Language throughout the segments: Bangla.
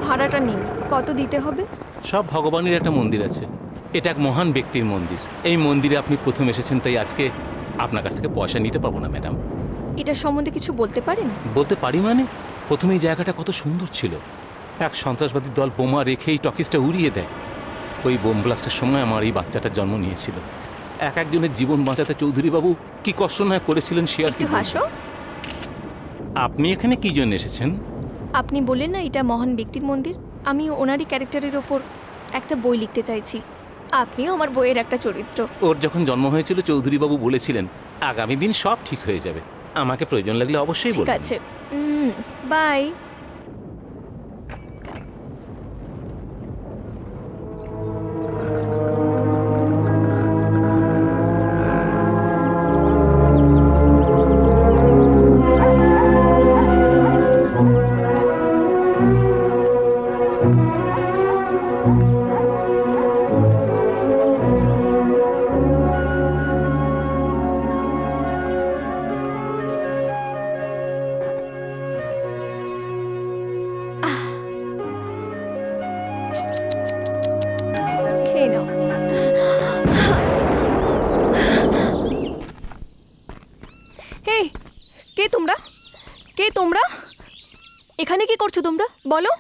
ভাড়াটা নিন, কত দিতে হবে? সব ভগবানের একটা মন্দির আছে, এটা এক মহান ব্যক্তির মন্দির। এই মন্দিরে আপনি প্রথম এসেছেন, তাই আজকে আপনার কাছ থেকে পয়সা নিতে পারবো না ম্যাডাম। এটা সম্বন্ধে কিছু বলতে পারেন? বলতে পারি মানে, প্রথমে এই জায়গাটা কত সুন্দর ছিল। এক সন্ত্রাসবাদী দল বোমা রেখে এই টকিজটা উড়িয়ে দেয়। ওই বোম ব্লাস্টের সময় আমার এই বাচ্চাটার জন্ম নিয়েছিল। একজনের জীবন বাঁচাতে চৌধুরী বাবু কি কষ্ট না করেছিলেন সে আর কি। হাসো। আপনি এখানে কি জন্য এসেছেন? আপনি বললেন না এটা মহান ব্যক্তির মন্দির, আমি ওনারই ক্যারেক্টারের ওপর একটা বই লিখতে চাইছি। আপনিও আমার বইয়ের একটা চরিত্র। ওর যখন জন্ম হয়েছিল চৌধুরী বাবু বলেছিলেন আগামী দিন সব ঠিক হয়ে যাবে। আমাকে প্রয়োজন লাগলে অবশ্যই বলবেন। ঠিক আছে, বাই। এখানে কি করছো তোমরা বলো?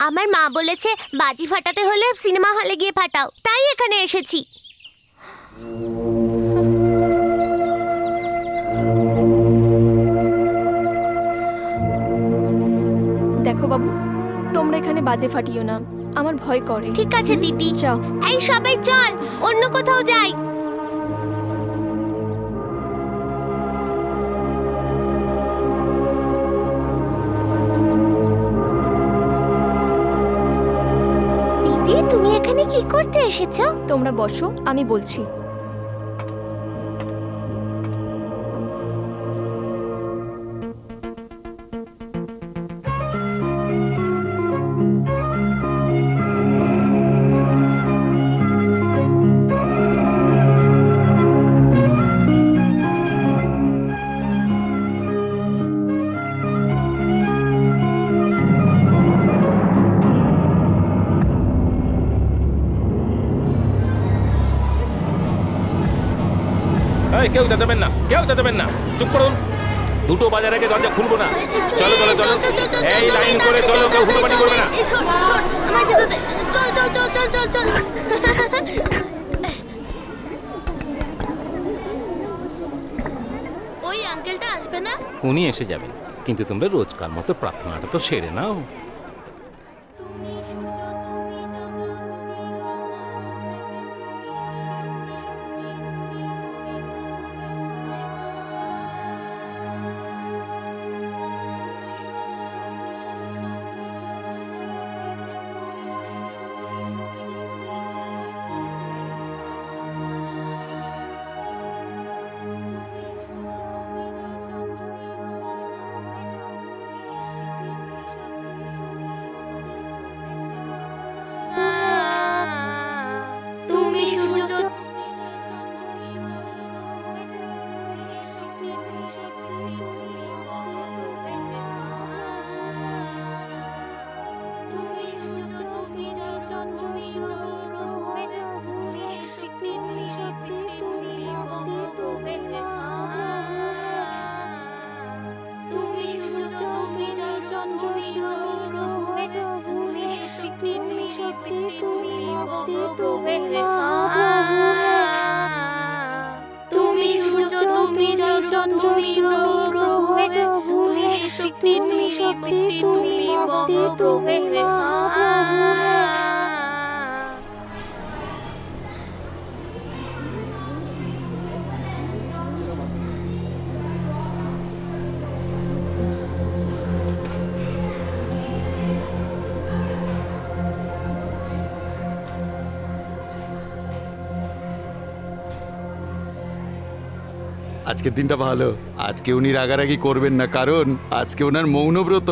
আমার মা বলেছে বাজি ফাটাতে হলে সিনেমা হলে গিয়ে ফাটাও, তাই এখানে এসেছি। দেখো বাবু, তোমরা এখানে বাজে ফাটিও না, আমার ভয় করে। ঠিক আছে দিদি, যাও। এই সবাই চল অন্য কোথাও যাই। তুমি এখানে কি করতে এসেছো? তোমরা বসো, আমি বলছি। কেউ যাবেন না, কেউ যাবেন না, চুপ করুন। দুটো বাজার আগে দরজা খুলবো না। চলো চলো চলো, এই লাইন করে চলো, কেউ হুটোপাটি করবে না। চল চল চল চল চল চল। ওই আঙ্কেলটা আসবে না? উনি এসে যাবেন, কিন্তু তোমরা রোজকার মতো প্রার্থনাটা তো সেরে নাও। তুমি সূর্য, তুমি চন্দ্র, তুমি গ্রহ, তুমি শক্তি, তুমি মুক্তি, তুমি মহাপ্রভু। আজকের দিনটা ভালো। আজকে উনি রাগারাগি করবেন না, কারণ আজকে ওনার মৌনব্রত।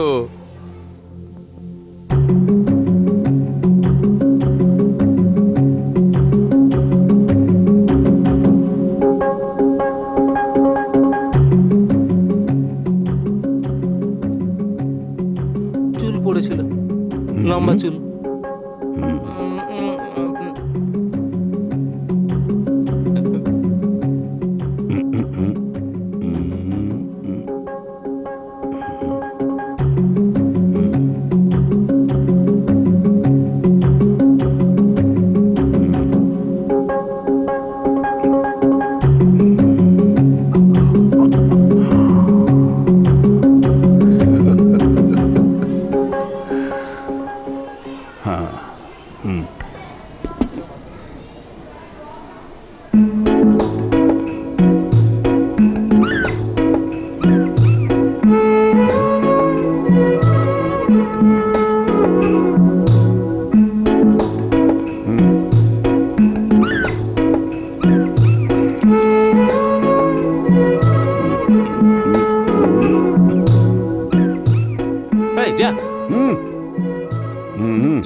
চুল পড়েছিল, লম্বা চুল।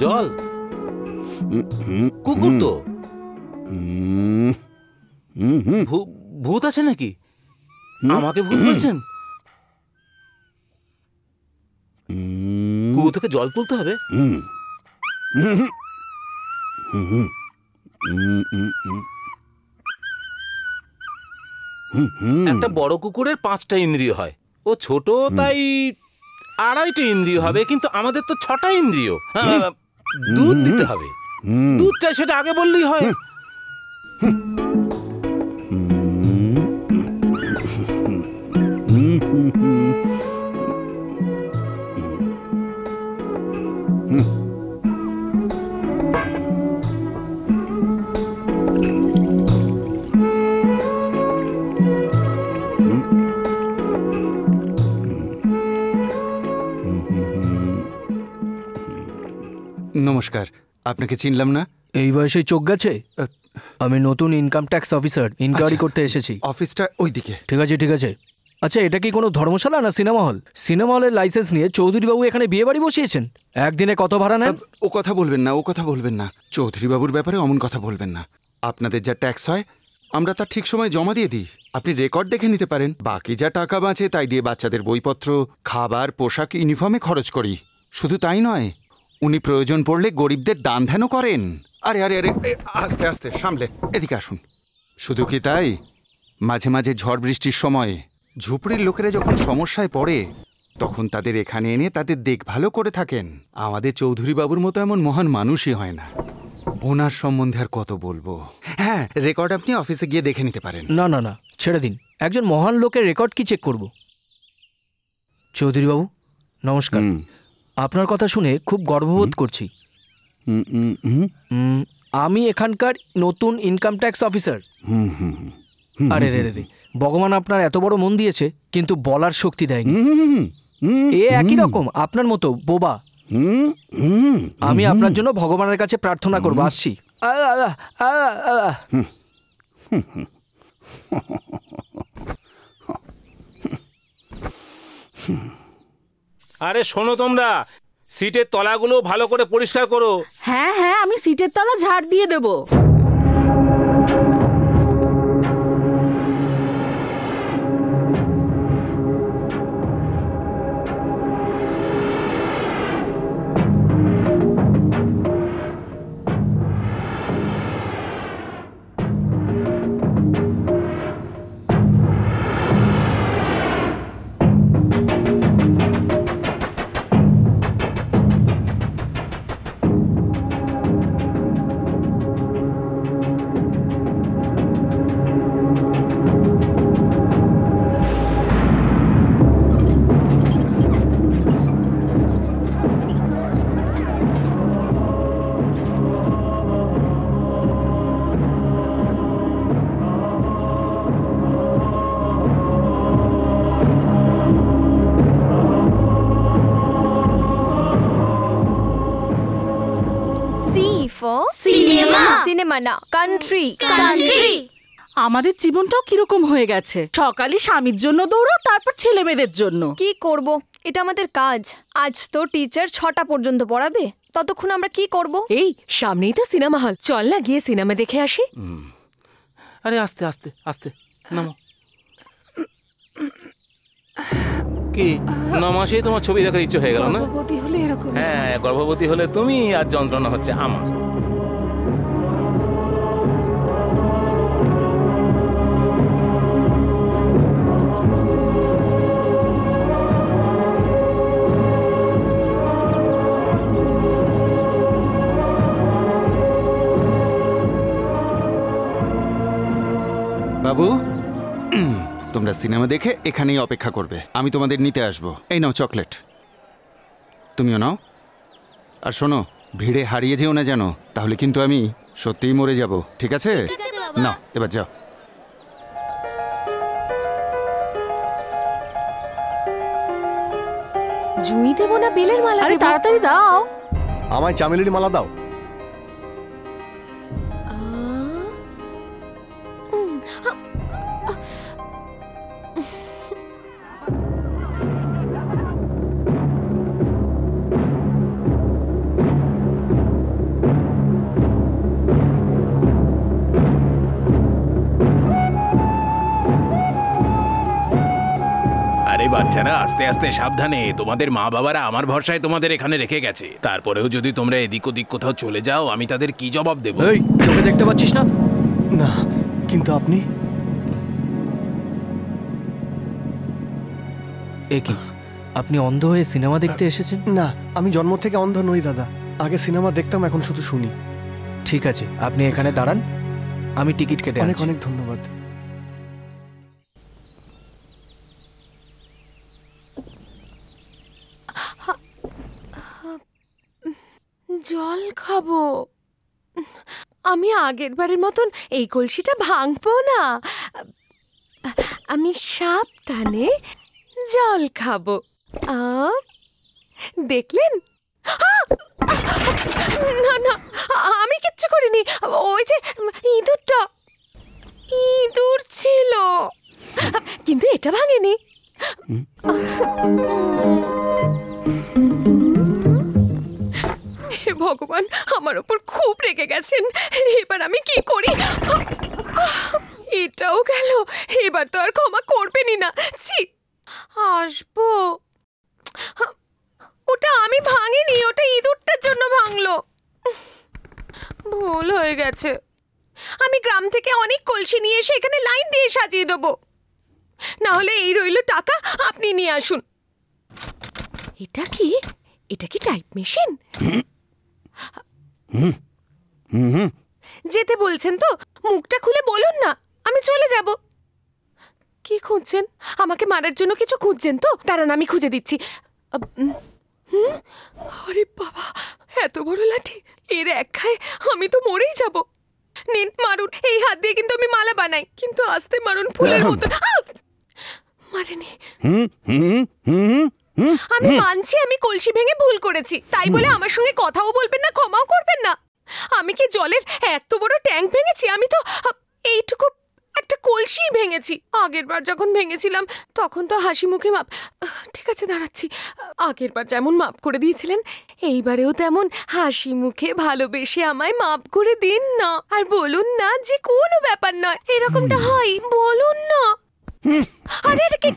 জল কুকুর তো ভূত আছে নাকি? আমাকে ভূত বলছেন? কুয়ো থেকে জল তুলতে হবে? একটা বড় কুকুরের 5টা ইন্দ্রিয় হয়, ও ছোট তাই 2.5টা ইন্দ্রিয় হবে, কিন্তু আমাদের তো 6টা ইন্দ্রিয়। দুধ দিতে হবে, দুধ চাই সেটা আগে বললেই হয়। নমস্কার, আপনাকে চিনলাম না। এই বয়সে চোখ গেছে? আমি নতুন ইনকাম ট্যাক্স অফিসার, ইনকোয়ারি করতে এসেছি। অফিসটা ওইদিকে। ঠিক আছে ঠিক আছে। আচ্ছা, এটা কি কোনো ধর্মশালা না সিনেমা হল? সিনেমা হলের লাইসেন্স নিয়ে চৌধুরী বাবু এখানে বিয়ে বাড়ি বসিয়েছেন। একদিনে কত ভাড়া নেন? ও কথা বলবেন না, ও কথা বলবেন না। চৌধুরী বাবুর ব্যাপারে অমন কথা বলবেন না। আপনাদের যা ট্যাক্স হয় আমরা তা ঠিক সময় জমা দিয়ে দিই। আপনি রেকর্ড দেখে নিতে পারেন। বাকি যা টাকা বাঁচে তাই দিয়ে বাচ্চাদের বইপত্র, খাবার, পোশাক, ইউনিফর্মে খরচ করি। শুধু তাই নয়, উনি প্রয়োজন পড়লে গরিবদের দান ধ্যানও করেন। আরে আরে আরে, আস্তে আস্তে সামলে, এদিকে আসুন। শুধু কি তাই, মাঝে মাঝে ঝড় বৃষ্টির সময় ঝুপড়ির লোকেরা যখন সমস্যায় পড়ে তখন তাদের এখানে এনে তাদের দেখভালও করে থাকেন। আমাদের চৌধুরী বাবুর মতো এমন মহান মানুষই হয় না। ওনার সম্বন্ধে আর কত বলবো। হ্যাঁ, রেকর্ড আপনি অফিসে গিয়ে দেখে নিতে পারেন। না না না, ছেড়ে দিন। একজন মহান লোকের রেকর্ড কি চেক করব? চৌধুরী বাবু নমস্কার। আপনার কথা শুনে খুব গর্ববোধ করছি। আমি এখানকার নতুন ইনকাম ট্যাক্স অফিসার। আরে রে রে, ভগবান আপনার এত বড় মন দিয়েছে কিন্তু বলার শক্তি দেয়নি। এ একই রকম আপনার মতো বোবা। আমি আপনার জন্য ভগবানের কাছে প্রার্থনা করবো। আসছি। আরে শোনো, তোমরা সিটের তলাগুলো ভালো করে পরিষ্কার করো। হ্যাঁ হ্যাঁ, আমি সিটের তলা ঝাড় দিয়ে দেবো। For cinema. সিনেমা না, কান্ট্রি। আমাদের জীবনটাও কিরকম হয়ে গেছে, সকালে স্বামীর জন্য দৌড়ো, তারপর ছেলে মেয়েদের জন্য। কি করব, এটা আমাদের কাজ। আজ তো টিচার 6টা পর্যন্ত পড়াবে, ততক্ষণ আমরা কি করব? এই সামনেই তো সিনেমা হল, চল না গিয়ে সিনেমা দেখে আসি। আরে আস্তে আস্তে আস্তে নামো। কি 9 মাসেই তোমার ছবি দেখার ইচ্ছে হয়ে গেল না? গর্ভবতী হলে এরকম। হ্যাঁ, গর্ভবতী হলে তুমি, আর যন্ত্রণা হচ্ছে আমার। বাবু, তোমরা সিনেমা দেখে এখানেই অপেক্ষা করবে, আমি তোমাদের নিতে আসবো। এই নাও চকলেট, তুমিও নাও। আর শোনো, ভিড়ে হারিয়ে যেও না যেন, তাহলে কিন্তু আমি সত্যিই মরে যাব, ঠিক আছে? নাও এবার যাও। জুঁই দেবো না বেলের মালা আরে দেবো? তাড়াতাড়ি দাও। আমায় চামেলির মালা দাও। আরে বাচ্চারা, আস্তে আস্তে সাবধানে। তোমাদের মা বাবারা আমার ভরসায় তোমাদের এখানে রেখে গেছে, তারপরেও যদি তোমরা এদিক ওদিক কোথাও চলে যাও, আমি তাদের কি জবাব দেবো? এই চোখে দেখতে পাচ্ছিস না? না, কিন্তু আপনি এ কি, আপনি অন্ধ হয়ে সিনেমা দেখতে এসেছেন? না, আমি জন্ম থেকে অন্ধ নই দাদা। আগে সিনেমা দেখতাম, এখন শুধু শুনি। ঠিক আছে, আপনি এখানে দাঁড়ান, আমি টিকিট কেটে অনেক আনছি। অনেক ধন্যবাদ। জল খাবো। আমি আগের বারের মতন এই কলসিটা ভাঙবো না। আমি সাবধানে জল খাবো। দেখলেন? না না, আমি কিচ্ছু করিনি। ওই যে ইঁদুরটা, ইঁদুর ছিল, কিন্তু এটা ভাঙেনি। হে ভগবান, আমার ওপর খুব রেগে গেছেন। এবার আমি কি করি? এটাও গেল, এবার তো আর ক্ষমা করবেনই না। ছি, আসবো। ওটা আমি ভাঙিনি, ওটা ইঁদুরটার জন্য ভাঙলো। ভুল হয়ে গেছে। আমি গ্রাম থেকে অনেক কলসি নিয়ে এসে এখানে লাইন দিয়ে সাজিয়ে দেবো। না হলে এই রইল টাকা, আপনি নিয়ে আসুন। এটা কি? এটা কি টাইপ মেশিন? যেতে বলছেন তো, মুখটা খুলে বলুন না, আমি চলে যাব। কি খুঁজছেন? আমাকে মারার জন্য কিছু খুঁজছেন তো? দাঁড়ান, আমি খুঁজে দিচ্ছি। আরে বাবা, এত বড় লাঠি, এর এক খায় আমি তো মরেই যাব। নিন, মারুন। এই হাত দিয়ে কিন্তু আমি মালা বানাই, কিন্তু আস্তে মারুন, ফুলের মতো। মারেনি। আমি মানছি আমি কলসি ভেঙে ভুল করেছি, তাই বলে আমার সঙ্গে কথাও বলবেন না, ক্ষমাও করবেন না। আমি কি জলের এত বড় ট্যাঙ্ক ভেঙেছি? আমি তো এইটুকু একটা কলসি ভেঙেছি। আগের বার যখন ভেঙেছিলাম তখন তো হাসি মুখে মাপ। ঠিক আছে, দাঁড়াচ্ছি। আগের বার যেমন মাপ করে দিয়েছিলেন, এইবারেও তেমন হাসি মুখে ভালোবেসে আমায় মাপ করে দিন না। আর বলুন না যে কোনো ব্যাপার নয়, এরকমটা হয়, বলুন না। আরে এটা কি?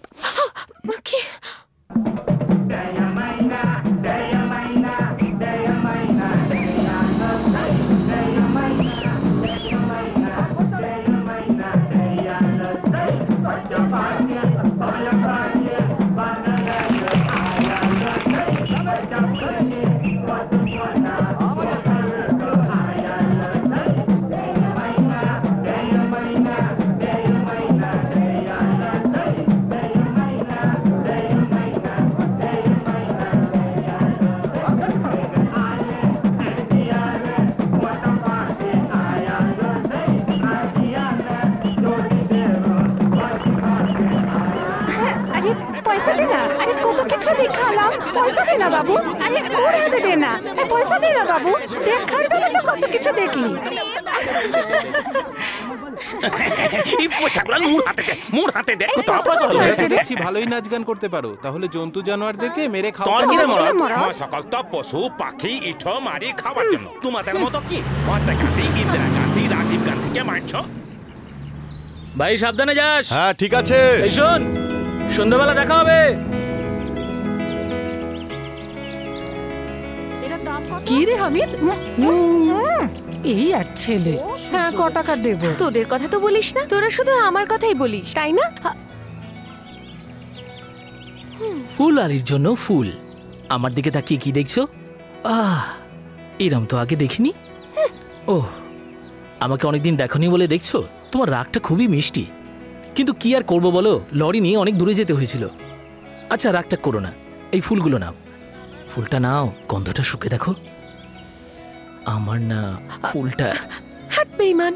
কিছু দেখালাম, পয়সা দে না বাবু। আরে ওর হাতে দে না, পয়সা দে না বাবু। দেখার বেলা তো কত কিছু দেখলি। ভালোই নাচ গান করতে পারো, তাহলে জন্তু জানোয়ারদেরকে মেরে খাওয়া। সকল তো পশু পাখি ইঠো মারি খাওয়ার জন্য। তোমাদের মতো কি মহাত্মা গান্ধী, ইন্দিরা গান্ধী, রাজীব গান্ধীকে মারছো? ভাই সাবধানে যাস। হ্যাঁ ঠিক আছে। এই শোন, সন্ধ্যাবেলা দেখা হবে। কি রে হামিদ, এই এক ছেলে। হ্যাঁ ক টাকা দেব? তোদের কথা তো বলিস না, তোরা শুধু আমার কথাই বলিস, তাই না? ফুল আলির জন্য ফুল। আমার দিকে তাকিয়ে কি দেখছো? এরম তো আগে দেখিনি। ও, আমাকে অনেকদিন দেখনি বলে দেখছো? তোমার রাগটা খুবই মিষ্টি, কিন্তু কি আর করবো বলো, লরি নিয়ে অনেক দূরে যেতে হয়েছিল। আচ্ছা রাগটা করো না, এই ফুলগুলো নাও। ফুলটা নাও, গন্ধটা শুকে দেখো। আমার না ফুলটা। হাত বেঈমান।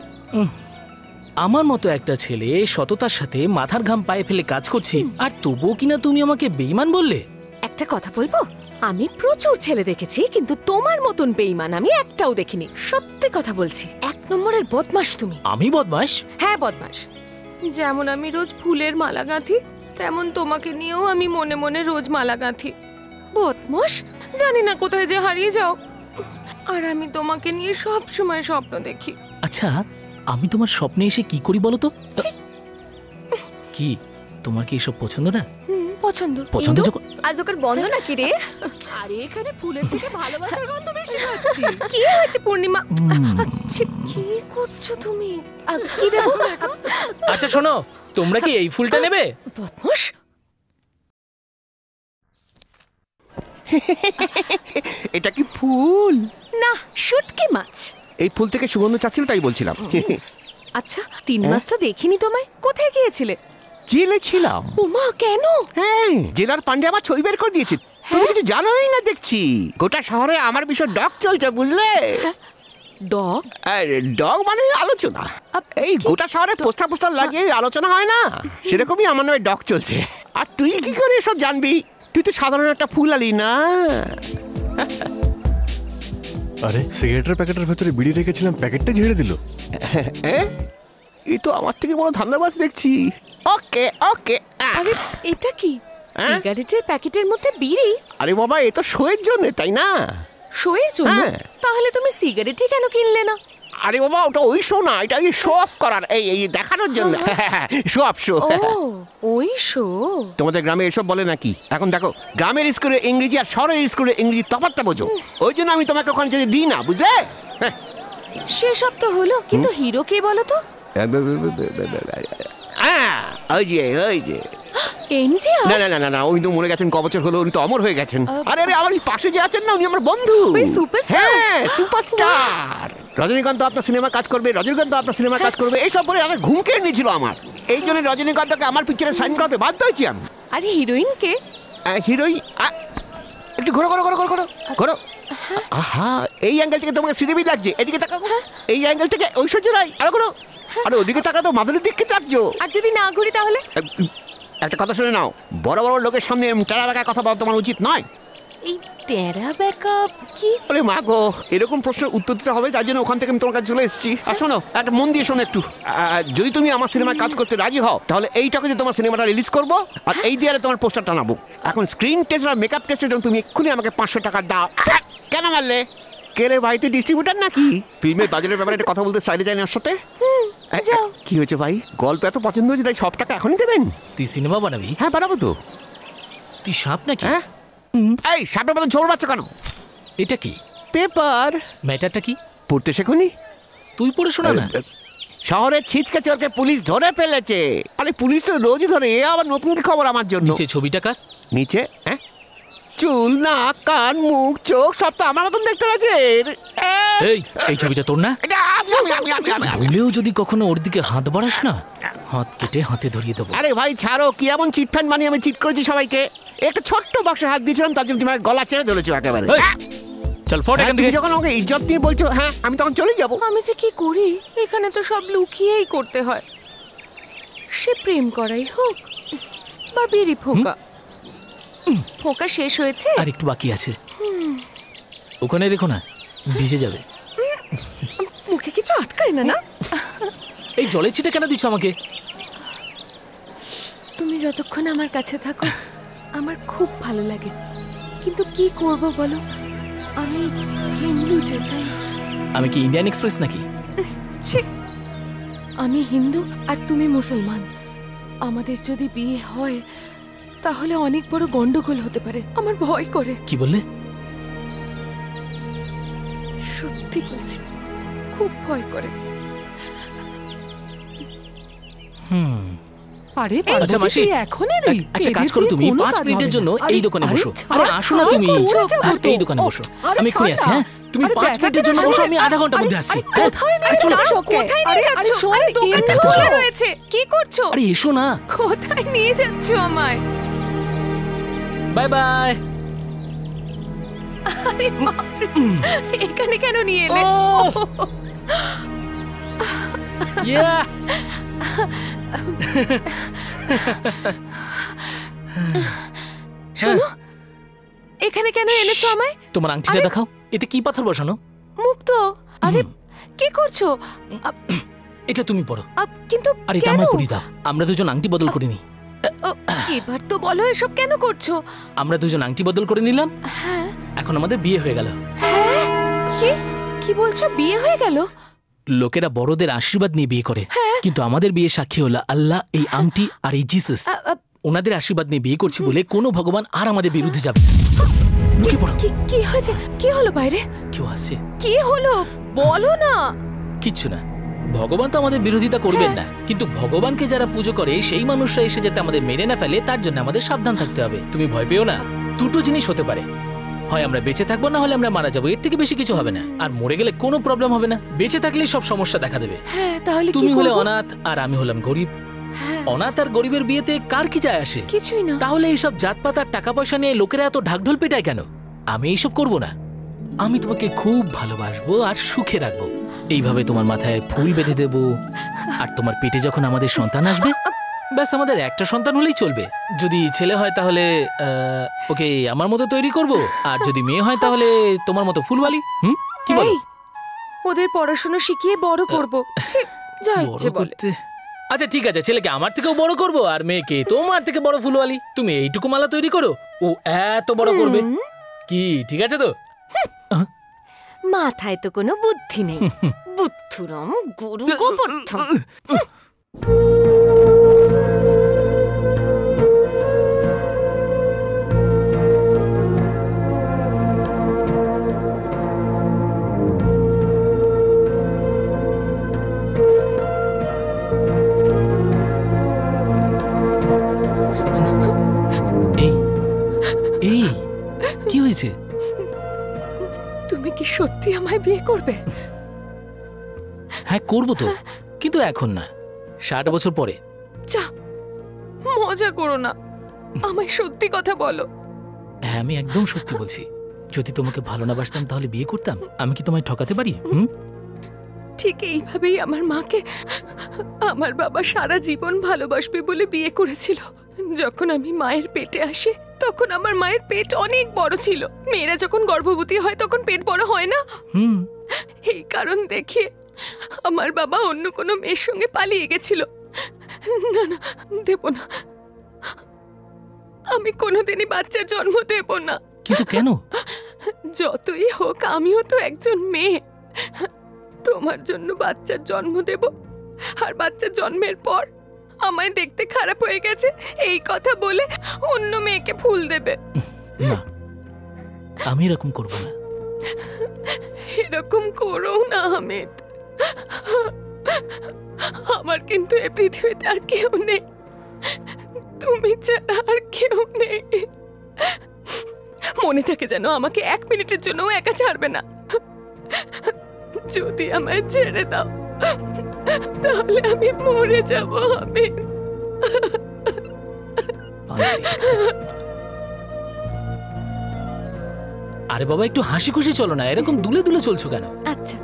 আমার মতো একটা ছেলে সততার সাথে মাথার ঘাম পায়ে ফেলে কাজ করছি, আর তবুও কিনা তুমি আমাকে বেঈমান বললে? একটা কথা বলবো, আমি প্রচুর ছেলে দেখেছি, কিন্তু তোমার মতন বেঈমান আমি একটাও দেখিনি। সত্যি কথা বলছি, 1 নম্বরের বদমাশ তুমি। আমি বদমাশ? হ্যাঁ বদমাশ। যেমন আমি রোজ ফুলের মালা গাঁথি, তেমন তোমাকে নিয়েও আমি মনে মনে রোজ মালা গাঁথি। বদমাশ, জানি না কোথায় যে হারিয়ে যাও। আর আমি তোমাকে নিয়ে সব সময় স্বপ্ন দেখি। আচ্ছা, আমি তোমার স্বপ্নে এসে কি করি বলো তো? কি তোমার কি এসব পছন্দ না? পছন্দ। পছন্দ যখন আজ ওকে বন্ধ নাকি রে? আরে এখানে ফুলের থেকে ভালোবাসার গন্ধ বেশি পাচ্ছি। কি হয়েছে পূর্ণিমা? আচ্ছা কি করছো তুমি? কি দেবো? আচ্ছা শোনো, তোমরা কি এই ফুলটা নেবে? বদমাশ। এটা কি ফুল? না, শুটকি মাছ। এই ফুল থেকে সুগন্ধ চাচ্ছিল তাই বলছিলাম। আচ্ছা 3 মাস তো দেখিনি তোমায়, কোথায় গিয়েছিলে? জেলে ছিলাম। ওমা কেন? হ্যাঁ, জেলার পান্ডে আমার ছবি বের করে দিয়েছে। তুমি কিছু জানোই না দেখছি। গোটা শহরে আমার বিষয় ডগ চলছে, বুঝলে? ডগ? ডগ মানে আলোচনা। এই গোটা শহরে পোস্টার লাগিয়ে আলোচনা হয় না, সেরকমই আমার নামে ডগ চলছে। আর তুই কি করে এসব জানবি? তুই তো সাধারণ একটা ফুল আলি না। আরে সিগারেটের প্যাকেটের ভেতরে বিড়ি রেখেছিলাম, প্যাকেটটা ঝেড়ে দিল। এই তো আমার থেকে বড় ধান্দাবাজ দেখছি। ওকে ওকে। আরে এটা কি? সিগারেটের প্যাকেটের মধ্যে বিড়ি? আরে বাবা, এ তো শোয়ের জন্য, তাই না? শোয়ের জন্য? তাহলে তুমি সিগারেটই কেন কিনলে না? আরে বাবা, ওটা ওই শো না, এটা শো অফ করার, এই দেখানোর জন্য। Show off show. ওই শো? তোমাদের গ্রামে এসব বলে নাকি? এখন দেখো, গ্রামের স্কুলে ইংরেজি আর শহরের স্কুলে ইংরেজি তফাৎটা বোঝো। ওই জন্য আমি তোমাকে ওখানে যেতে দিই না, বুঝলে? সেসব তো হলো, কিন্তু হিরো কে বলো তো? ওই যে এমজিআর? না না না না, উনি তো মরে গেছেন, ক বছর হলো, উনি তো অমর হয়ে গেছেন। আরে আরে, আমার পাশে যে আছেন না, উনি আমার বন্ধু। হ্যাঁ, সুপারস্টার। রজনীকান্ত আপনার সিনেমা কাজ করবে, রজনীকান্ত আপনার সিনেমা কাজ করবে, এইসব বলে আমার ঘুম কেড়ে নিয়েছিল আমার। এই জন্য রজনীকান্তকে আমার পিকচারে সাইন করাতে বাধ্য হয়েছি আমি। আরে হিরোইন কে? হিরোইন একটু ঘোরো ঘোরো ঘোরো ঘোরো ঘোরো। আহা, এই অ্যাঙ্গেল থেকে তোমাকে শ্রীদেবী লাগছে, এদিকে তাকাও। এই অ্যাঙ্গেল থেকে ঐশ্বর্য রায়। আরো ঘোরো। আরে ওদিকে তাকা তো মাধুরীর দিকে লাগছো। আর যদি না ঘুরি তাহলে? একটা কথা শুনে নাও, বড় বড় লোকের সামনে টেরা বেঁকা কথা বলা তোমার উচিত নয়। এই টেরা বেঁকা কি? আরে মা গো, এরকম প্রশ্নের উত্তর দিতে হবে, তার জন্য ওখান থেকে আমি তোমার কাছে চলে এসেছি। আর শোনো, একটা মন দিয়ে শোনো একটু। যদি তুমি আমার সিনেমায় কাজ করতে রাজি হও, তাহলে এই টাকাতে তোমার সিনেমাটা রিলিজ করবো, আর এই দেয়ালে তোমার পোস্টার টানাবো। এখন স্ক্রিন টেস্ট আর মেকআপ টেস্টের জন্য তুমি এক্ষুনি আমাকে 500 টাকা দাও। কেন মারলে? কে রে ভাই, তুই ডিস্ট্রিবিউটার নাকি? ফিল্মের বাজারের ব্যাপারে একটা কথা বলতে চাইলে যাই না ওর সাথে। কি হয়েছে ভাই? গল্প এত পছন্দ হয়েছে তাই সব টাকা এখনই দেবেন? তুই সিনেমা বানাবি? হ্যাঁ বানাবো তো। তুই সাপ নাকি? হ্যাঁ। এই সাপের মতো ঝোল বাচ্চা কেন? এটা কি? পেপার। ম্যাটারটা কি? পড়তে শেখনি? তুই পড়ে শোনা না। শহরের ছিচকে চোরকে পুলিশ ধরে ফেলেছে। আরে পুলিশ তো রোজই ধরে, এ আবার নতুন কি খবর আমার জন্য? নিচে ছবিটা কার? নিচে? হ্যাঁ, চুল, নাক, কান, মুখ, চোখ সব তো আমার মতন দেখতে লাগছে। এই ছবিটা তোর না? ভুলেও যদি কখনো ওর দিকে হাত বাড়াস না, হাত কেটে হাতে ধরিয়ে দেবো। আরে ভাই ছাড়ো, কি এমন চিট ফ্যান্ড বানিয়ে আমি চিট করেছি সবাইকে? একটা ছোট্ট বাক্সে হাত দিয়েছিলাম, তার জন্য তুমি গলা ছেড়ে ধরেছো একেবারে। চল ফট এখান থেকে। যখন আমাকে ইজ্জত দিয়ে বলছো, হ্যাঁ আমি তখন চলে যাবো। আমি যে কি করি, এখানে তো সব লুকিয়েই করতে হয়। সে প্রেম করাই হোক বা বিড়ি ফোঁকা। ফোঁকা শেষ হয়েছে? আর একটু বাকি আছে, ওখানে রেখো না, ভিজে যাবে। মুখে কিছু আটকায় না? না, এই জলের ছিটা কেন দিচ্ছ আমাকে? তুমি যতক্ষণ আমার কাছে থাকো আমার খুব ভালো লাগে, কিন্তু কি করব বলো, আমি হিন্দু যে, তাই। আমি কি ইন্ডিয়ান এক্সপ্রেস নাকি? ছি, আমি হিন্দু আর তুমি মুসলমান। আমাদের যদি বিয়ে হয় তাহলে অনেক বড় গন্ডগোল হতে পারে, আমার ভয় করে। কি বললে? সত্যি বলছি, খুব ভয় করে। আরে আচ্ছা মাসি, একটা কাজ করো, তুমি 5 মিনিটের জন্য এই দোকানে বসো। আরে আসো না তুমি, এই দোকানে বসো, আমি এক্ষুনি আসছি। হ্যাঁ, তুমি 5 মিনিটের জন্য বসো, আমি আধা ঘন্টার মধ্যে আসছি। কোথায় নিয়ে যাচ্ছ? আরে দোকানটা খোলা রয়েছে, কি করছো? আরে এসো না। কোথায় নিয়ে যাচ্ছো আমায়? Bye bye. আরে বাপরে, এখানে কেন নিয়ে এলে? ইয়া, শোনো, এখানে কেন এনেছো আমায়? তোমার আংটিটা দেখাও, এতে কি পাথর বসানো? মুক্ত। আরে কি করছো? এটা তুমি পড়ো। কিন্তু আর এটা আমায় পরিয়ে দাও। আমরা দুজন আংটি বদল করে নি। এবার তো বলো, এসব কেন করছো? আমরা দুজন আংটি বদল করে নিলাম, হ্যাঁ, এখন আমাদের বিয়ে হয়ে গেল। কি কি বলছো? বিয়ে হয়ে গেল? লোকেরা বড়দের আশীর্বাদ নিয়ে বিয়ে করে, কিন্তু আমাদের বিয়ে সাক্ষী হলো আল্লাহ, এই আংটি আর এই জিসাস। ওনাদের আশীর্বাদ নিয়ে বিয়ে করছি বলে কোনো ভগবান আর আমাদের বিরুদ্ধে যাবে। কি হয়েছে? কি হলো? বাইরে কেউ আসছে? কি হলো বলো না। কিচ্ছু না, ভগবান তো আমাদের বিরোধিতা করবেন না, কিন্তু ভগবানকে যারা পুজো করে সেই মানুষরা এসে যাতে আমাদের মেরে না ফেলে তার জন্য আমাদের সাবধান থাকতে হবে। তুমি ভয় পেও না, দুটো জিনিস হতে পারে, হয় আমরা বেঁচে থাকবো না হলে আমরা মারা যাবো, এর থেকে বেশি কিছু হবে না। আর মরে গেলে কোনো প্রবলেম হবে না, বেঁচে থাকলেই সব সমস্যা দেখা দেবে। হ্যাঁ, তাহলে তুমি হলে অনাথ আর আমি হলাম গরিব। অনাথ আর গরিবের বিয়েতে কার কি যায় আসে? কিছুই না। তাহলে এইসব জাতপাত আর টাকা পয়সা নিয়ে লোকেরা এত ঢাকঢোল পেটায় কেন? আমি এইসব করব না, আমি তোমাকে খুব ভালোবাসবো আর সুখে রাখবো। এইভাবে তোমার মাথায় ফুল বেঁধে দেব, আর তোমার পেটে যখন আমাদের সন্তান আসবে, ব্যাস আমাদের একটা সন্তান হলেই চলবে। যদি ছেলে হয় তাহলে ওকে আমার মতো তৈরি করব, আর যদি মেয়ে হয় তাহলে তোমার মতো ফুলওয়ালি। কি বলো? ওদের পড়াশোনা শিখিয়ে বড় করব। যা ইচ্ছে বলে। আচ্ছা ঠিক আছে, ছেলেকে আমার থেকেও বড় করব আর মেয়েকে তোমার থেকে বড় ফুলওয়ালি। তুমি এইটুকু মালা তৈরি করো, ও এত বড় করবে। কি ঠিক আছে তো? মাথায় তো কোনো বুদ্ধি নেই। বুদ্ধুরম গুরু গোবর্ধন। এই কি হয়েছে? তুমি কি সত্যি আমায় বিয়ে করবে? হ্যাঁ করবো তো, কিন্তু এখন না, 60 বছর পরে। যা, মজা করো না, আমায় সত্যি কথা বলো। হ্যাঁ আমি একদম সত্যি বলছি। যদি তোমাকে ভালো না বাসতাম তাহলে বিয়ে করতাম? আমি কি তোমায় ঠকাতে পারি? ঠিক এইভাবেই আমার মাকে আমার বাবা সারা জীবন ভালোবাসবে বলে বিয়ে করেছিল। যখন আমি মায়ের পেটে আসি তখন আমার মায়ের পেট অনেক বড় ছিল। মেয়েরা যখন গর্ভবতী হয় তখন পেট বড় হয় না? এই কারণ দেখিয়ে আমার বাবা অন্য কোনো মেয়ের সঙ্গে পালিয়ে গেছিল। না না, দেব না, আমি কোনোদিনই বাচ্চার জন্ম দেব না। কিন্তু কেন? যতই হোক আমিও তো একজন মেয়ে। তোমার জন্য বাচ্চার জন্ম দেব, আর বাচ্চার জন্মের পর আমায় দেখতে খারাপ হয়ে গেছে এই কথা বলে অন্য মেয়েকে ফুল দেবে। না, আমি এরকম করব না। এরকম করো না হামিদ, আমার কিন্তু এই পৃথিবীতে আর কেউ নেই, তুমি ছাড়া আর কেউ নেই। মনে থাকে যেন আমাকে 1 মিনিটের জন্য একা ছাড়বে না। যদি আমায় ছেড়ে দাও তাহলে আমি মরে যাব। আমি আরে বাবা একটু হাসি খুশি চলো না, এরকম দুলে দুলে চলছো কেন? আচ্ছা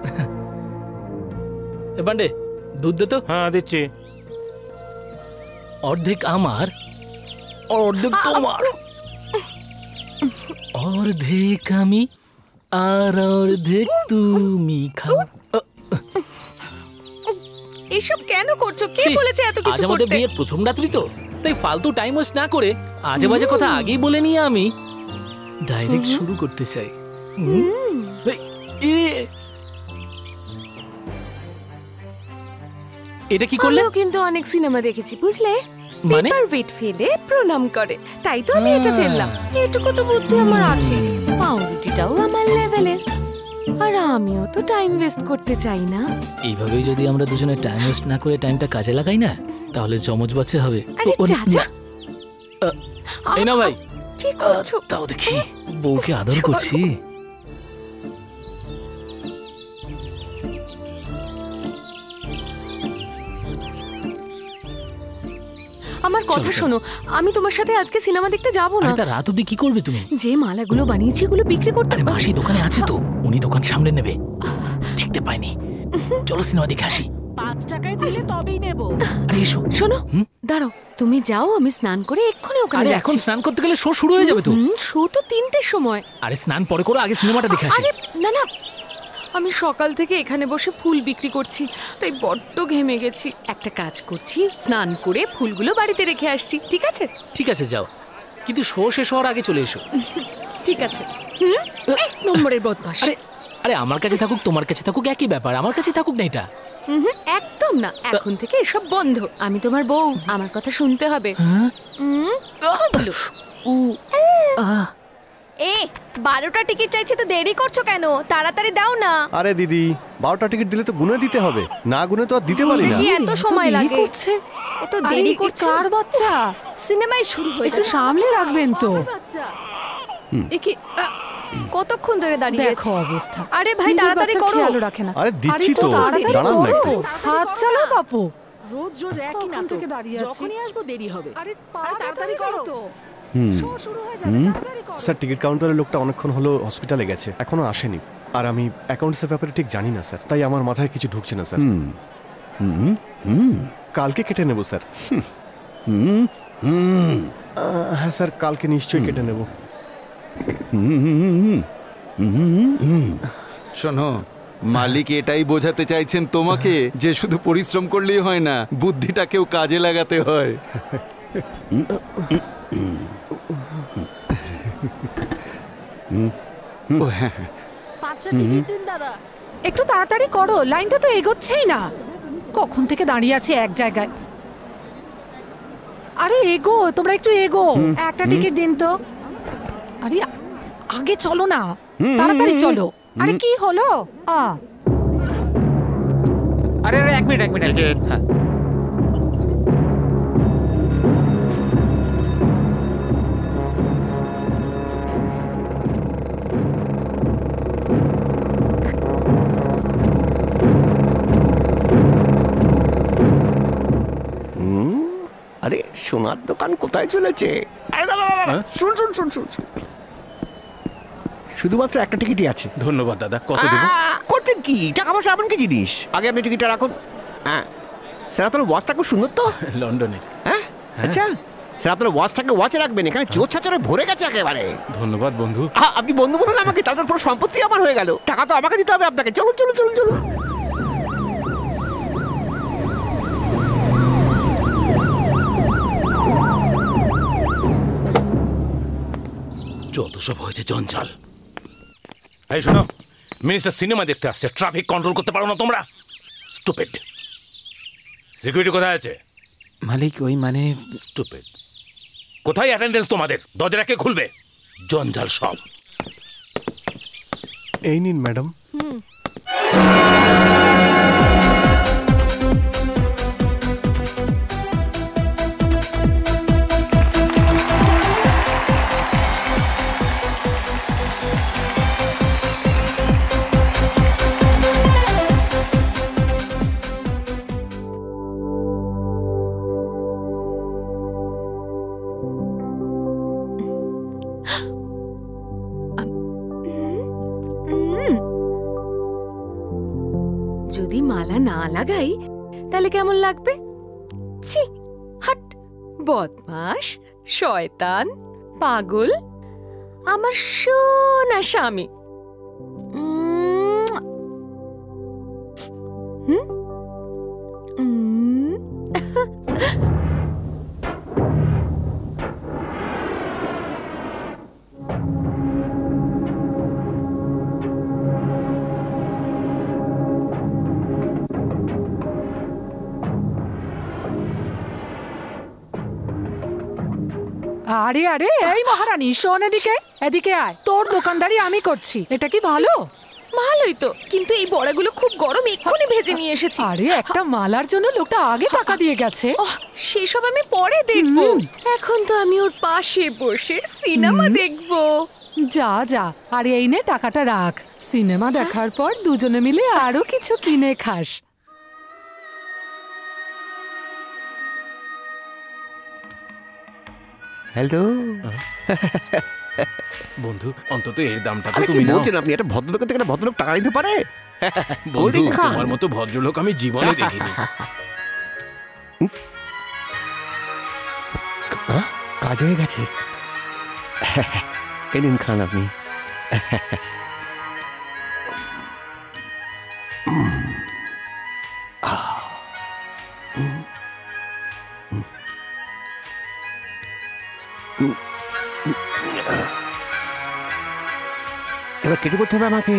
এ বান্ডে দুধ দে তো। হ্যাঁ দিচ্ছি। অর্ধেক আমার, অর্ধেক তোমার। অর্ধেক আমি আর অর্ধেক তুমি খাও। এসব কেন করছো? কে বলেছে এত কিছু আজ আমাদের করতে? বিয়ের প্রথম রাত্রি তো, তাই ফালতু টাইম ওয়েস্ট না করে আজে বাজে কথা আগেই বলে নিয়ে আমি ডাইরেক্ট শুরু করতে চাই। এটা কি করলে? আমিও কিন্তু অনেক সিনেমা দেখেছি বুঝলে, মানে? পেপার ওয়েট ফেলে প্রণাম করে, তাই তো আমি এটা ফেললাম। এটুকু তো বুদ্ধি আমার আছে, পাউরুটিটাও আমার লেভেলের, আর আমিও তো টাইম ওয়েস্ট করতে চাই না। এইভাবেই যদি আমরা দুজনে টাইম ওয়েস্ট না করে টাইমটা কাজে লাগাই না, তাহলে জমজ বাচ্চা হবে। আরে যা যা। এই না ভাই, কি করছো? তাও দেখি বউকে আদর করছি। আমার কথা শোনো, আমি তোমার সাথে আজকে সিনেমা দেখতে যাব না। আরে তা রাত অবধি কি করবে তুমি? যে মালাগুলো বানিয়েছি এগুলো বিক্রি করতে। আরে মাসি দোকানে আছে তো, উনি দোকান সামলে নেবে। দেখতে পাইনি, চলো সিনেমা দেখে আসি। 5 টাকায় দিলে তবেই নেব। আরে এসো। শোনো, দাঁড়াও, তুমি যাও, আমি স্নান করে এক্ষুনি ওখানে আরে যাচ্ছি। এখন স্নান করতে গেলে শো শুরু হয়ে যাবে তো। শো তো 3টের সময়। আরে স্নান পরে করো, আগে সিনেমাটা দেখে আসি। আরে না না, আমি সকাল থেকে এখানে বসে ফুল বিক্রি করছি, তাই বড্ড ঘেমে গেছি। একটা কাজ করছি, স্নান করে ফুলগুলো বাড়িতে রেখে আসছি, ঠিক আছে? ঠিক আছে যাও, কিন্তু শো শেষ হওয়ার আগে চলে এসো। ঠিক আছে। 1 নম্বরের বদমাশ। আরে আরে আমার কাছে থাকুক তোমার কাছে থাকুক একই ব্যাপার, আমার কাছে থাকুক না এটা। একদম না, এখন থেকে এসব বন্ধ। আমি তোমার বউ, আমার কথা শুনতে হবে। এ 12টা টিকিট চাইছে তো দেরি করছো কেন? তাড়াতাড়ি দাও না। আরে দিদি, 12টা টিকিট দিলে তো গুনে দিতে হবে, না গুনে তো আর দিতে পারি না। কি এত সময় লাগে? এত দেরি করছে। কার বাচ্চা? সিনেমাই শুরু হয়ে একটু সামলে রাখবেন তো। একে কতক্ষণ ধরে দাঁড়িয়ে দেখো অবস্থা। আরে ভাই তাড়াতাড়ি করো। খেয়াল রাখে না। আরে দিচ্ছি তো, দাঁড়ান না একটু। হাত চালাও বাপু। রোজ রোজ একই না থেকে দাঁড়িয়ে আছি, যখনই আসবো দেরি হবে। আরে তাড়াতাড়ি করো তো, শো শুরু হয়ে যাবে, তাড়াতাড়ি করো। স্যার, টিকিট কাউন্টারের লোকটা অনেকক্ষণ হলো হসপিটালে গেছে, এখনো আসেনি। আর আমি অ্যাকাউন্টসের ব্যাপারে ঠিক জানি না স্যার, তাই আমার মাথায় কিছু ঢুকছে না স্যার। কালকে কেটে নেব স্যার। হ্যাঁ স্যার, কালকে নিশ্চয়ই কেটে নেব। শোনো, মালিক এটাই বোঝাতে চাইছেন তোমাকে যে শুধু পরিশ্রম করলেই হয় না, বুদ্ধিটাকেও কাজে লাগাতে হয়। পাঁচটা টিকিট দিন দাদা। একটু তাড়াতাড়ি করো, লাইনটা তো এগোচ্ছেই না। কখন থেকে দাঁড়িয়ে আছি এক জায়গায়। আরে এগো, তোমরা একটু এগো। একটা টিকিট দিন তো। আরে আগে চলো না, তাড়াতাড়ি চলো। আরে কি হলো? আরে আরে 1 মিনিট। হ্যাঁ আরে সোনার দোকান কোথায় চলেছে? শুন, শুধুমাত্র একটা টিকিটই আছে। ধন্যবাদ দাদা। কত দেবো? করছেন কি? টাকা পয়সা এমন কি জিনিস? আগে আপনি টিকিটটা রাখুন। হ্যাঁ স্যার, আপনার ওয়াচটা খুব সুন্দর তো। লন্ডনের। হ্যাঁ আচ্ছা স্যার, আপনার ওয়াচটাকে ওয়াচে রাখবেন, এখানে চোর ছাচরে ভরে গেছে একেবারে। ধন্যবাদ বন্ধু। আপনি বন্ধু বলুন আমাকে, তাদের পুরো সম্পত্তি আমার হয়ে গেল। টাকা তো আমাকে দিতে হবে আপনাকে। চলুন। যত সব হয়েছে জঞ্জাল। এই শোনো, মিনিস্টার সিনেমা দেখতে আসছে, ট্রাফিক কন্ট্রোল করতে পারো না তোমরা? স্টুপিড। সিকিউরিটি কোথায় আছে? মালিক, ওই মানে স্টুপিড। কোথায় অ্যাটেন্ডেন্স তোমাদের? দরজাটা কে খুলবে? জঞ্জাল সব। এই নিন ম্যাডাম। যদি মালা না লাগাই তাহলে কেমন লাগবে? ছি, হাট, বদমাস, শয়তান, পাগল। আমার সোনা স্বামী। আরে আরে এই মহারানী শোন, এদিকে এদিকে আয়। তোর দোকানদারি আমি করছি, এটা কি ভালো? ভালোই তো, কিন্তু এই বড়াগুলো খুব গরম, এক্ষুনি ভেজে নিয়ে এসেছি। আরে একটা মালার জন্য লোকটা আগে টাকা দিয়ে গেছে। সেসব আমি পরে দেখব, এখন তো আমি ওর পাশে বসে সিনেমা দেখব। যা যা, আর এই নে টাকাটা রাখ, সিনেমা দেখার পর দুজনে মিলে আরো কিছু কিনে খাস। হ্যালো বন্ধু, অন্তত এর দামটা তো আরে কি তুমি নাও। বলছেন আপনি? একটা ভদ্রলোক থেকে একটা ভদ্রলোক টাকা দিতে পারে? বন্ধু, তোমার মতো ভদ্রলোক আমি জীবনে দেখিনি। কাজ হয়ে গেছে। এই নিন খান আপনি। এবার কেটে পড়তে হবে আমাকে।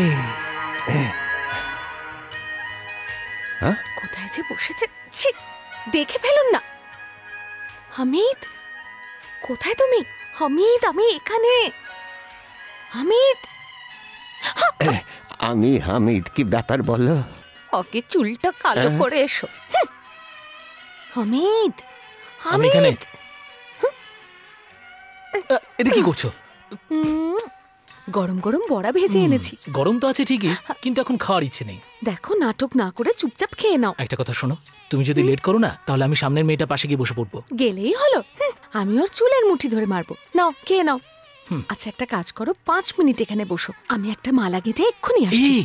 কোথায় যে বসেছে, ছি, দেখে ফেলুন না। হামিদ, কোথায় তুমি? হামিদ, আমি এখানে। হামিদ, আমি হামিদ। কি ব্যাপার বলো? ওকে চুলটা কালো করে এসো। হামিদ, আমি এখানে। হামিদ, এটা কি করছো? গরম গরম বড়া ভেজে এনেছি। গরম তো আছে ঠিকই, কিন্তু এখন খাওয়ার ইচ্ছে নেই। দেখো, নাটক না করে চুপচাপ খেয়ে নাও। একটা কথা শোনো, তুমি যদি লেট করো না, তাহলে আমি সামনের মেয়েটা পাশে গিয়ে বসে পড়বো। গেলেই হলো, আমি ওর চুলের মুঠি ধরে মারবো। নাও, খেয়ে নাও। আচ্ছা, একটা কাজ করো, 5 মিনিট এখানে বসো, আমি একটা মালা গেঁথে এক্ষুনি আসছি।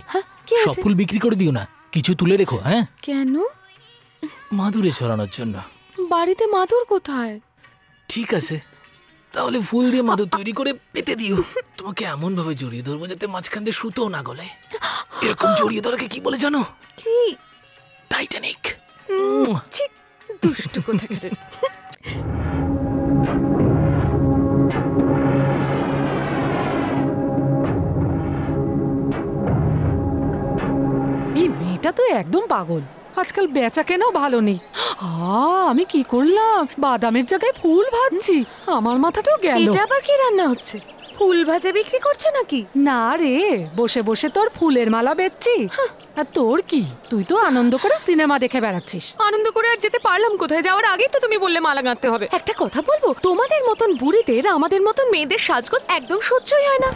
কি সব হয়েছে? ফুল বিক্রি করে দিও না, কিছু তুলে রেখো। হ্যাঁ, কেন? মাদুরে ছড়ানোর জন্য। বাড়িতে মাদুর কোথায়? ঠিক আছে, তাহলে ফুল দিয়ে মাদুর তৈরি করে পেতে দিও। তোমাকে এমন ভাবে জড়িয়ে ধরবো যাতে মাঝখান দিয়ে সুতো না গলে। এরকম জড়িয়ে ধরাকে কি বলে জানো? কি? টাইটানিক। দুষ্টু কোথাকার। এই মেয়েটা তো একদম পাগল, আজকাল বেচা কেনাও ভালো নেই। আমি কি করলাম, বাদামের জায়গায় ফুল ভাজছি, আমার মাথাটাও গেল। এটা আবার কি রান্না হচ্ছে? ফুল ভাজা বিক্রি করছে নাকি? না রে, বসে বসে তোর ফুলের মালা বেচছি। আর তোর কি, তুই তো আনন্দ করে সিনেমা দেখে বেড়াচ্ছিস। আনন্দ করে আর যেতে পারলাম কোথায়? যাওয়ার আগেই তো তুমি বললে মালা গাঁথতে হবে। একটা কথা বলবো, তোমাদের মতন বুড়িদের আমাদের মতন মেয়েদের সাজগোজ একদম সহ্যই হয় না।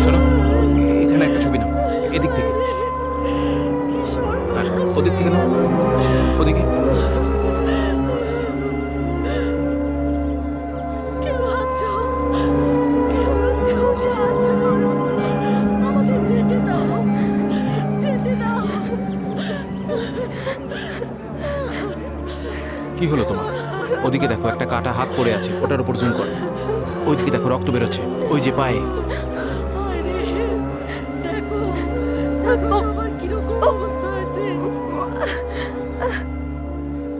শোনো, এখানে একটা ছবি নাও, এদিক থেকে। ওদিক থেকে নাও, ওদিকে। কি হলো তোমার? ওদিকে দেখো, একটা কাটা হাত পড়ে আছে, ওটার উপর জুম করো। ওইদিকে দেখো, রক্ত বেরোচ্ছে ওই যে পায়ে।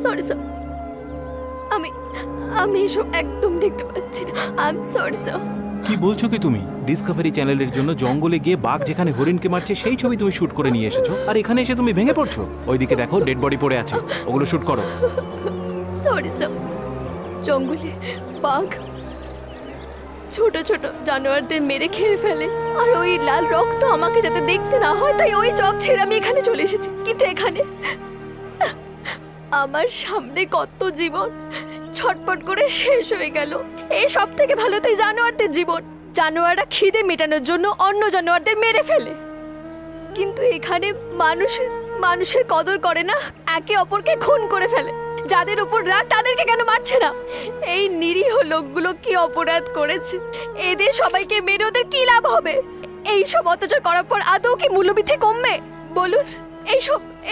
সরি স্যার, আমি এসব একদম দেখতে পাচ্ছি না। I am sorry sir. কি বলছো কি তুমি? ডিসকভারি চ্যানেলের জন্য জঙ্গলে গিয়ে বাঘ যেখানে হরিণকে মারছে সেই ছবি তুমি শুট করে নিয়ে এসেছো, আর এখানে এসে তুমি ভেঙে পড়ছো। ওইদিকে দেখো, ডেড বডি পড়ে আছে, ওগুলো শুট করো। সরি স্যার, জঙ্গলে বাঘ ছোট ছোট জানোয়ারদের মেরে খেয়ে ফেলে, আর ওই লাল রক্ত আমাকে যাতে দেখতে না হয় তাই ওই জব ছেড়ে আমি এখানে চলে এসেছি। কিন্তু এখানে আমার সামনে কত জীবন ছটপট করে শেষ হয়ে গেল। এই সব থেকে ভালো তো এই জানোয়ারদের জীবন। জানোয়াররা খিদে মেটানোর জন্য অন্য জানোয়ারদের মেরে ফেলে, কিন্তু এখানে মানুষের কদর করে না, একে অপরকে খুন করে ফেলে। যাদের উপর রাগ তাদেরকে কেন মারছে না? এই নিরীহ লোকগুলো কি অপরাধ করেছে? এদের সবাইকে মেরে ওদের কি লাভ হবে? এই সব অত্যাচার করার পর আদৌ কি মূল্যবৃদ্ধি কমবে? বলুন,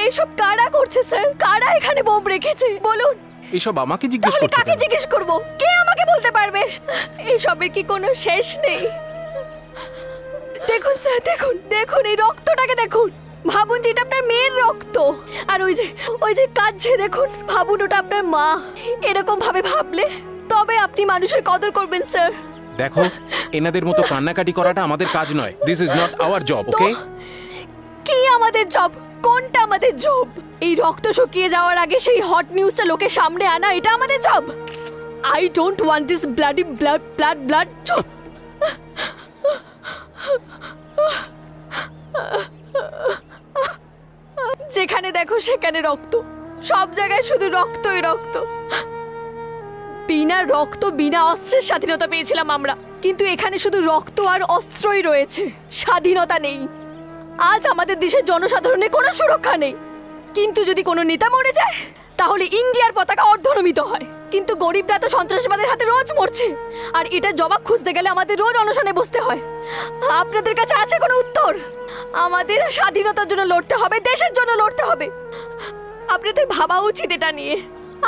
এইসব কারা করছে স্যার? কারা এখানে বোম রেখেছে বলুন? এসব আমাকে জিজ্ঞেস তাহলে করছো কাকে কেন? জিজ্ঞেস করব? কে আমাকে বলতে পারবে? এইসবের কি কোনো শেষ নেই? দেখুন স্যার, দেখুন এই রক্তটাকে দেখুন। ভাবুন যে এটা আপনার মেয়ের রক্ত, আর ওই যে কাঁদছে দেখুন, ভাবুন ওটা আপনার মা। এরকম ভাবে ভাবলে তবে আপনি মানুষের কদর করবেন স্যার। দেখো, এনাদের মতো কান্নাকাটি করাটা আমাদের কাজ নয়। This is not our job, okay? কি আমাদের জব? কোনটা আমাদের জব? এই রক্ত শুকিয়ে যাওয়ার আগে সেই হট নিউজটা লোকের সামনে আনা, এটা আমাদের job? I don't want this bloody blood. যেখানে দেখো সেখানে রক্ত, সব জায়গায় শুধু রক্তই রক্ত। বিনা রক্ত বিনা অস্ত্রের স্বাধীনতা পেয়েছিলাম আমরা, কিন্তু এখানে শুধু রক্ত আর অস্ত্রই রয়েছে, স্বাধীনতা নেই। আজ আমাদের দেশের জনসাধারণের কোনো সুরক্ষা নেই, কিন্তু যদি কোনো নেতা মরে যায় তাহলে ইন্ডিয়ার পতাকা অর্ধনমিত হয়। কিন্তু গরিবরা তো সন্ত্রাসবাদের হাতে রোজ মরছে, আর এটা জবাব খুঁজতে গেলে আমাদের রোজ অনশনে বসতে হয়। আপনাদের কাছে আছে কোনো উত্তর? আমাদের স্বাধীনতার জন্য লড়তে হবে, দেশের জন্য লড়তে হবে। আপনাদের ভাবা উচিত এটা নিয়ে।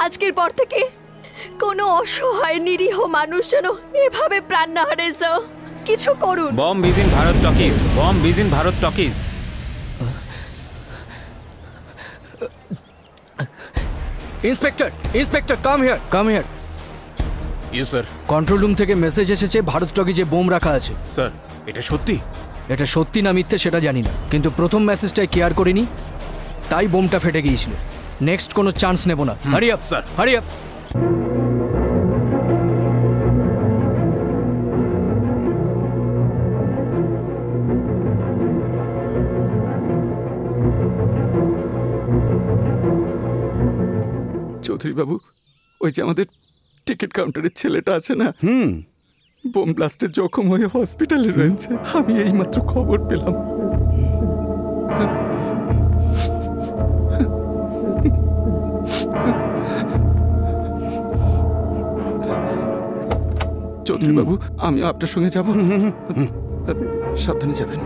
আজকের পর থেকে কোনো অসহায় নিরীহ মানুষ যেন এভাবে প্রাণ না হারে। স্যার, কিছু করুন। বম বিজিন ভারত টকিজ, বম বিজিন Bharat Talkies. Inspector come here. Yes sir. Control room থেকে মেসেজ এসেছে ভারত টকিজে বোম রাখা আছে। স্যার, এটা সত্যি? এটা সত্যি না মিথ্যে সেটা জানি না, কিন্তু প্রথম মেসেজটাই কেয়ার করিনি, তাই বোমটা ফেটে গিয়েছিল। নেক্সট কোনো চান্স নেব না। Hurry up sir, hurry up. Chowdhury বাবু, ওই যে আমাদের টিকিট কাউন্টারের ছেলেটা আছে না, বোম ব্লাস্টে জখম হয়ে হসপিটালে রয়েছে। আমি এইমাত্র খবর পেলাম। চৌধুরী বাবু, আমি আপনার সঙ্গে যাব। সাবধানে যাবেন।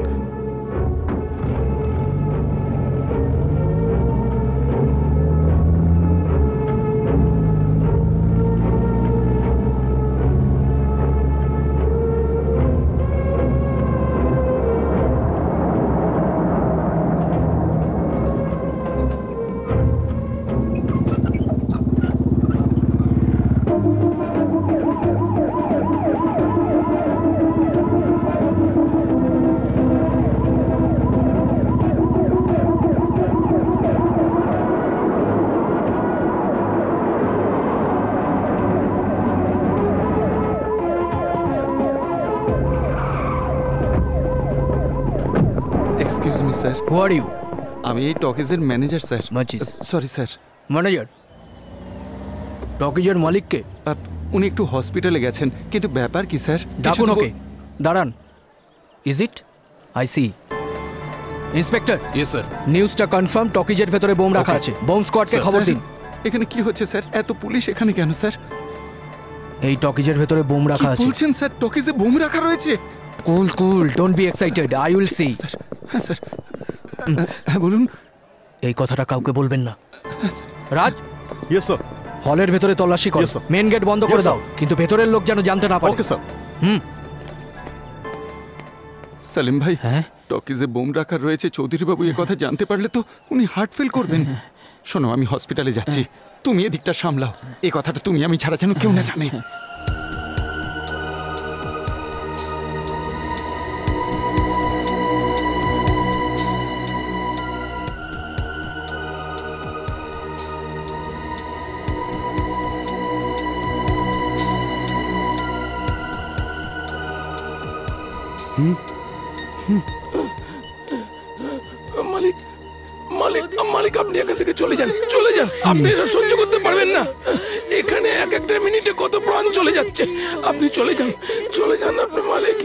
Excuse me sir. Who are you? আমি এই টকিজের manager sir. Sorry sir. Manager? টকিজের মালিককে? উনি একটু হসপিটালে গেছেন, কিন্তু ব্যাপার কি স্যার? ডাকুন ওকে। দাঁড়ান। Is it? I see. Inspector. Yes sir. নিউজটা কনফার্ম, টকিজের ভেতরে বোম রাখা আছে। বোম স্কোয়াডকে খবর দিন। এখানে কি হচ্ছে স্যার? এত পুলিশ এখানে কেন স্যার? এই টকিজের ভেতরে বোম রাখা আছে। বলছেন স্যার? টকিজে বোম রাখা রয়েছে? Cool, don't be excited, I will see. হ্যাঁ স্যার। হ্যাঁ বলুন। এই কথাটা কাউকে বলবেন না। রাজ। Yes sir. হলের ভেতরে তল্লাশি করো। মেন গেট বন্ধ করে দাও, কিন্তু ভেতরের লোক যেন জানতে না পারে। Okay sir. সালিম ভাই, হ্যাঁ, টকিজে বোম রাখা রয়েছে। চৌধুরী বাবু এ কথা জানতে পারলে তো উনি হার্ট ফেল করবেন। শোনো, আমি হসপিটালে যাচ্ছি, তুমি এদিকটা সামলাও। এই কথাটা তুমি আমি ছাড়া যেন কেউ না জানে। মালিক আপনি এখান থেকে চলে যান, চলে যান। আপনি এটা সহ্য করতে পারবেন না। এখানে এক একটা মিনিটে কত প্রাণ চলে যাচ্ছে। আপনি চলে যান, চলে যান আপনি মালিক।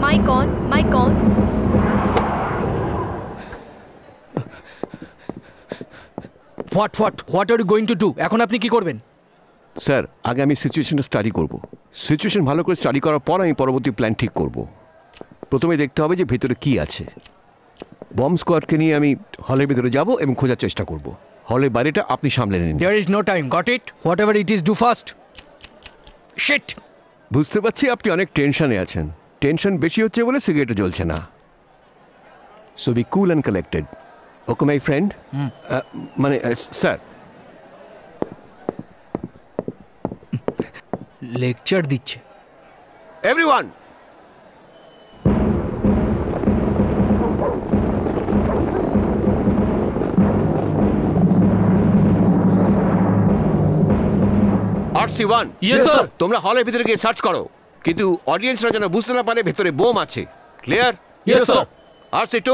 Mic on. What are you going to do? এখন আপনি কি করবেন? স্যার, আগে আমি সিচুয়েশনটা স্টাডি করব। সিচুয়েশন ভালো করে স্টাডি করার পর আমি পরবর্তী প্ল্যান ঠিক করব। প্রথমে দেখতে হবে যে ভেতরে কি আছে। বম্ব স্কোয়াডকে নিয়ে আমি হলের ভেতরে যাব এবং খোঁজার চেষ্টা করব। হলের বাইরেটা আপনি সামলে নিন। There is no time. Got it? Whatever it is, do fast. Shit! বুঝতে পারছি আপনি অনেক টেনশনে আছেন। টেনশন বেশি হচ্ছে বলে সিগারেটও জ্বলছে না। So B cool and collected. Okay my friend. মানে স্যার, লেকচার দিচ্ছে। Everyone, RC1, Yes, sir. তোমরা হলের ভিতরে গিয়ে সার্চ করো, কিন্তু অডিয়েন্সরা যেন বুঝতে না পারে ভেতরে বোম আছে। ক্লিয়ার? Yes, sir. RC2,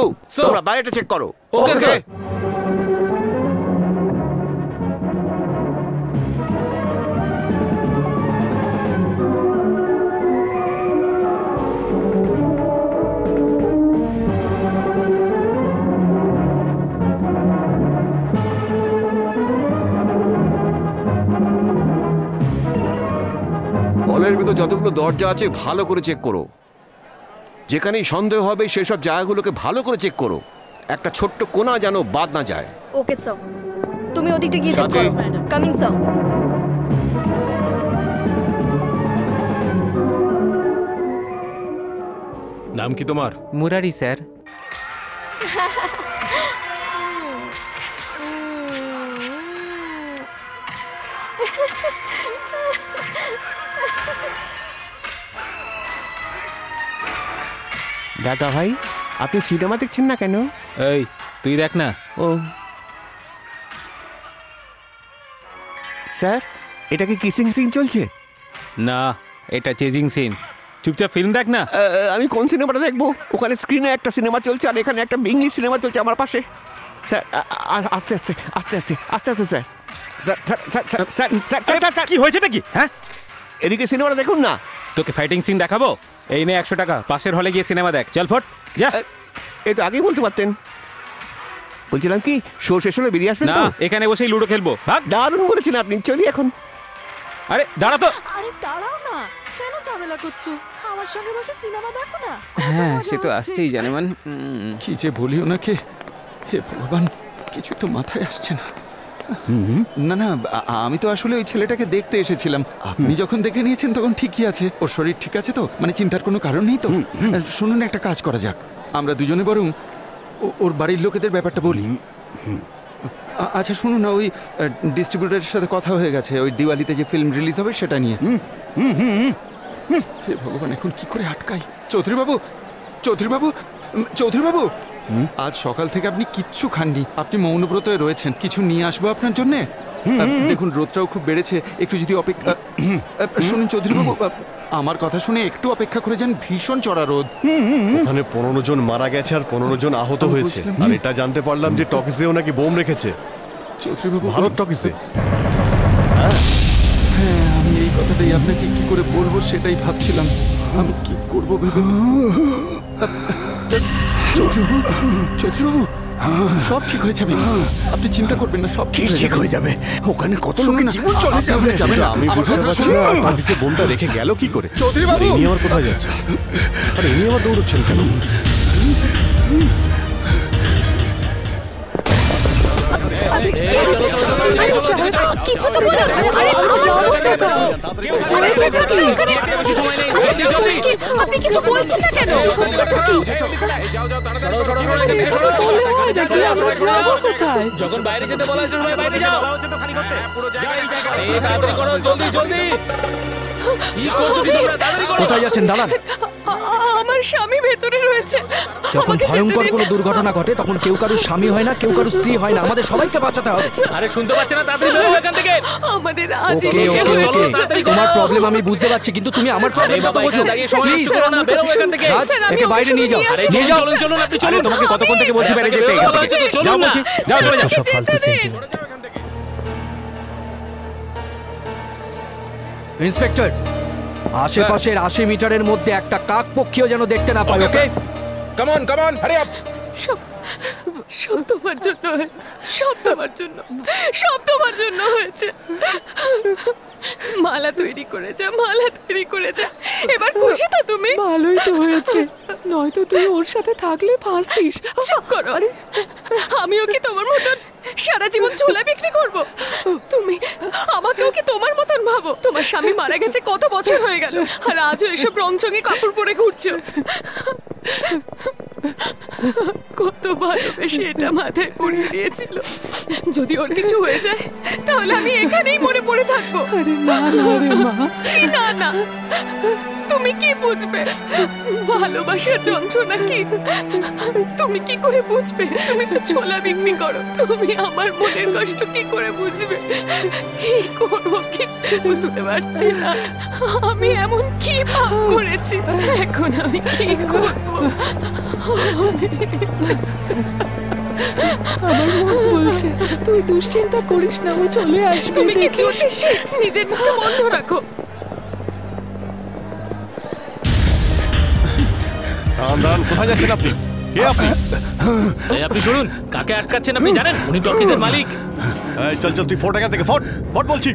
তোমরা বাইরেটা চেক করো। Okay, sir. হলের ভিতর যতগুলো দরজা আছে ভালো করে চেক করো। যেখানেই সন্দেহ হবে সেসব জায়গাগুলোকে ভালো করে চেক করো। একটা ছোট্ট কোণা যেন বাদ না যায়। ওকে স্যার, তুমি ওদিকটা গিয়ে চেক করো। Coming sir. নাম কি তোমার? মুরারি স্যার। দাদা ভাই, আপনি সিনেমা দেখছেন না কেন? এই তুই দেখ না। ও স্যার, এটা কি কিসিং সিন চলছে? না, এটা চেজিং সিন। চুপচাপ ফিল্ম দেখ না। আমি কোন সিনেমাটা দেখবো? ওখানে স্ক্রিনে একটা সিনেমা চলছে আর এখানে একটা ইংলিশ সিনেমা চলছে আমার পাশে। স্যার, আস্তে আস্তে আস্তে আস্তে আস্তে আস্তে স্যার। স্যার, কি হয়েছেটা কি? হ্যাঁ, এদিকে সিনেমাটা দেখুন না। তোকে ফাইটিং সিন দেখাবো? এই নে 100 টাকা, পাশের হলে গিয়ে সিনেমা দেখ। চল ফট যা। এই তো আগেই বলতে পারতেন। বলছিলাম কি, শো শেষ হলে বেরিয়ে আসবেন তো? এখানে বসেই লুডো খেলবো। ভাগ। দারুণ বলেছেন আপনি, চলি এখন। আরে দাঁড়া তো। আরে দাঁড়াও না, কেন ঝামেলা করছো? আমার সঙ্গে বসে সিনেমা দেখো না। হ্যাঁ, সে তো আসছেই জানেমান। কি যে বলি ওনাকে, হে ভগবান, কিছু তো মাথায় আসছে না। না না, আমি তো আসলে ওই ছেলেটাকে দেখতে এসেছিলাম। আপনি যখন দেখে নিয়েছেন তখন ঠিকই আছে। ওর শরীর ঠিক আছে তো? মানে চিন্তার কোনো কারণ নেই তো? শুনুন, একটা কাজ করা যাক। আমরা দুজনে বরং ওর বাড়ির লোকেদের ব্যাপারটা বলি। আচ্ছা শুনুন না, ওই ডিস্ট্রিবিউটারের সাথে কথা হয়ে গেছে ওই দিওয়ালিতে যে ফিল্ম রিলিজ হবে সেটা নিয়ে। হে ভগবান, এখন কি করে আটকাই? চৌধুরীবাবু, চৌধুরীবাবু, চৌধুরীবাবু, আজ সকাল থেকে আপনি কিচ্ছু খাননি। আপনি মৌনব্রত রয়েছেন। কিছু নিয়ে আসবো আপনার জন্যে? দেখুন, রোদটাও খুব বেড়েছে, একটু যদি অপেক্ষা। শুনুন চৌধুরীবাবু, আমার কথা শুনে একটু অপেক্ষা করে যান। ভীষণ চড়া রোদ। ওখানে 15 জন মারা গেছে আর 15 জন আহত হয়েছে। আর এটা জানতে পারলাম যে টকিজেও নাকি বোম রেখেছে। চৌধুরীবাবু, ভারত টকিজে। হ্যাঁ, আমি এই কথাটাই আপনাকে কি করে বলবো সেটাই ভাবছিলাম। আমি কি করবো ভেবে। চৌধুরীবাবু, চৌধুরীবাবু, সব ঠিক হয়ে যাবে, আপনি চিন্তা করবেন না, সব ঠিক হয়ে যাবে। ওখানে কত লোকের জীবন চলে যাবে। আমি বুঝতে পারছি না পার্টিতে বোনটা রেখে গেল কি করে। চৌধুরী বাবু, ইনি আবার কোথায় যাচ্ছে? আরে ইনি আবার দৌড়চ্ছেন কেন? কিছু তো বলো। আপনি কিছু বলছেন না কেন? যখন বাইরে যেতে বলা হয়েছে বাইরে যাও। তাড়াতাড়ি করো, জলদি জলদি। কি করছো তোমরা? তাড়াতাড়ি করো। কোথায় যাচ্ছেন দাদা? আমার স্বামী ভেতরে রয়েছে। যখন ভয়ঙ্কর কোনো দুর্ঘটনা ঘটে তখন কেউ কারোর স্বামী হয় না, কেউ কারোর স্ত্রী হয় না, আমাদের সবাইকে বাঁচাতে হবে। আরে শুনতে পাচ্ছ না? তাড়াতাড়ি বেরো এখান থেকে। আমাদের আজ তোমার প্রবলেম আমি বুঝতে পারছি, কিন্তু তুমি আমার প্রবলেমটা তো বোঝো। প্লিজ বেরো এখান থেকে। একে বাইরে নিয়ে যাও, নিয়ে যাও। চলুন চলুন, আপনি চলুন। তোমাকে কতক্ষণ থেকে বলছি বাইরে যেতে। যাও বলছি, যাও চলে যাও। সব ফালতু সেন্টিমেন্ট। ইন্সপেক্টর, আশেপাশের 80 মিটারের মধ্যে একটা কাক পক্ষীও যেন দেখতে না পায়। ওকে, কাম অন হারি আপ। সব তোমার জন্য হয়েছে, সব তোমার জন্য, সব তোমার জন্য হয়েছে। মালা তৈরি করেছে, মালা তৈরি করেছে। এবার খুশি তো তুমি? ভালোই তো হয়েছে, নয়তো তুই ওর সাথে থাকলে ফাঁসতিস। চুপ করো। আমিও কি তোমার মতন সারা জীবন ছোলা বিক্রি করব? তুমি আমাকেও কি তোমার মতন ভাবো? তোমার স্বামী মারা গেছে কত বছর হয়ে গেল, আর আজও এসব রংচঙে কাপড় পরে ঘুরছো। কত ভালোবেসে এটা মাথায় পড়িয়ে দিয়েছিল। যদি ওর কিছু হয়ে যায় তাহলে আমি এখানেই মরে পড়ে থাকবো। আরে না রে মা, না না, তুমি কি বুঝবে ভালোবাসার যন্ত্রণা কি? তুমি কি করে বুঝবে? তুমি তো ছোলা বিক্রি করো। তুমি আমার মনের কষ্ট কি করে বুঝবে? কি করবো কিচ্ছু বুঝতে পারছি না। আমি এমন কি পাপ করেছি, এখন আমি কি করবো? আমার মন বলছে তুই দুশ্চিন্তা করিস না, ও চলে আসবে। তুমি কি জ্যোতিষ? নিজের মুখটা বন্ধ রাখো। দাঁড়ান, কোথায় যাচ্ছেন আপনি? কে আপনি? আপনি শুনুন, কাকে আটকাচ্ছেন আপনি জানেন? উনি টকিজের মালিক। চল চল, তুই ফোট এখান থেকে, ফোট ফোট বলছি।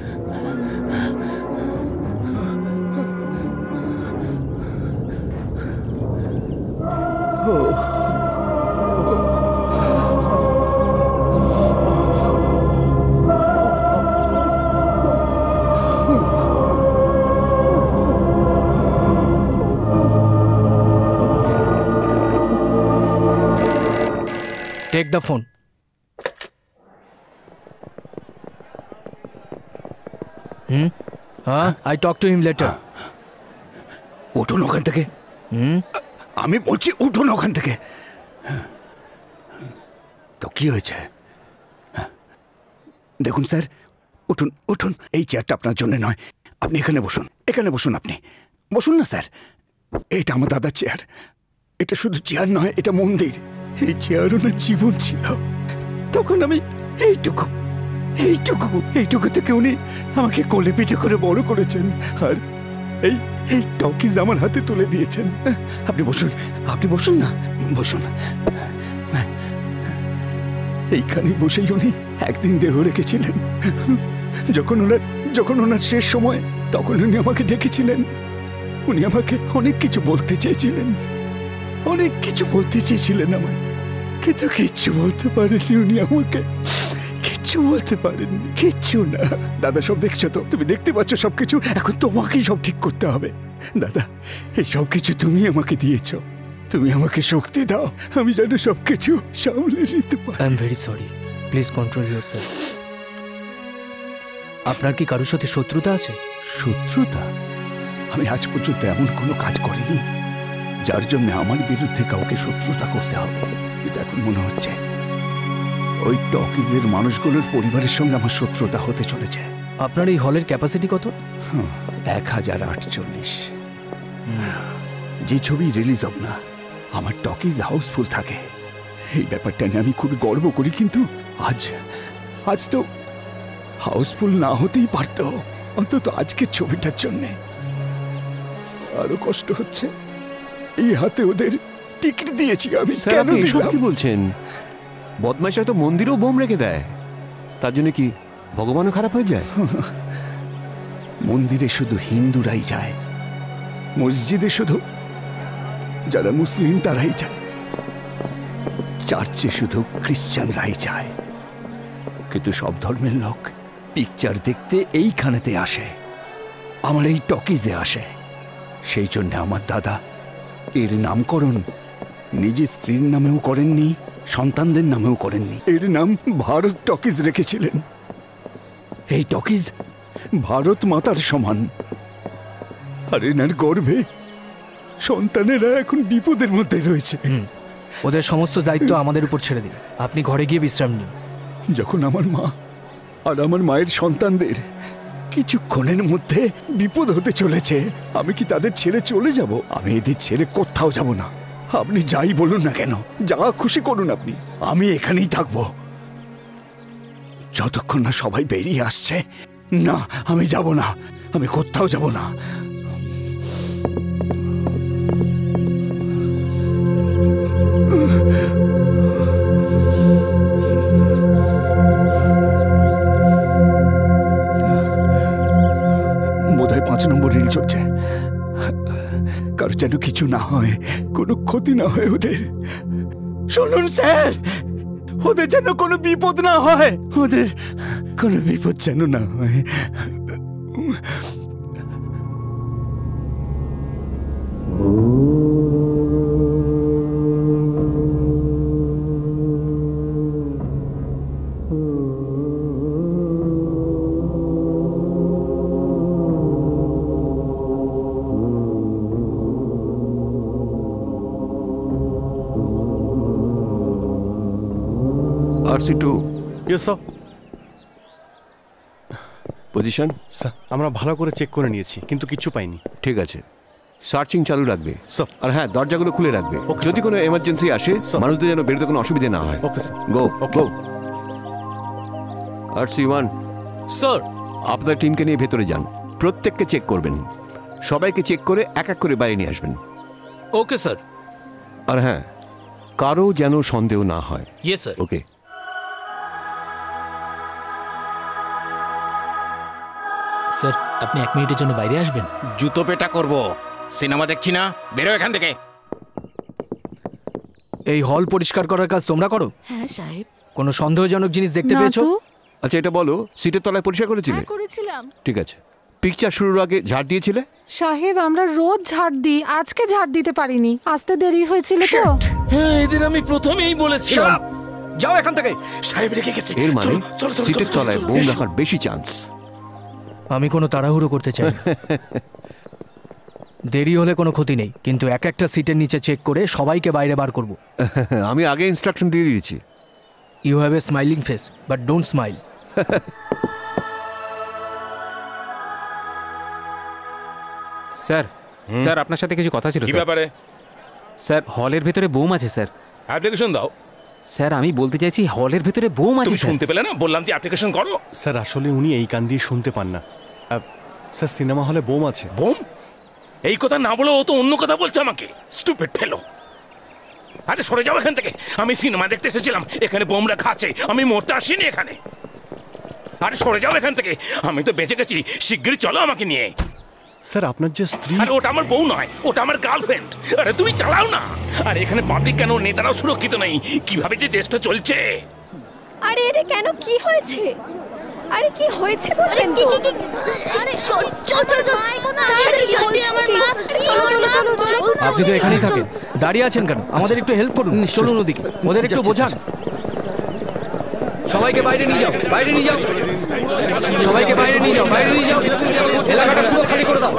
Take the phone. I talk to him later. উঠুন ওখান থেকে। আমি বলছি উঠুন ওখান থেকে। তো কি হয়েছে? দেখুন স্যার, উঠুন উঠুন। এই চেয়ারটা আপনার জন্য নয়, আপনি এখানে বসুন, এখানে বসুন। আপনি বসুন না স্যার। এটা আমার দাদার চেয়ার। এটা শুধু চেয়ার নয়, এটা মন্দির। এই চেয়ার ওনার জীবন ছিল। তখন আমি এইটুকু এইটুকু এইটুকু থেকে উনি আমাকে কোলে পিঠে করে বড় করেছেন, আর এই এই টকিজ আমার হাতে তুলে দিয়েছেন। আপনি বসুন, আপনি বসুন না, বসুন। এইখানে বসেই উনি একদিন দেহ রেখেছিলেন। যখন ওনার শেষ সময়, তখন উনি আমাকে ডেকেছিলেন। উনি আমাকে অনেক কিছু বলতে চেয়েছিলেন, অনেক কিছু বলতে চেয়েছিলেন আমায়, কিন্তু কিচ্ছু বলতে পারেননি উনি আমাকে। কিচ্ছু বলতে পারেননি, কিচ্ছু না। দাদা, সব দেখছো তো? তুমি দেখতে পাচ্ছ সবকিছু? এখন তোমাকেই সব ঠিক করতে হবে। দাদা, এই সব কিছু তুমি আমাকে দিয়েছ। তুমি আমাকে শক্তি দাও, আমি যেন সবকিছু সামলে নিতে পারি। I am very sorry, please control yourself. আপনার কি কারোর সাথে শত্রুতা আছে? শত্রুতা? আমি আজ পর্যন্ত এমন কোনো কাজ করিনি যার জন্য আমার বিরুদ্ধে কাউকে শত্রুতা করতে হবে। কিন্তু এখন মনে হচ্ছে ওই টকিজের মানুষগুলোর পরিবারের সঙ্গে আমার শত্রুতা হতে চলেছে। আপনার এই হলের ক্যাপাসিটি কত? 1048। যে ছবি রিলিজ হোক না, আমার টকিজ হাউসফুল থাকে। এই ব্যাপারটা নিয়ে আমি খুবই গর্ব করি, কিন্তু আজ তো হাউসফুল না হতেই পারত, অন্তত আজকের ছবিটার জন্যে। আরো কষ্ট হচ্ছে, এই হাতে ওদের টিকিট দিয়েছি আমি। কেন দিলাম? কি বলছেন? বদমাইশরা তো মন্দিরেও বোম রেখে দেয়, তার জন্য কি ভগবানও খারাপ হয়ে যায়? মন্দিরে শুধু হিন্দুরাই যায়, মসজিদে শুধু যারা মুসলিম তারাই যায়, চার্চে শুধু খ্রিস্টানরাই যায়। কিন্তু সব ধর্মের লোক পিকচার দেখতে এইখানেতে আসে, আমার এই টকিজে আসে। সেই জন্য আমার দাদা এর নামকরণ নিজের স্ত্রীর নামেও করেননি, সন্তানদের নামেও করেননি। এর নাম ভারত টকিজ রেখেছিলেন। এই টকিজ ভারত মাতার সমান, আর এনার গর্ভে সন্তানেরা এখন বিপদের মধ্যে রয়েছে। ওদের সমস্ত দায়িত্ব আমাদের উপর ছেড়ে দিন, আপনি ঘরে গিয়ে বিশ্রাম নিন। যখন আমার মা আর আমার মায়ের সন্তানদের কিছুক্ষণের মধ্যে বিপদ হতে চলেছে, আমি কি তাদের ছেড়ে চলে যাব? আমি এদের ছেড়ে কোথাও যাব না। আপনি যাই বলুন না কেন, যা খুশি করুন আপনি, আমি এখানেই থাকবো যতক্ষণ না সবাই বেরিয়ে আসছে। না, আমি যাব না, আমি কোথাও যাব না। বোধহয় 5 নম্বর রিল চলছে। কারো যেন কিছু না হয়, কোনো ক্ষতি না হয় ওদের। শুনুন স্যার, ওদের যেন কোনো বিপদ না হয়, ওদের কোনো বিপদ যেন না হয়। RC2 yes sir. Position sir আমরা ভালো করে চেক করে নিয়েছি কিন্তু কিছু পাইনি। ঠিক আছে, সার্চিং চালু রাখবে আর হ্যাঁ, দরজাগুলো খুলে রাখবে। যদি কোনো এমার্জেন্সি আসে মানুষদের যেন বেরোতে কোনো অসুবিধা না হয়। Okay sir. গো গো। RC1 স্যার, আপনার টিমকে নিয়ে ভেতরে যান, প্রত্যেককে চেক করবেন, সবাইকে চেক করে এক এক করে বাইরে নিয়ে আসবেন। Okay sir. আর হ্যাঁ, কারো যেন সন্দেহ না হয়। Yes sir. ওকে। স্যার, আপনি 1 মিনিটের জন্য বাইরে আসবেন? জুতো পেটা করব, সিনেমা দেখছি না, বেরো এখান থেকে। এই হল পরিষ্কার করার কাজ তোমরা করো? হ্যাঁ সাহেব। কোনো সন্দেহজনক জিনিস দেখতে না পেয়েছো? তো। আচ্ছা এটা বলো, সিটের তলায় পরিষ্কার করেছিলে? হ্যাঁ করেছিলাম। ঠিক আছে। পিকচার শুরুর আগে ঝাড় দিয়েছিলে? সাহেব আমরা রোজ ঝাড় দিই, আজকে ঝাড় দিতে পারিনি, আসতে দেরি হয়েছিল তো। হ্যাঁ, এদের আমি প্রথমেই বলেছিলাম। যাও এখান থেকে। সাহেব রেখে গেছে। এর মানে সিটের তলায় বোম রাখার বেশি চান্স। আমি কোনো তাড়াহুড়ো করতে চাই না। দেরি হলে কোনো ক্ষতি নেই, কিন্তু এক একটা সিটের নিচে চেক করে সবাইকে বাইরে বার করব। আমি আগে ইনস্ট্রাকশন দিয়ে দিয়েছি। You have a smiling face but don't smile. Sir, sir আপনার সাথে কিছু কথা ছিল। কি ব্যাপারে? স্যার, হলের ভেতরে বোম আছে স্যার। অ্যাপ্লিকেশন দাও। স্যার আমি বলতে চাইছি হলের ভেতরে বোম আছে। তুমি শুনতে পেলে না? বললাম যে অ্যাপ্লিকেশন করো। স্যার আসলে উনি এই কান দিয়ে শুনতে পান না। স্যার সিনেমা হলে বোম আছে। বোম? এই কথা না বলে ও তো অন্য কথা বলছে আমাকে। স্টুপিড ফেলো। আরে সরে যাও এখান থেকে, আমি সিনেমা দেখতে এসেছিলাম, এখানে বোম রাখা আছে, আমি মরতে আসিনি এখানে। আরে সরে যাও এখান থেকে, আমি তো বেঁচে গেছি, শিগগিরই চলো আমাকে নিয়ে। স্যার আপনার যে স্ত্রী। আরে ওটা আমার বউ নয়, ওটা আমার গার্লফ্রেন্ড। আরে তুমি চালাও না। আর এখানে পাবলিক কেন, নেতারাও সুরক্ষিত নেই, কিভাবে যে দেশটা চলছে। আরে আরে কেন, কি হয়েছে? আরে কি হয়েছে বলবেন তো? আরে চল চল চল চল, তাড়াতাড়ি জলদি আমার মা, চলো চলো চলো চলো। আপনি তো এখানেই থাকেন, দাঁড়িয়ে আছেন কেন? আমাদের একটু হেল্প করুন, চলুন ওদিকে, ওদের একটু বোঝান। সবাইকে বাইরে নিয়ে যাও, বাইরে নিয়ে যাও, সবাইকে বাইরে নিয়ে যাও, বাইরে নিয়ে যাও, এলাকাটা পুরো খালি করে দাও।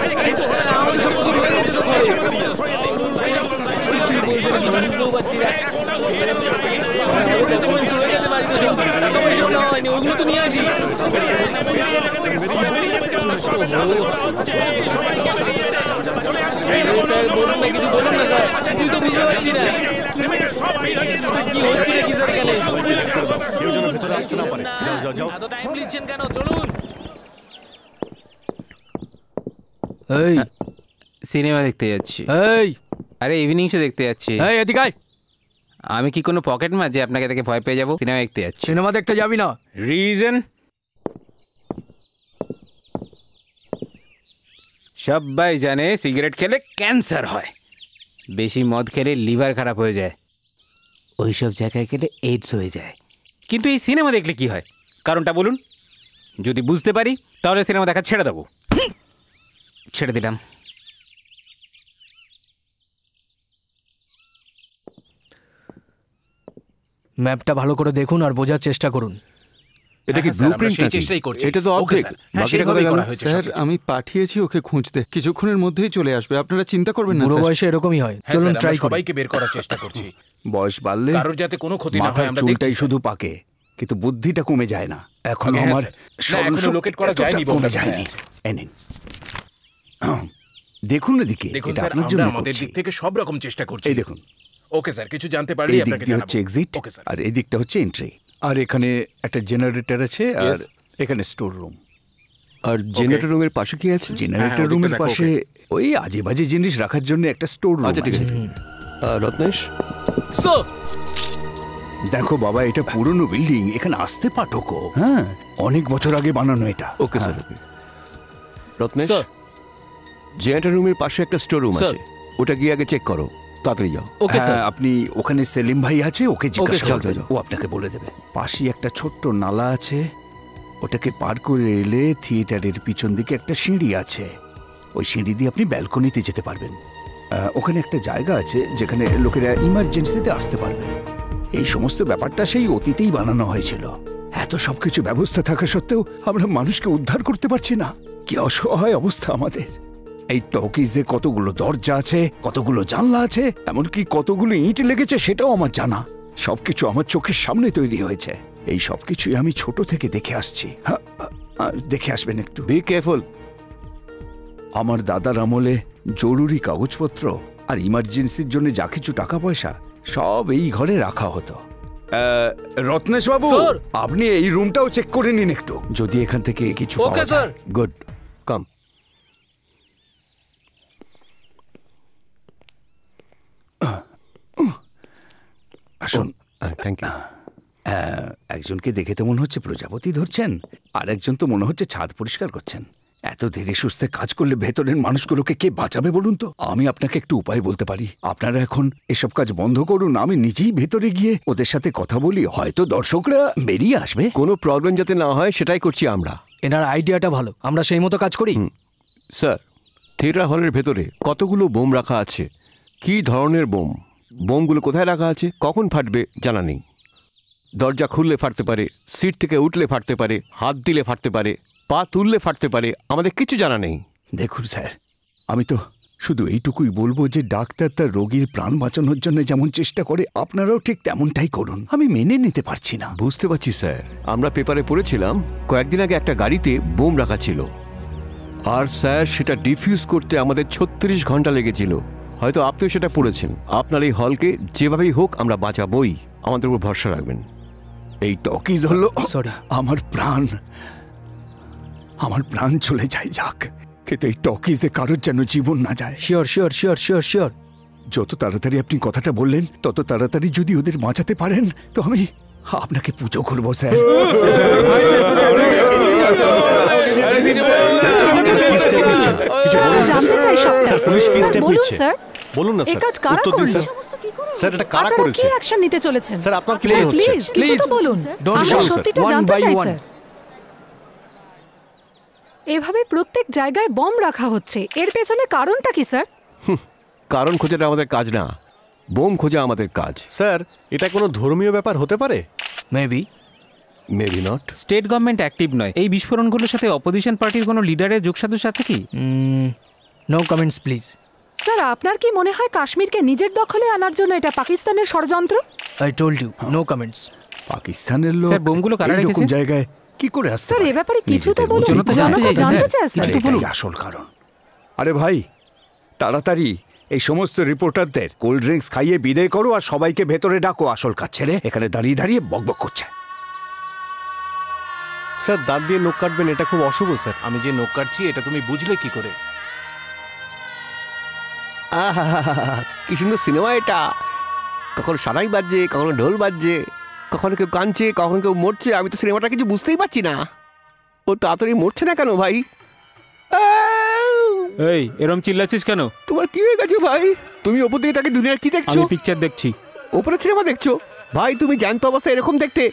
ওগুলো তো নিয়ে আসি। বলুন না, কিছু বলুন না স্যার, তুই তো বুঝতে পারছি না কি হচ্ছে নাকি স্যার এখানে। এত টাইম নিচ্ছেন কেন? চলুন। এই সিনেমা দেখতে যাচ্ছি। এই আরে ইভিনিং শো দেখতে যাচ্ছি। এই এদিকে আয়। আমি কি কোনো পকেট মার যে আপনাকে দেখে ভয় পেয়ে যাবো? সিনেমা দেখতে যাচ্ছি। সিনেমা দেখতে যাবি না? রিজন? সবাই জানে সিগারেট খেলে ক্যান্সার হয়, বেশি মদ খেলে লিভার খারাপ হয়ে যায়, ওইসব জায়গায় গেলে এইডস হয়ে যায়। কিন্তু এই সিনেমা দেখলে কি হয়, কারণটা বলুন। যদি বুঝতে পারি তাহলে সিনেমা দেখা ছেড়ে দেবো। ছেড়ে দিলাম। ম্যাপটা ভালো করে দেখুন আর বোঝার চেষ্টা করুন। এটা কি ব্লুপ্রিন্ট নাকি? এটা তো অর্ধেক। বাকিটা কোথায় গেল? স্যার আমি পাঠিয়েছি ওকে খুঁজতে, কিছুক্ষণের মধ্যেই চলে আসবে, আপনারা চিন্তা করবেন না। বুড়ো বয়সে এরকমই হয়। চলুন ট্রাই করি। সবাইকে বের করার চেষ্টা করছি। বয়স বাড়লে কারোর যাতে কোনো ক্ষতি না হয় মাথার আমরা চুলটাই দেখছি। শুধু পাকে, কিন্তু বুদ্ধিটা কমে যায় না। এখন হ্যাঁ, আমার স্যার। না, এখনো লোকেট করা যায়নি, কমে বলতে যায়নি। এনেন দেখুন এদিকে, দেখুন এটা স্যার, আপনার আমরা জন্য আমাদের করছি। দিক থেকে সব রকম চেষ্টা করছি। এই দেখুন, ওকে স্যার, কিছু জানতে পারলে এই দিক আপনাকে দিয়ে জানাবো। হচ্ছে এক্সিট, ওকে স্যার। আর এই দিকটা হচ্ছে এন্ট্রি, আর এখানে একটা জেনারেটর আছে, আর Yes. এখানে স্টোর রুম। আর জেনারেটর রুমের পাশে কি আছে? জেনারেটর রুমের পাশে ওই আজে বাজে জিনিস রাখার জন্য একটা স্টোর রুম আচ্ছা ঠিক আছে। রত্নেশ স্যার, দেখো বাবা, এটা পুরনো বিল্ডিং, এখানে আসতে পাঠকো। হ্যাঁ, অনেক বছর আগে বানানো এটা। Okay sir. রত্নেশ জেনারেটর রুমের পাশে একটা স্টোর রুম আছে, ওটা গিয়ে আগে চেক করো, তাড়াতাড়ি যাও। ওকে স্যার, আপনি ওখানে সেলিম ভাই আছে, ওকে জিজ্ঞাসা স্যার, করবেন, ও আপনাকে বলে দেবে। পাশেই একটা ছোট্ট নালা আছে, ওটাকে পার করে এলে থিয়েটারের পিছন দিকে একটা সিঁড়ি আছে, ওই সিঁড়ি দিয়ে আপনি ব্যালকনিতে যেতে পারবেন। ওখানে একটা জায়গা আছে যেখানে লোকেরা ইমার্জেন্সিতে আসতে পারবে। এই সমস্ত ব্যাপারটা সেই অতীতেই বানানো হয়েছিল। এত সবকিছু ব্যবস্থা থাকা সত্ত্বেও আমরা মানুষকে উদ্ধার করতে পারছি না। কি অসহায় অবস্থা আমাদের। এই টকিজে কতগুলো দরজা আছে, কতগুলো জানলা আছে, এমনকি কতগুলো ইঁট লেগেছে সেটাও আমার জানা। সবকিছু আমার চোখের সামনে তৈরি হয়েছে। এই সবকিছুই আমি ছোট থেকে দেখে আসছি। দেখে আসবেন একটু। Be careful. আমার দাদার আমলে জরুরি কাগজপত্র আর ইমার্জেন্সির জন্য যা কিছু টাকা পয়সা সব এই ঘরে রাখা হতো। রত্নেশ বাবু, আপনি এই রুমটাও চেক করে নিন একটু, যদি এখান থেকে কিছু পাওয়া যায়। Good, come. আসুন। Thank you. একজনকে দেখে তো মনে হচ্ছে প্রজাপতি ধরছেন, আর একজন তো মনে হচ্ছে ছাদ পরিষ্কার করছেন। এত ধীরে সুস্থে কাজ করলে ভেতরের মানুষগুলোকে কে বাঁচাবে বলুন তো? আমি আপনাকে একটু উপায় বলতে পারি। আপনারা এখন এসব কাজ বন্ধ করুন, আমি নিজেই ভেতরে গিয়ে ওদের সাথে কথা বলি, হয়তো দর্শকরা বেরিয়ে আসবে। কোনো প্রবলেম যাতে না হয় সেটাই করছি আমরা। এনার আইডিয়াটা ভালো, আমরা সেই মতো কাজ করি। স্যার, থিয়েটার হলের ভেতরে কতগুলো বোম রাখা আছে, কি ধরনের বোম, বোমগুলো কোথায় রাখা আছে, কখন ফাটবে জানা নেই। দরজা খুললে ফাটতে পারে, সিট থেকে উঠলে ফাটতে পারে, হাত দিলে ফাটতে পারে, পা তুললে ফাটতে পারে, আমাদের কিছু জানা নেই। দেখুন স্যার, আমি তো শুধু এইটুকুই বলবো যে ডাক্তার তার রোগীর প্রাণ বাঁচানোর জন্য যেমন চেষ্টা করে, আপনারাও ঠিক তেমনটাই করুন। আমি মেনে নিতে পারছি না। বুঝতে পারছি স্যার, আমরা পেপারে পড়েছিলাম কয়েকদিন আগে একটা গাড়িতে বোম রাখা ছিল, আর স্যার সেটা ডিফিউজ করতে আমাদের 36 ঘন্টা লেগেছিল। হয়তো আপনিও সেটা পড়েছেন। আপনার এই হলকে যেভাবেই হোক আমরা বাঁচাবই, আমাদের উপর ভরসা রাখবেন। এই টকিজ হলো আমার প্রাণ, আমার প্রাণ চলে যায় যাক, কিন্তু এই টকিজে কারোর যেন জীবন না যায়। Sure sure sure sure sure. যত তাড়াতাড়ি আপনি কথাটা বললেন, তত তাড়াতাড়ি যদি ওদের বাঁচাতে পারেন তো আমি আপনাকে পুজো করবো স্যার। জানতে চাই সবটা। পুলিশ কি স্টেপ বলুন নিচ্ছে? স্যার, বলুন না এই স্যার, কাজ কারা উত্তর দিন করলো? স্যার। স্যার, এটা কারা আপনারা করেছে? কি অ্যাকশন নিতে চলেছেন? স্যার, আপনার কি স্যার, মনে হচ্ছে? প্লিজ কিছু তো বলুন, আমরা সত্যিটা জানতে চাই স্যার। এভাবে প্রত্যেক জায়গায় বম রাখা হচ্ছে, এর পেছনে কারণটা কি স্যার? কারণ খোঁজাটা আমাদের কাজ না, বোম খোঁজা আমাদের কাজ। স্যার, এটা কোনো ধর্মীয় ব্যাপার হতে পারে? Maybe, maybe not. State government active নয়। এই বিস্ফোরণগুলোর সাথে অপোজিশন পার্টির কোনো লিডারের যোগসাজশ আছে কি? No comments please. স্যার, আপনার কি মনে হয় কাশ্মীরকে নিজের দখলে আনার জন্য এটা পাকিস্তানের ষড়যন্ত্র? I told you, no comments. পাকিস্তানের লোক স্যার, বোমগুলো কারা এরকম রেখেছে? জায়গায় কি করে আসছে? স্যার, এ ব্যাপারে কিছু তো বলুন। জনতা জানতে চায় স্যার। এটাই আসল কারণ। আরে ভাই, তাড়াতাড়ি এই সমস্ত রিপোর্টারদের কোল্ড ড্রিঙ্কস খাইয়ে বিদায় করো আর সবাইকে ভেতরে ডাকো। আসল কাজ ছেড়ে এখানে দাঁড়িয়ে দাঁড়িয়ে বকবক করছে। স্যার, দাঁত দিয়ে নখ কাটবেন, এটা খুব অশুভ স্যার। আমি যে নখ কাটছি এটা তুমি বুঝলে কি করে? কি সুন্দর সিনেমা এটা, কখনো সানাই বাজছে, কখনো ঢোল বাজছে, কখনো কেউ কাঁদছে, কখনো কেউ মরছে। আমি তো সিনেমাটা কিছু বুঝতেই পারছি না। ও তাড়াতাড়ি মরছে না কেন ভাই? এই এরম চিল্লাচ্ছিস কেন? তোমার কি হয়ে গেছে ভাই? তুমি ওপর দিকে তাকে দুনিয়ার কি দেখছো? আমি পিকচার দেখছি। ওপরে সিনেমা দেখছো? ভাই তুমি জ্যান্ত অবস্থায় এরকম দেখতে,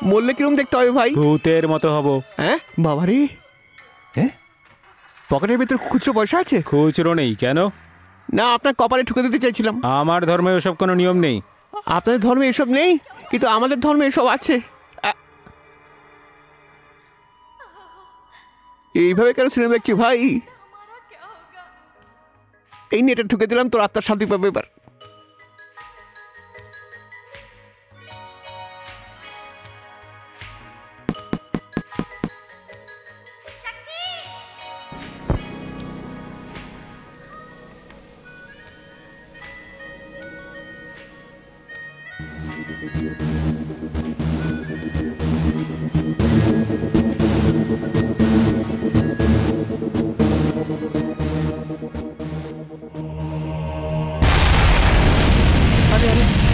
মরলে কিরকম দেখতে হবে ভাই? ভূতের মতো হব। হ্যাঁ বাবারে, হ্যাঁ পকেটের ভিতর খুচরো পয়সা আছে? খুচরো নেই কেন? না, আপনার কপালে ঠুকে দিতে চাইছিলাম। আমার ধর্মে ওসব কোনো নিয়ম নেই। আপনাদের ধর্মে এসব নেই, কিন্তু আমাদের ধর্মে এসব আছে। এইভাবে কেন সিনেমা দেখছি ভাই? এই নেটে ঠুকে দিলাম, তোর আত্মার শান্তি পাবে এবার।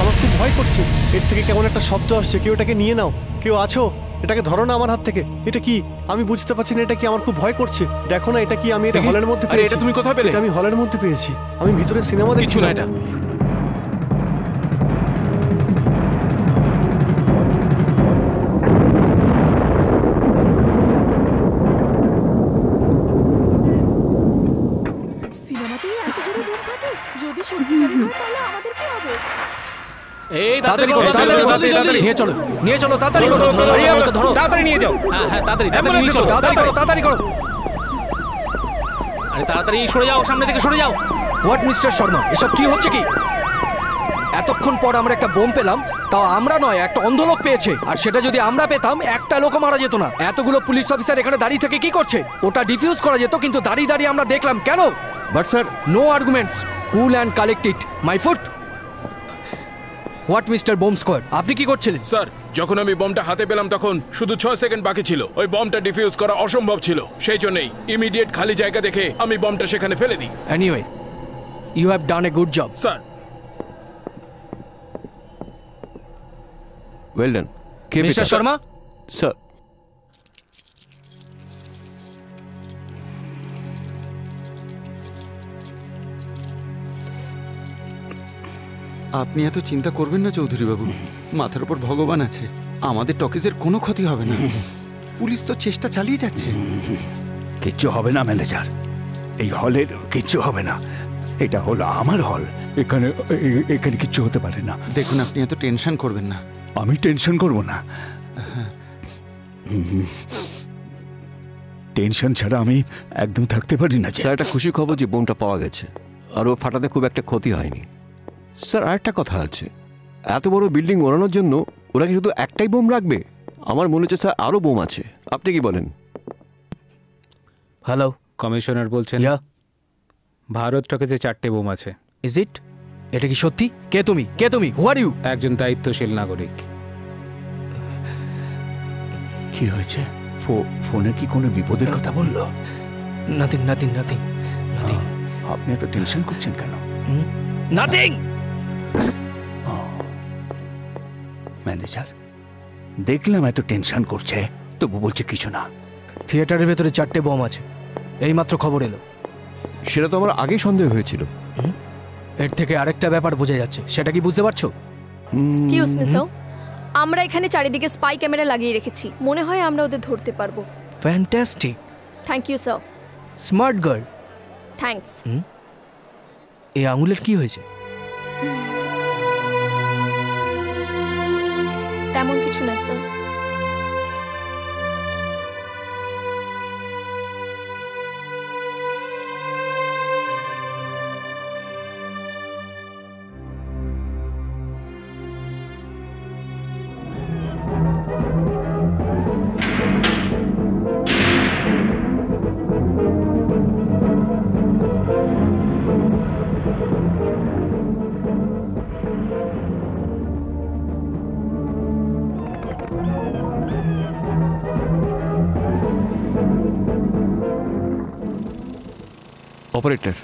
আমার খুব ভয় করছে। এর থেকে কেমন একটা শব্দ আসছে। কেউ এটাকে নিয়ে নাও। কেউ আছো? এটাকে ধরো না আমার হাত থেকে। এটা কি? আমি বুঝতে পারছি না এটা কি। আমার খুব ভয় করছে। দেখো না এটা কি। আমি এটা হলের মধ্যে পেয়েছি। এটা তুমি কোথায় পেলে? এটা আমি হলের মধ্যে পেয়েছি। আমি ভিতরে সিনেমা দেখছি না। এটা সিনেমাতেই এত জোরে বোম ফাটে। যদি সত্যিকারের হয় তাহলে আমাদের কি হবে? এই তাড়াতাড়ি করো, তাড়াতাড়ি নিয়ে চলো, নিয়ে চলো, তাড়াতাড়ি করো, তাড়াতাড়ি নিয়ে যাও। হ্যাঁ তাড়াতাড়ি নিয়ে চলো, তাড়াতাড়ি করো। আরে তাড়াতাড়ি সরে যাও, সামনে থেকে সরে যাও। হোয়াট মিস্টার শর্মা, এসব কি হচ্ছে কি? এতক্ষণ পর আমরা একটা বোম পেলাম, তাও আমরা নয়, একটা অন্ধ লোক পেয়েছে। আর সেটা যদি আমরা পেতাম একটা লোকও মারা যেত না। এতগুলো পুলিশ অফিসার এখানে দাঁড়িয়ে থেকে কি করছে? ওটা ডিফিউজ করা যেত, কিন্তু দাঁড়িয়ে দাঁড়িয়ে আমরা দেখলাম কেন? But sir, no arguments, cool and collected. My foot. What mister bomb squad, আপনি কি করছিলেন? স্যার, যখন আমি বমটা হাতে পেলাম তখন শুধু 6 সেকেন্ড বাকি ছিল। ওই বমটা ডিফিউজ করা অসম্ভব ছিল। সেই জন্যই ইমিডিয়েট খালি জায়গা দেখে আমি বমটা সেখানে ফেলে দিই। Anyway, you have done a good job. Sir, well done. Mister Sharma. Sir, আপনি এত চিন্তা করবেন না চৌধুরী বাবু। মাথার উপর ভগবান আছে। আমাদের টকিজের কোনো ক্ষতি হবে না। পুলিশ তো চেষ্টা চালিয়ে যাচ্ছে। কিচ্ছু হবে না ম্যানেজার, এই হলের কিচ্ছু হবে না। এটা হলো আমার হল, এখানে এখানে কিচ্ছু হতে পারে না। দেখুন, আপনি এত টেনশন করবেন না। আমি টেনশন করব না। টেনশন ছাড়া আমি একদম থাকতে পারি না। স্যার, একটা খুশি খবর যে বোমটা পাওয়া গেছে আর ও ফাটাতে খুব একটা ক্ষতি হয়নি। স্যার, আরেকটা কথা আছে, এত বড় বিল্ডিং ওড়ানোর জন্য ওরা কি শুধু একটাই বোম রাখবে? আমার মনে হচ্ছে স্যার আরও বোম আছে। আপনি কি বলেন? হ্যালো, কমিশনার বলছেন। ভারত টকেজে 4টে বোম আছে। Is it? এটা কি সত্যি? কে তুমি? কে তুমি? হু আর ইউ? একজন দায়িত্বশীল নাগরিক। কি হয়েছে? ফোনে কি কোনো বিপদের কথা বললো? Nothing, nothing, nothing, nothing. আপনি এত টেনশন করছেন কেন? নাথিং। ম্যানেজার, দেখলাম এত টেনশন করছে, তবু বলছে কিছু না। থিয়েটারের ভেতরে 4টে বোম আছে, এইমাত্র খবর এলো। সেটা তো আমার আগেই সন্দেহ হয়েছিল। এর থেকে আরেকটা ব্যাপার বোঝা যাচ্ছে, সেটা কি বুঝতে পারছো? এক্সকিউজ মি স্যার, আমরা এখানে চারিদিকে স্পাই ক্যামেরা লাগিয়ে রেখেছি। মনে হয় আমরা ওদের ধরতে পারবো। Fantastic. Thank you sir. Smart girl. Thanks. এই আঙুলের কি হয়েছে? তেমন কিছু না স্যার। অপারেটর,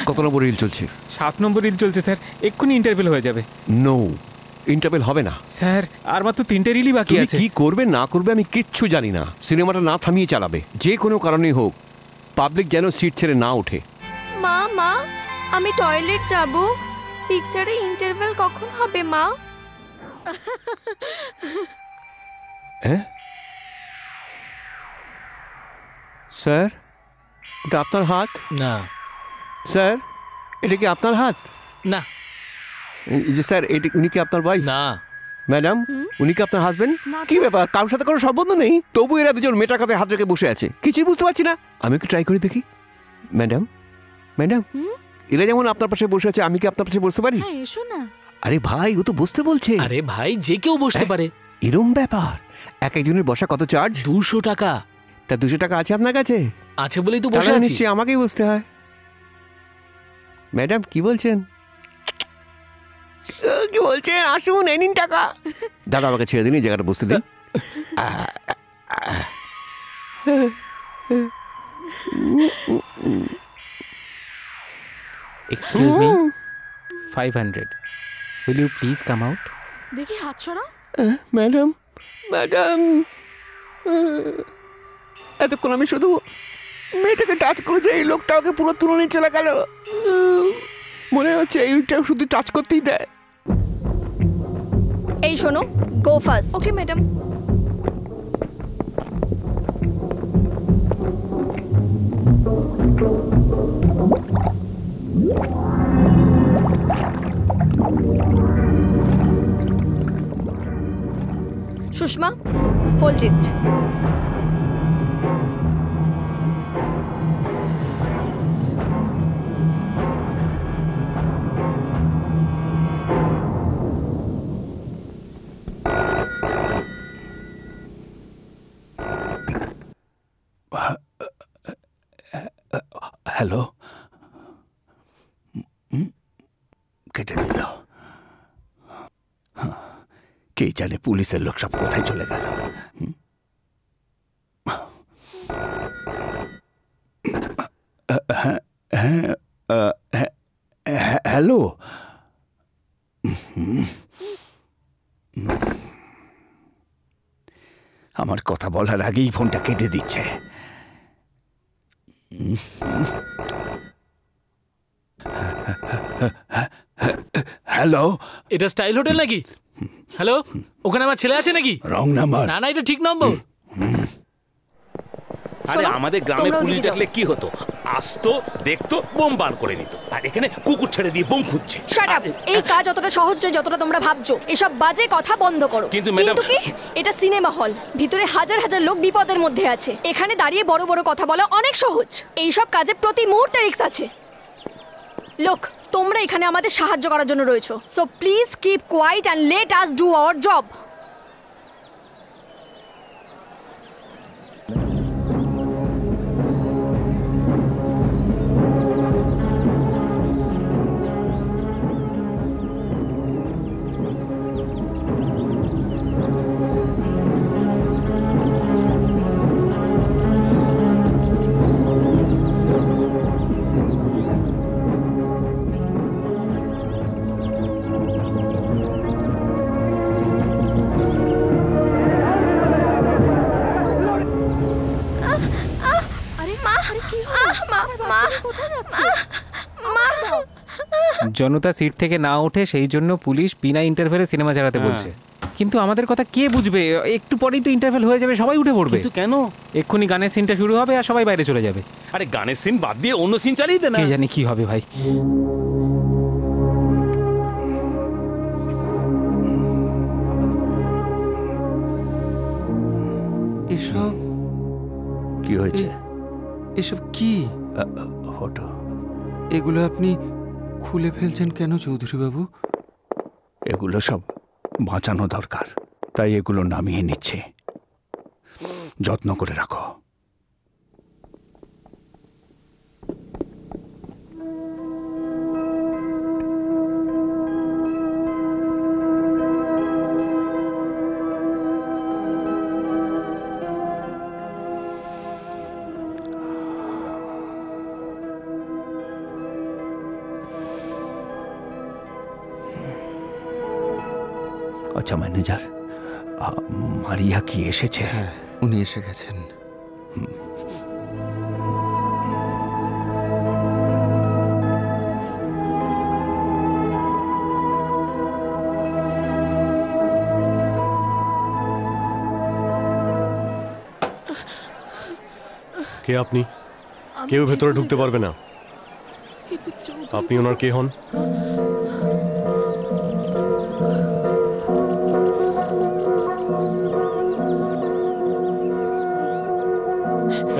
কত নম্বর রিল চলছে? 7 নম্বর রিল চলছে স্যার, এক্ষুনি ইন্টারভেল হয়ে যাবে। নো, ইন্টারভেল হবে না স্যার, আর মাত্র 3টে রিলই বাকি আছে। কি করবে না করবে আমি কিচ্ছু জানি না, সিনেমাটা না থামিয়ে চালাবে যে কোনো কারণেই হোক, পাবলিক যেন সিট ছেড়ে না ওঠে। মা মা, আমি টয়লেট যাব, পিকচারে ইন্টারভেল কখন হবে মা? হ্যাঁ স্যার, এটা আপনার হাত? না স্যার, এটা কি আপনার হাত? না। যে স্যার, এটি উনি কি আপনার ওয়াইফ? না। ম্যাডাম, উনি কি আপনার হাজবেন্ড? কি ব্যাপার, কারোর সাথে কোনো সম্বন্ধ নেই, তবু এরা দুজন মেয়েটার কাছে হাত রেখে বসে আছে, কিছুই বুঝতে পারছি না। আমি একটু ট্রাই করে দেখি। ম্যাডাম, ম্যাডাম, এরা যেমন আপনার পাশে বসে আছে, আমি কি আপনার পাশে বসতে পারি? হ্যাঁ, এসো না। আরে ভাই, ও তো বসতে বলছে। আরে ভাই, যে কেউ বসতে পারে। এরম ব্যাপার? এক একজনের বসা কত চার্জ? 200 টাকা। তা 200 টাকা আছে আপনার কাছে? আছে বলেই তো বসে আছি। নিশ্চয়ই আমাকেই বসতে হয়। ম্যাডাম, কি বলছেন? কি বলছেন? আসুন, এই নিন টাকা। দাদা, আমাকে ছেড়ে দিন, এই জায়গাটা বসতে দিন। Excuse me, 500, will you please come out? দেখি হাত ছড়া। ম্যাডাম, ম্যাডাম, এতক্ষণ আমি শুধু মেয়েটাকে টাচ করেছি, এই লোকটা ওকে পুরো তুলে নিয়ে চলে গেল। মনে হচ্ছে এইটাও শুধু টাচ করতেই দেয়। এই শোনো, go first. Okay madam. Sushma, hold it. Hello, কেটে দিল। কে জানে পুলিশের লোক সব কোথায় চলে গেল। হ্যালো, আমার কথা বলার আগেই ফোনটা কেটে দিচ্ছে। হ্যালো, এটা স্টাইল হোটেল নাকি? হ্যালো, ওখানে আমার ছেলে আছে নাকি? Wrong number. না না, এটা ঠিক নম্বর। আরে আমাদের গ্রামে পুলিশ দেখলে কি হতো? আসতো, দেখতো, বোম বার করে নিত। আর এখানে কুকুর ছেড়ে দিয়ে বোম খুঁজছে। Shut up! এই কাজ অতটা সহজ নয় যতটা তোমরা ভাবছো। এসব বাজে কথা বন্ধ করো। কিন্তু ম্যাডাম, কি? এটা সিনেমা হল, ভিতরে হাজার হাজার লোক বিপদের মধ্যে আছে। এখানে দাঁড়িয়ে বড় বড় কথা বলা অনেক সহজ। এই সব কাজে প্রতি মুহূর্তে রিস্ক আছে। লোক, তোমরা এখানে আমাদের সাহায্য করার জন্য রয়েছো। So please keep quiet and let us do our job. জনতা সিট থেকে না ওঠে, সেই জন্য পুলিশ বিনা ইন্টারভেলে সিনেমা চালাতে বলছে। কিন্তু আমাদের কথা কে বুঝবে? একটু পরেই তো ইন্টারভেল হয়ে যাবে, সবাই উঠে পড়বে। কিন্তু কেন? এক্ষুনি গানের সিনটা শুরু হবে আর সবাই বাইরে চলে যাবে। আরে গানের সিন বাদ দিয়ে অন্য সিন চালিয়ে দে না। কে জানি কি হবে ভাই। এসব কি হয়েছে? এসব কি ফটো? এগুলো আপনি খুলে ফেলছেন কেন চৌধুরী বাবু? এগুলো সব বাঁচানো দরকার, তাই এগুলো নামিয়ে নিচ্ছে। যত্ন করে রাখো। আচ্ছা ম্যানেজার, মারিয়া কি এসেছে? হ্যাঁ, উনি এসে গেছেন। কে আপনি? কেউ ভেতরে ঢুকতে পারবে না। আপনি ওনার কে হন?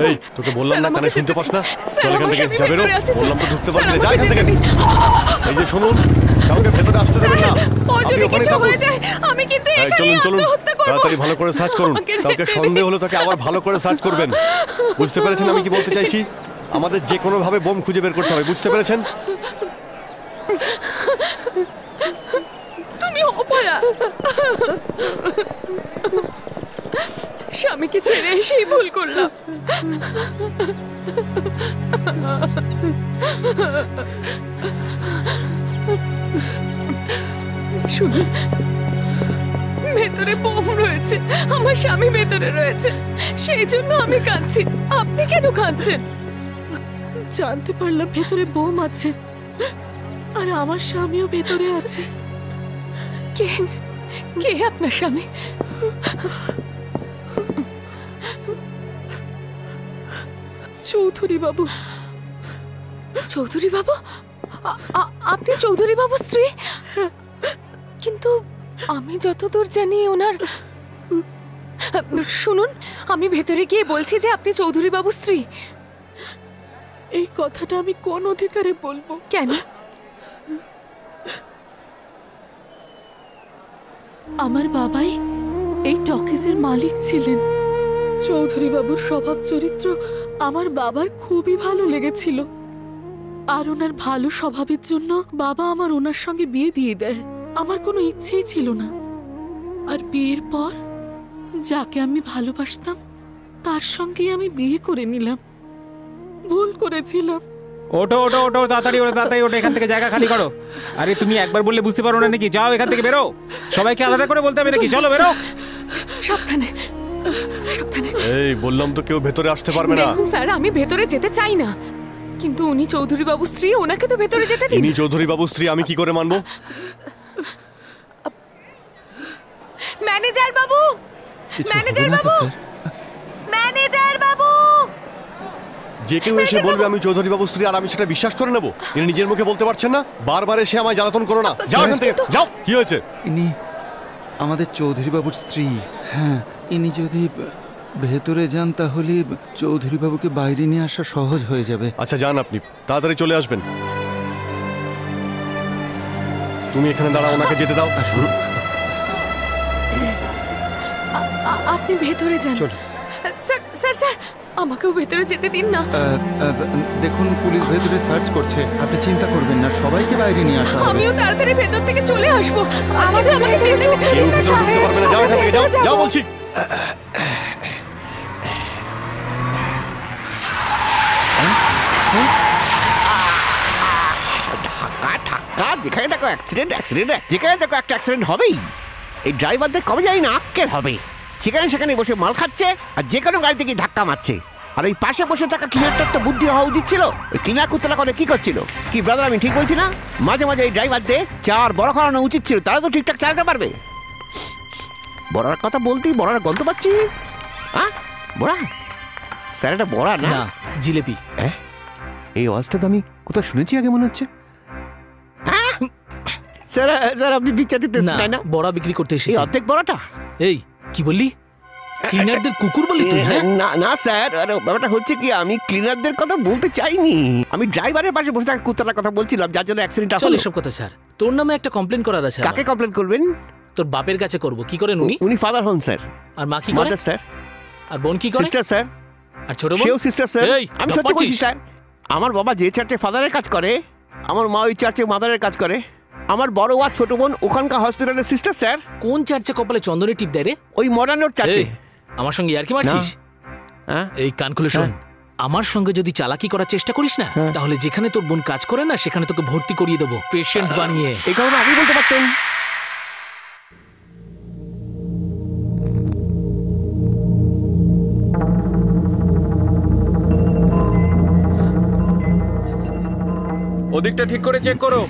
এই, তোকে বললাম না, কানে শুনতে পাস না? চল এখান থেকে, যা বেরো। বললাম তো ঢুকতে পারবি না, যা এখান থেকে। এই যে শুনুন, কাউকে ভেতরে আসতে দেবেন না। আপনি ওখানে থাকুন। আমি কিন্তু চলুন চলুন, তাড়াতাড়ি ভালো করে সার্চ করুন। কাউকে সন্দেহ হলে তাকে আবার ভালো করে সার্চ করবেন। বুঝতে পেরেছেন আমি কি বলতে চাইছি? আমাদের যে কোনো ভাবে বোম খুঁজে বের করতে হবে, বুঝতে পেরেছেন? তুমি অপয়া। স্বামীকে ছেড়ে এসেই ভুল করলাম। শুনুন, ভেতরে বোম রয়েছে, আমার স্বামী ভেতরে রয়েছে, সেই জন্য আমি কাঁদছি। আপনি কেন কাঁদছেন? জানতে পারলাম ভেতরে বোম আছে, আর আমার স্বামীও ভেতরে আছে। কে কে আপনার স্বামী? চৌধুরী বাবু। চৌধুরী বাবু? আপনি চৌধুরী বাবুর স্ত্রী? কিন্তু আমি যতদূর জানি ওনার... শুনুন, আমি ভেতরে গিয়ে বলছি যে আপনি চৌধুরী বাবুর স্ত্রী। এই কথাটা আমি কোন অধিকারে বলবো? কেন? আমার বাবাই এই টকিজের মালিক ছিলেন। চৌধুরী বাবুর স্বভাব চরিত্র আমার বাবার খুবই ভালো লেগেছিল, আর ওনার ভালো স্বভাবের জন্য বাবা আমার ওনার সঙ্গে বিয়ে দিয়ে দেয়। আমার কোনো ইচ্ছেই ছিল না, আর বিয়ের পর যাকে আমি ভালোবাসতাম তার সঙ্গেই আমি বিয়ে করে নিলাম। ভুল করেছিলাম। ওঠো ওঠো ওঠো, তাড়াতাড়ি ওঠো, তাড়াতাড়ি ওঠো, এখান থেকে জায়গা খালি করো। আরে তুমি একবার বললে বুঝতে পারো না নাকি? যাও এখান থেকে, বেরো। সবাইকে আলাদা করে বলতে হবে নাকি? চলো বেরো। সাবধানে সাবধানে। এই বললাম তো, কেউ ভেতরে আসতে পারবে না। দেখুন স্যার, আমি ভেতরে যেতে চাই না, কিন্তু উনি চৌধুরী বাবুর স্ত্রী, ওনাকে তো ভেতরে যেতে দিন। ইনি চৌধুরী বাবুর স্ত্রী, আমি কি করে মানবো? ম্যানেজার বাবু, ম্যানেজার বাবু, ম্যানেজার বাবু। যে কেউ এসে বলবে আমি চৌধুরী বাবুর স্ত্রী, আর আমি সেটা বিশ্বাস করে নেবো? ইনি নিজের মুখে বলতে পারছেন না? বারবার এসে আমায় জ্বালাতন করো না। যাও এখান থেকে, যাও। কি হয়েছে? ইনি আমাদের চৌধুরী বাবুর স্ত্রী। হ্যাঁ, ইনি যদি ভেতরে যান তাহলে চৌধুরী বাবুকে বাইরে নিয়ে আসা সহজ হয়ে যাবে। আচ্ছা যান, আপনি তাড়াতাড়ি চলে আসবেন। তুমি এখানে দাঁড়াও, ওনাকে যেতে দাও। আপনি ভেতরে যান। স্যার স্যার স্যার, আমাকেও ভেতরে যেতে দিন না। দেখুন, পুলিশ ভেতরে সার্চ করছে, আপনি চিন্তা করবেন না, সবাইকে বাইরে নিয়ে আসা হবে। আমিও তাড়াতাড়ি ভেতর থেকে চলে আসবো। আমাকে যেতে দিন। কেউ ভেতরে ঢুকতে পারবে না। যাও এখান থেকে, যাও, যাও বলছি। ধাক্কা ধাক্কা, যেখানে দেখো অ্যাক্সিডেন্ট অ্যাক্সিডেন্ট, যেখানে দেখো একটা অ্যাক্সিডেন্ট হবেই। এই ড্রাইভারদের কবে জানি না আক্কেল হবে, সেখানে সেখানে বসে মাল খাচ্ছে আর যে কোনো গাড়িতে গিয়ে ধাক্কা মারছে। আর ওই পাশে বসে থাকা ক্লিনারটার তো বুদ্ধি হওয়া উচিত ছিল। ওই ক্লিনার কুতলা করে কি করছিল? কি ব্রাদার, আমি ঠিক বলছি না? মাঝে মাঝে এই ড্রাইভারদের চার বড় করানো উচিত ছিল, তারা তো ঠিকঠাক চালাতে পারবে। বড়ার কথা বলতেই বড়ার গন্ধ পাচ্ছি। হ্যাঁ বড়া, স্যার এটা বড়া না, জিলেপি। এই আওয়াজটা তো আমি কোথাও শুনেছি আগে মনে হচ্ছে। স্যার স্যার, আপনি পিকচার দিতে এসেছেন না? বড়া বিক্রি করতে এসেছি। অর্ধেক বড়াটা? এই কি বললি? ক্লিনারদের কুকুর বলি তুই? হ্যাঁ না স্যার, ব্যাপারটা হচ্ছে কি, আমি ক্লিনারদের কথা বলতে চাইনি, আমি ড্রাইভারের পাশে বসে থাকা কুত্তাটার কথা বলছিলাম, যার জন্য অ্যাক্সিডেন্ট হলো। চল এসব কথা স্যার, তোর নামে একটা কমপ্লেন করার আছে। কাকে কমপ্লেন করবেন? তোর বাপের কাছে করব। কি করেন উনি? উনি ফাদার হন স্যার। আর মা কি করে? Mother sir. আর বোন কি করে? Sister sir. আর ছোট বোন? সেও সিস্টার স্যার। আমি সত্যি বলছি স্যার, আমার বাবা যে চার্চে ফাদারের কাজ করে, আমার মা ওই চার্চে মাদারের কাজ করে। আমার বড় আর ছোট বোন ওখানকার হসপিটালের সিস্টার স্যার। কোন চার্চে কপালে চন্দনে টিপ দেয় রে? ওই মডার্ন রোড চার্চে। আমার সঙ্গে ইয়ার্কি মারছিস? এই কান খুলে শোন, আমার সঙ্গে যদি চালাকি করার চেষ্টা করিস না, তাহলে যেখানে তোর বোন কাজ করে না সেখানে তোকে ভর্তি করিয়ে দেবো পেশেন্ট বানিয়ে। এই কারণে আগেই বলতে পারতেন। ওদিকটা ঠিক করে চেক করো।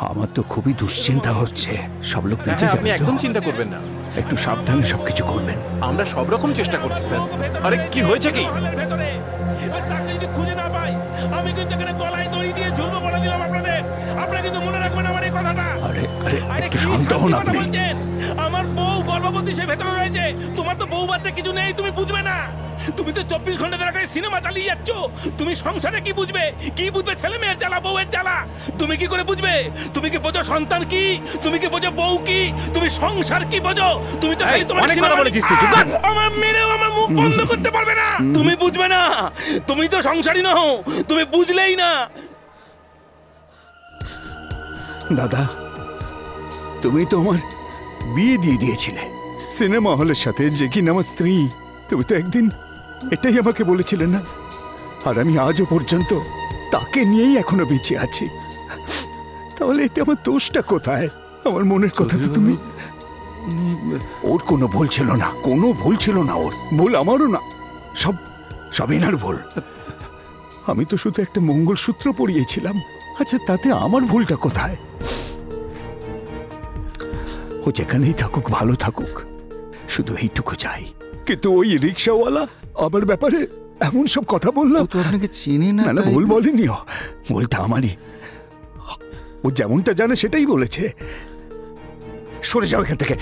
আমার তো খুবই দুশ্চিন্তা হচ্ছে। সব লোক বেঁচে যাবে। আপনি একদম চিন্তা করবেন না, একটু সাবধানে সবকিছু করবেন। আমরা সব রকম চেষ্টা করছি স্যার। আরে কি হয়েছে কি? তাকে যদি খুঁজে না পাই আমি কিন্তু এখানে গলায় দড়ি দিয়ে ঝুলবো বলে দিলাম আপনাদের। আপনারা কিন্তু মনে রাখবেন আমার এই কথাটা। আরে একটু শান্ত হন আপনি। আমার বউ গর্ভবতী, সে ভেতরে রয়েছে। তোমার তো বউ বাচ্চা কিছু নেই, তুমি বুঝবে না। তুমি তো 24 ঘন্টা ধরে করে সিনেমা চালিয়ে যাচ্ছ। তুমি সংসারে কি বুঝবে? কি বুঝবে ছেলে মেয়ের জ্বালা, বউয়ের জ্বালা? তুমি কি করে বুঝবে? তুমি কি বোঝো সন্তান কি? তুমি কি বোঝো বউ কি? তুমি সংসার কি বোঝো? তুমি তো খালি তোমার সিনেমা বলেছিস তুই। আমার মেরেও আমার মুখ বন্ধ করতে পারবে না। তুমি বুঝবে না, তুমি তো সংসারী নও, তুমি বুঝলেই না। দাদা, তুমি তো আমার বিয়ে দিয়ে দিয়েছিলে সিনেমা হলের সাথে, যে কিনা আমার স্ত্রী। তুমি তো একদিন এটাই আমাকে বলেছিলে না? আর আমি আজও পর্যন্ত তাকে নিয়েই এখনো বেঁচে আছি। তাহলে এতে আমার দোষটা কোথায়? আমার মনের কথা তো তুমি। ওর কোনো ভুল ছিল না, কোনো ভুল ছিল না। ওর ভুল আমারও না, সব এনার ভুল। আমি তো শুধু একটা মঙ্গলসূত্র পরিয়েছিলাম। আচ্ছা, তাতে আমার ভুলটা কোথায়? ও যেখানেই থাকুক, ভালো থাকুক, শুধু এইটুকু চাই। কিন্তু ওই রিক্সাওয়ালা আমার ব্যাপারে এমন সব কথা বললো। তো আপনাকে চিনি না। না, ভুল বলেনি ও, ভুলটা আমারই। ও যেমনটা জানে সেটাই বলেছে। সরে যাও এখান থেকে।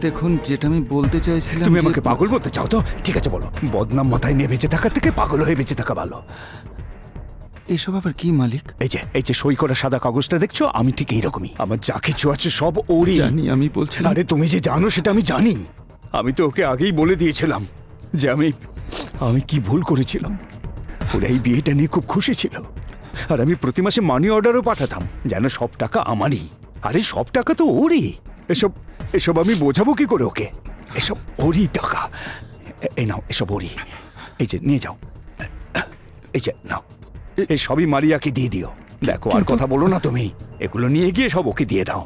দেখুন, যেটা আমি বলতে চাইছিলাম, তুমি আমাকে পাগল বলতে চাও তো? ঠিক আছে বলো। বদনাম মাথায় নিয়ে বেঁচে থাকার থেকে পাগল হয়ে বেঁচে থাকা ভালো। এসব আবার কি মালিক? এই যে সই করা সাদা কাগজটা দেখছো, আমি ঠিক এইরকমই। আমার যা কিছু আছে সব ওরই। জানি, আমি বলছি। আরে তুমি যে জানো সেটা আমি জানি। আমি তো ওকে আগেই বলে দিয়েছিলাম যে আমি কি ভুল করেছিলাম। ওরা এই বিয়েটা নিয়ে খুব খুশি ছিল। আর আমি প্রতি মাসে মানি অর্ডারও পাঠাতাম, যেন সব টাকা আমারই। আরে সব টাকা তো ওরই। এসব আমি বোঝাবো কি করে ওকে? এসব ওরই টাকা। এই নাও, এসব ওরই। এই যে নিয়ে যাও। এই যে নাও, এই সবই মারিয়াকে দিয়ে দিও। দেখো, আর কথা বলো না তুমি। এগুলো নিয়ে গিয়ে সব ওকে দিয়ে দাও।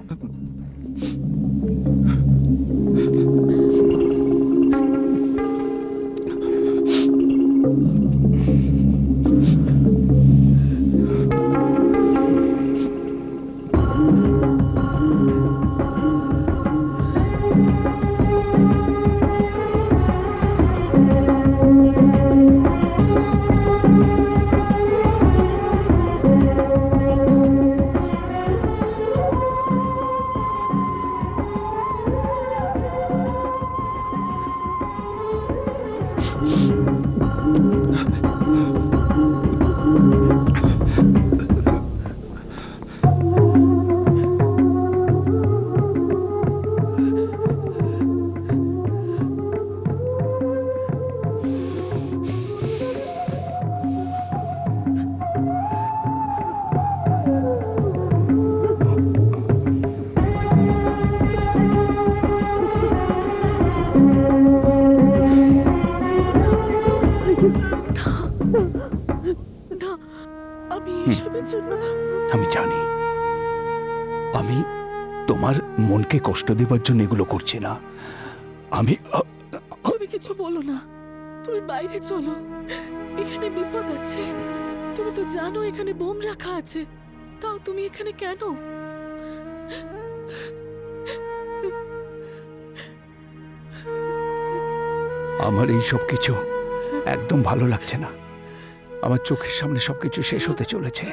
আমি জানি আমি তোমার মনকে কষ্ট দেবার জন্য এগুলো করছি না। তুমি কিছু বলো না, তুমি বাইরে চলো, এখানে বিপদ আছে। তুমি তো জানো এখানে বোম রাখা আছে, তাও তুমি এখানে কেন? আমার এই সব কিছু একদম ভালো লাগছে না। আমার চোখের সামনে সবকিছু শেষ হতে চলেছে।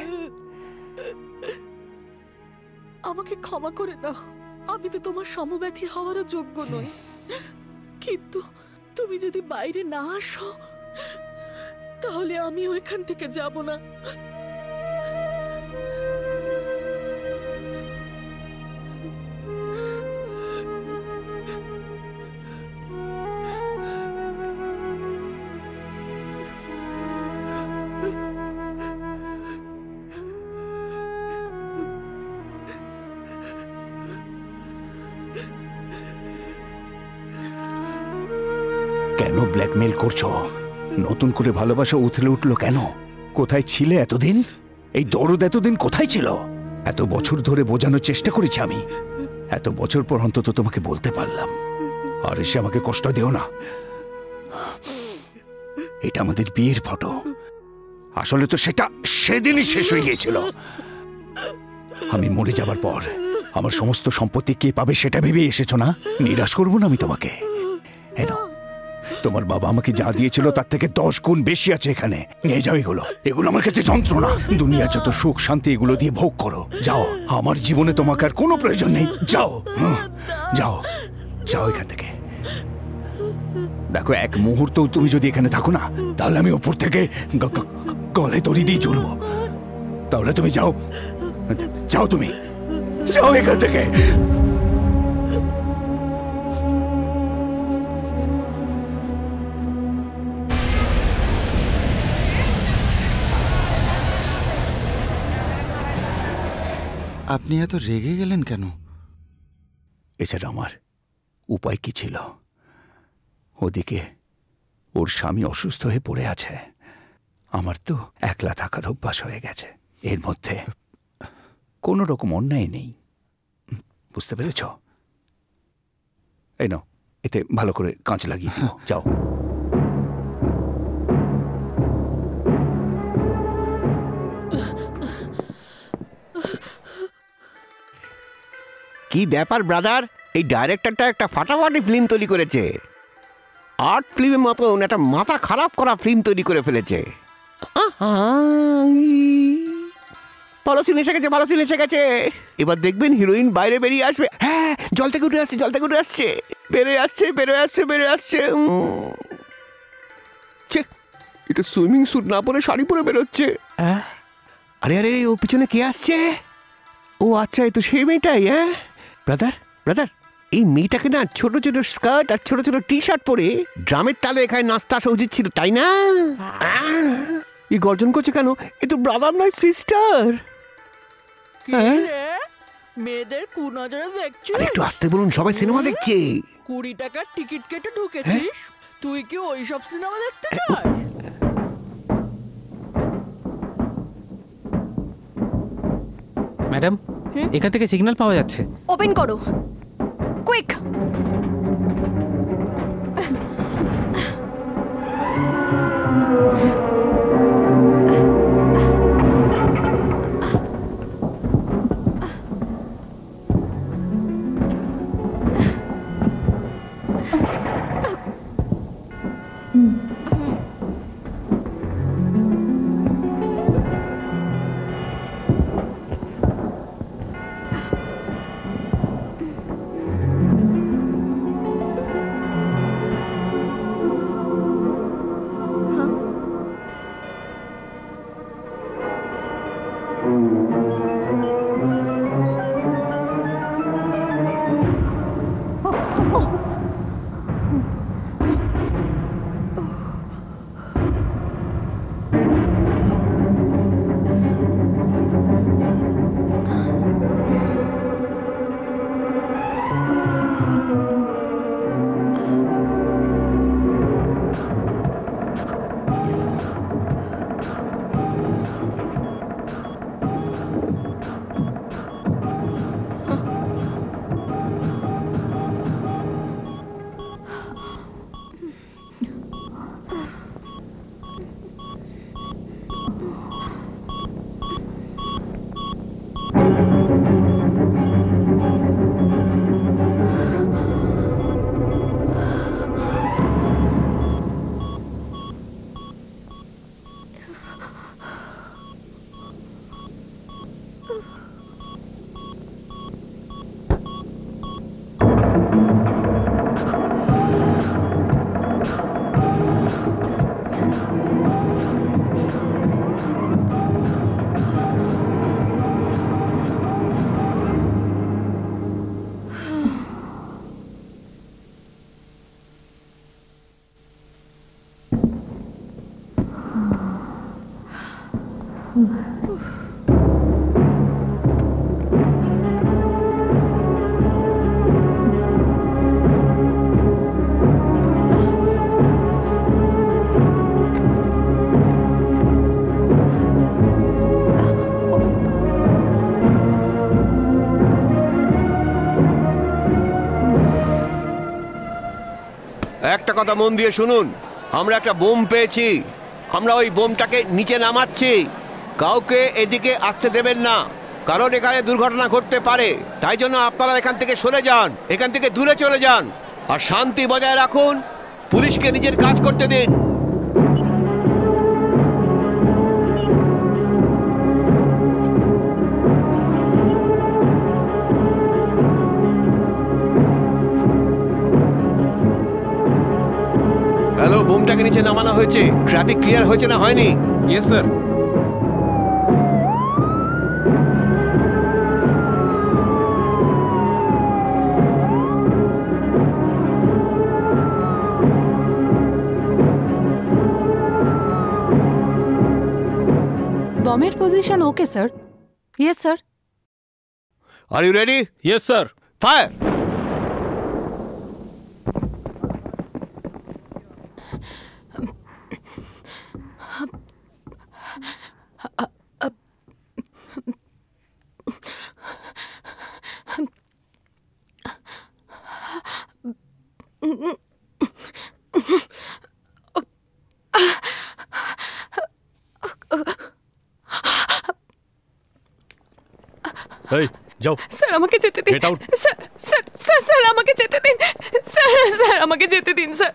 আমাকে ক্ষমা করে দাও, আমি তো তোমার সমব্যথী হওয়ারও যোগ্য নই। কিন্তু তুমি যদি বাইরে না আসো তাহলে আমিও এখান থেকে যাব না। কেন ব্ল্যাকমেল করছো? নতুন করে ভালোবাসা উথলে উঠলো কেন? কোথায় ছিলে এতদিন? এই দরদ এতদিন কোথায় ছিল? এত বছর ধরে বোঝানোর চেষ্টা করেছি আমি। এত বছর পর অন্তত তোমাকে বলতে পারলাম। আর এসে আমাকে কষ্ট দিও না। এটা আমাদের বিয়ের ফটো। আসলে তো সেটা সেদিনই শেষ হয়ে গিয়েছিল। আমি মরে যাবার পর আমার সমস্ত সম্পত্তি কে পাবে সেটা ভেবে এসেছো না? নিরাশ করবো না আমি তোমাকে। তোমার বাবা আমাকে যা দিয়েছিল তার থেকে 10 গুণ বেশি আছে এখানে। নিয়ে যাও এগুলো, এগুলো আমার কাছে যন্ত্রণা। দুনিয়া যত সুখ শান্তি এগুলো দিয়ে ভোগ করো। যাও, আমার জীবনে তোমাকে আর কোনো প্রয়োজন নেই। যাও, যাও, যাও এখান থেকে। দেখো, এক মুহূর্ত তুমি যদি এখানে থাকো না, তাহলে আমি ওপর থেকে গলায় দড়ি দিয়ে চড়বো। তাহলে তুমি যাও, যাও, তুমি যাও এখান থেকে। আপনি এত রেগে গেলেন কেন? এছাড়া আমার উপায় কি ছিল? ওদিকে ওর স্বামী অসুস্থ হয়ে পড়ে আছে, আমার তো একলা থাকার অভ্যাস হয়ে গেছে। এর মধ্যে কোনো রকম অন্যায় নেই, বুঝতে পেরেছ? এই নাও, এতে ভালো করে কাঁচ লাগিয়ে দিও। যাও। কি ব্যাপার ব্রাদার, এই ডাইরেক্টরটা একটা ফাটাফাটি ফিল্ম তৈরি করেছে। আর্ট ফিল্মের মতন একটা মাথা খারাপ করা ফিল্ম তৈরি করে ফেলেছে। ভালো সিন এসে গেছে, ভালো সিন এসে গেছে। এবার দেখবেন হিরোইন বাইরে বেরিয়ে আসবে। হ্যাঁ, জল থেকে উঠে আসছে, জল থেকে উঠে আসছে, বেরোয় আসছে, বেরোয় আসছে, বেরোয় আসছে। এটা সুইমিং স্যুট না পরে শাড়ি পরে বেরোচ্ছে। আরে আরে, ও পিছনে কে আসছে? ও আচ্ছা, এই তো সেই মেয়েটাই। হ্যাঁ ব্রাদার, ব্রাদার, এই মেয়েটাকে না ছোট ছোট স্কার্ট আর ছোট ছোট টি শার্ট পরে ড্রামের তালে এখানে নাচতে আসা উচিত ছিল, তাই না? এই গর্জন করছে কেন? এ তো ব্রাদার নয়, সিস্টার। মেয়েদের কুনজরে দেখছিস? একটু আসতে বলুন, সবাই সিনেমা দেখছে। 20 টাকার টিকিট কেটে ঢুকেছিস? তুই কি ওইসব সিনেমা দেখতে যাস? ম্যাডাম, এখান থেকে সিগন্যাল পাওয়া যাচ্ছে। ওপেন করো, কুইক। একটা কথা মন দিয়ে শুনুন, আমরা একটা বোম পেয়েছি। আমরা ওই বোমটাকে নিচে নামাচ্ছি। কাউকে এদিকে আসতে দেবেন না, কারণ এখানে দুর্ঘটনা ঘটতে পারে। তাই জন্য আপনারা এখান থেকে সরে যান, এখান থেকে দূরে চলে যান, আর শান্তি বজায় রাখুন। পুলিশকে নিজের কাজ করতে দিন। হ্যালো, বোমটাকে নিচে নামানো হয়েছে। ট্রাফিক ক্লিয়ার হয়েছে না হয়নি? Yes sir. বমের position okay sir. Yes sir. Are you ready? Yes sir. Fire. এই যাও। স্যার আমাকে যেতে দিন। Get out. Sir sir sir sir আমাকে যেতে দিন। স্যার স্যার আমাকে যেতে দিন স্যার।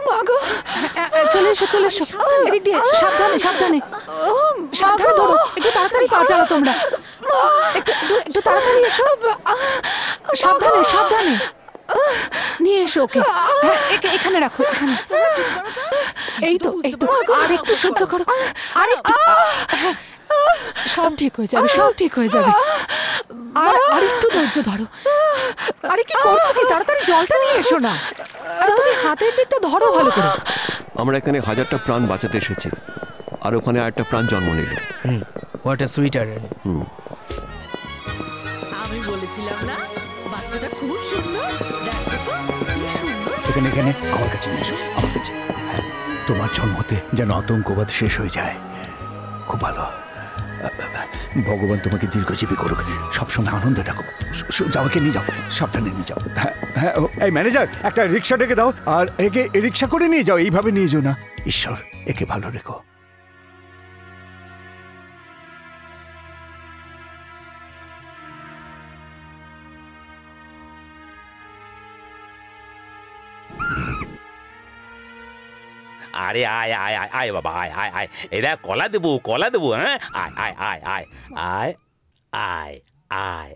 মাগো, চলে এসো চলে এসো, এদিক দিয়ে সাবধানে সাবধানে সাবধানে ধরো, একটু তাড়াতাড়ি পা চালা তোমরা, একটু তাড়াতাড়ি এসো, সাবধানে সাবধানে নিয়ে এসো ওকে। এখানে রাখো, এখানে। এই তো এই তো, আর একটু সহ্য করো, আর একটু। সব ঠিক হয়ে যাবে, সব ঠিক হয়ে যাবে। আর একটু ধৈর্য ধরো। আরে কি করছো কি? তাড়াতাড়ি জলটা নিয়ে এসো না। আরে তুমি হাতের দিকটা ধরো ভালো করে। আমরা এখানে 1000টা প্রাণ বাঁচাতে এসেছি, আর ওখানে একটা প্রাণ জন্ম নিল। What a sweet idea. আমি বলেছিলাম না বাচ্চাটা খুব সুন্দর, দেখো তো কি সুন্দর। এখানে এখানে আমার কাছে নিয়ে এসো, আমার কাছে। হ্যাঁ, তোমার জন্মতে যেন আতঙ্কবাদ শেষ হয়ে যায়। খুব ভালো। ভগবান তোমাকে দীর্ঘজীবী করুক, সবসময় আনন্দে থাকো। যাওয়াকে নিয়ে যাও, সাবধানে নিয়ে যাও। হ্যাঁ হ্যাঁ, এই ম্যানেজার একটা রিক্সা ডেকে দাও, আর একে রিক্সা করে নিয়ে যাও, এইভাবে নিয়ে যাও না। ঈশ্বর একে ভালো রেখো। আরে আয় আয় আয় আয় বাবা, আয় আয় আয়, এরা কলা দেবো হ্যাঁ। আয় আয় আয় আয় আয় আয় আয়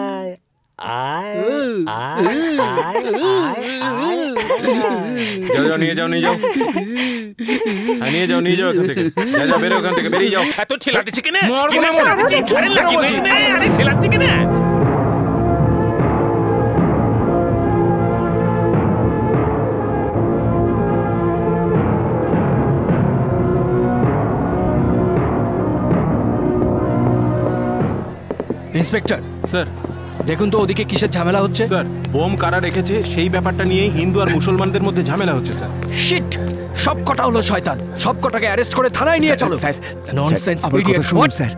আয় আয় আয় আয়। যাও নিয়ে যাও, নিয়ে যাও, নিয়ে যাও, নিয়ে যাও এখান থেকে। যা বেরো ওখান থেকে, বেরিয়ে যাও। এত ঠেলা দিচ্ছে কিনা? আরে ঠেলাচ্ছে কিনা? ইন্সপেক্টর স্যার, দেখুন তো ওদিকে কিসের ঝামেলা হচ্ছে। স্যার, বোম কারা রেখেছে সেই ব্যাপারটা নিয়েই হিন্দু আর মুসলমানদের মধ্যে ঝামেলা হচ্ছে স্যার। শিট, সব কটা হলো শয়তান, সব কটাকে অ্যারেস্ট করে থানায় নিয়ে চলো। স্যার, ননসেন্স আমার কথা ইডিয়েট। শুনুন স্যার,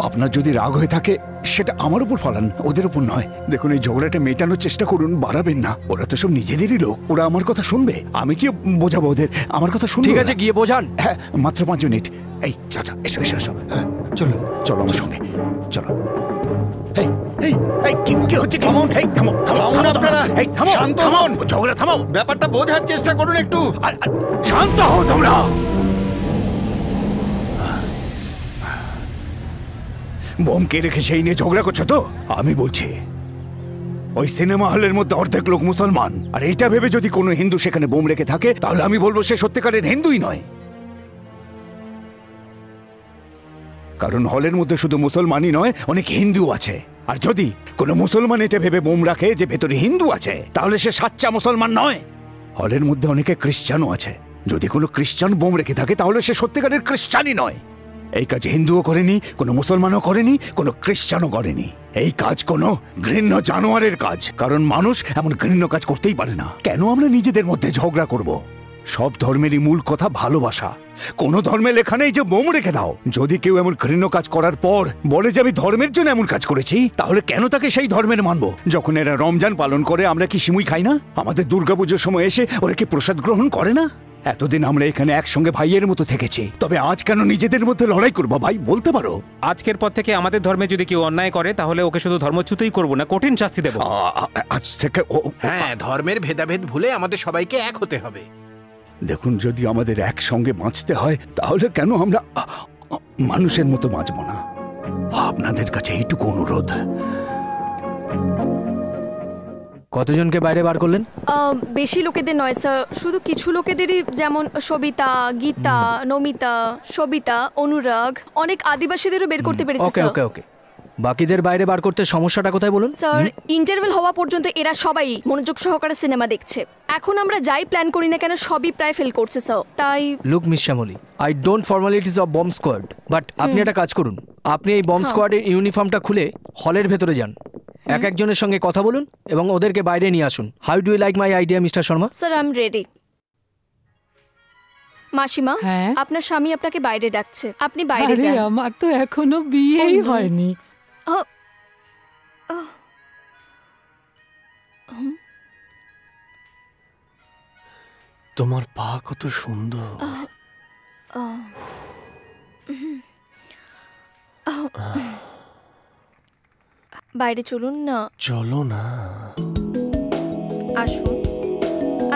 আপনার যদি রাগ হয়ে থাকে সেটা আমার উপর ফলান, ওদের উপর নয়। দেখুন, এই ঝগড়াটা মেটানোর চেষ্টা করুন, বাড়াবেন না। ওরা তো সব নিজেদেরই লোক, ওরা আমার কথা শুনবে। আমি কি বোঝাবো ওদের? আমার কথা শুনবে। ঠিক আছে, গিয়ে বোঝান। হ্যাঁ, মাত্র 5 মিনিট। এই চাচা, এসো এসো এসো। হ্যাঁ, চলুন, চলো আমার সঙ্গে, চলো। কি হচ্ছে? থামুন, থামুন আপনারা, শান্ত হন, ঝগড়া থামাও, ব্যাপারটা বোঝার চেষ্টা করুন একটু। শান্ত হও তোমরা। বোম কে রেখে সেই নিয়ে ঝগড়া করছো তো? আমি বলছি, ওই সিনেমা হলের মধ্যে অর্ধেক লোক মুসলমান, আর এইটা ভেবে যদি কোনো হিন্দু সেখানে বোম রেখে থাকে, তাহলে আমি বলবো সে সত্যিকারের হিন্দুই নয়। কারণ হলের মধ্যে শুধু মুসলমানই নয়, অনেক হিন্দু আছে। আর যদি কোনো মুসলমান এটা ভেবে বোম রাখে যে ভেতরে হিন্দু আছে, তাহলে সে সাচ্চা মুসলমান নয়। হলের মধ্যে অনেকে খ্রিস্টানও আছে। যদি কোনো খ্রিস্টান বোম রেখে থাকে, তাহলে সে সত্যিকারের খ্রিস্টানই নয়। এই কাজ হিন্দুও করেনি, কোনো মুসলমানও করেনি, কোনো খ্রিস্টানও করেনি। এই কাজ কোনো ঘৃণ্য জানোয়ারের কাজ। কারণ মানুষ এমন ঘৃণ্য কাজ করতেই পারে না। কেন আমরা নিজেদের মধ্যে ঝগড়া করব? সব ধর্মেরই মূল কথা ভালোবাসা। কোন ধর্মে লেখা নেই যে বোম রেখে দাও। যদি কেউ এমন ঘৃণ্য কাজ করার পর বলে যে আমি ধর্মের জন্য এমন কাজ করেছি, তাহলে কেন তাকে সেই ধর্মের মানবো? যখন এরা রমজান পালন করে আমরা কি সিমুই খাই না? আমাদের দুর্গাপুজোর সময় এসে ওরা কি প্রসাদ গ্রহণ করে না? এতদিন আমরা এখানে একসঙ্গে ভাইয়ের মতো থেকেছি, তবে আজ কেন নিজেদের মধ্যে লড়াই করবো ভাই, বলতে পারো? আজকের পর থেকে আমাদের ধর্মে যদি কেউ অন্যায় করে তাহলে ওকে শুধু ধর্মচ্যুতই করবো না, কঠিন শাস্তি দেবো। আজ থেকে হ্যাঁ, ধর্মের ভেদাভেদ ভুলে আমাদের সবাইকে এক হতে হবে। দেখুন, যদি আমাদের একসঙ্গে বাঁচতে হয় তাহলে কেন আমরা মানুষের মতো বাঁচবো না? আপনাদের কাছে এইটুকু অনুরোধ। কতজনকে বাইরে বার করলেন? বেশি লোকেদের নয় স্যার, শুধু কিছু লোকেদেরই, যেমন সবিতা, গীতা, নমিতা, সবিতা, অনুরাগ, অনেক আদিবাসীদেরও বের করতে পেরেছি ওকে স্যার। ওকে ওকে বাকিদের বাইরে বার করতে সমস্যাটা কোথায় বলুন? স্যার, ইন্টারভেল হওয়া পর্যন্ত এরা সবাই মনোযোগ সহকারে সিনেমা দেখছে। এখন আমরা যাই প্ল্যান করি না কেন সবই প্রায় ফেল করছে স্যার, তাই। Look miss Shyamali, I don't formalities of bomb squad, but আপনি একটা কাজ করুন, আপনি এই বম্ব স্কোয়াডের ইউনিফর্মটা খুলে হলের ভেতরে যান, এক একজনের সঙ্গে কথা বলুন এবং ওদেরকে বাইরে নিয়ে আসুন। How do you like my idea mister Sharma? Sir, I am ready. মাসিমা, আপনার স্বামী আপনাকে বাইরে ডাকছে, আপনি বাইরে যান। আমার তো এখনো বিয়েই হয়নি। তোমার পা কত সুন্দর। বাইরে চলুন না। চলো না। আসুন,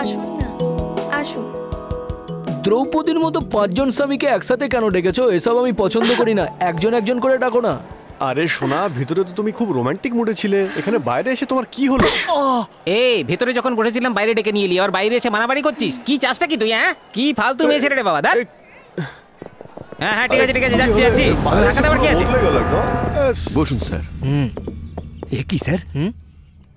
আসুন না, আসুন। দ্রৌপদীর মতো 5 জন স্বামীকে একসাথে কেন ডেকেছো? এসব আমি পছন্দ করি না, একজন একজন করে ডাকো না। আরে সোনা, ভিতরে তো তুমি খুব রোমান্টিক মুডে ছিলে, এখানে বাইরে এসে তোমার কি হলো? এই ভেতরে যখন বসেছিলাম বাইরে ডেকে নিয়ে এলি, আর বাইরে এসে মারামারি করছিস? কি চাষটা কি তুই? হ্যাঁ, কি ফালতু মেয়ে ছেড়ে রে বাবা। দেখ, হ্যাঁ হ্যাঁ, ঠিক আছে ঠিক আছে, যাচ্ছি যাচ্ছি। ঢাকা দেওয়ার কি আছে? বসুন স্যার। এ কি স্যার,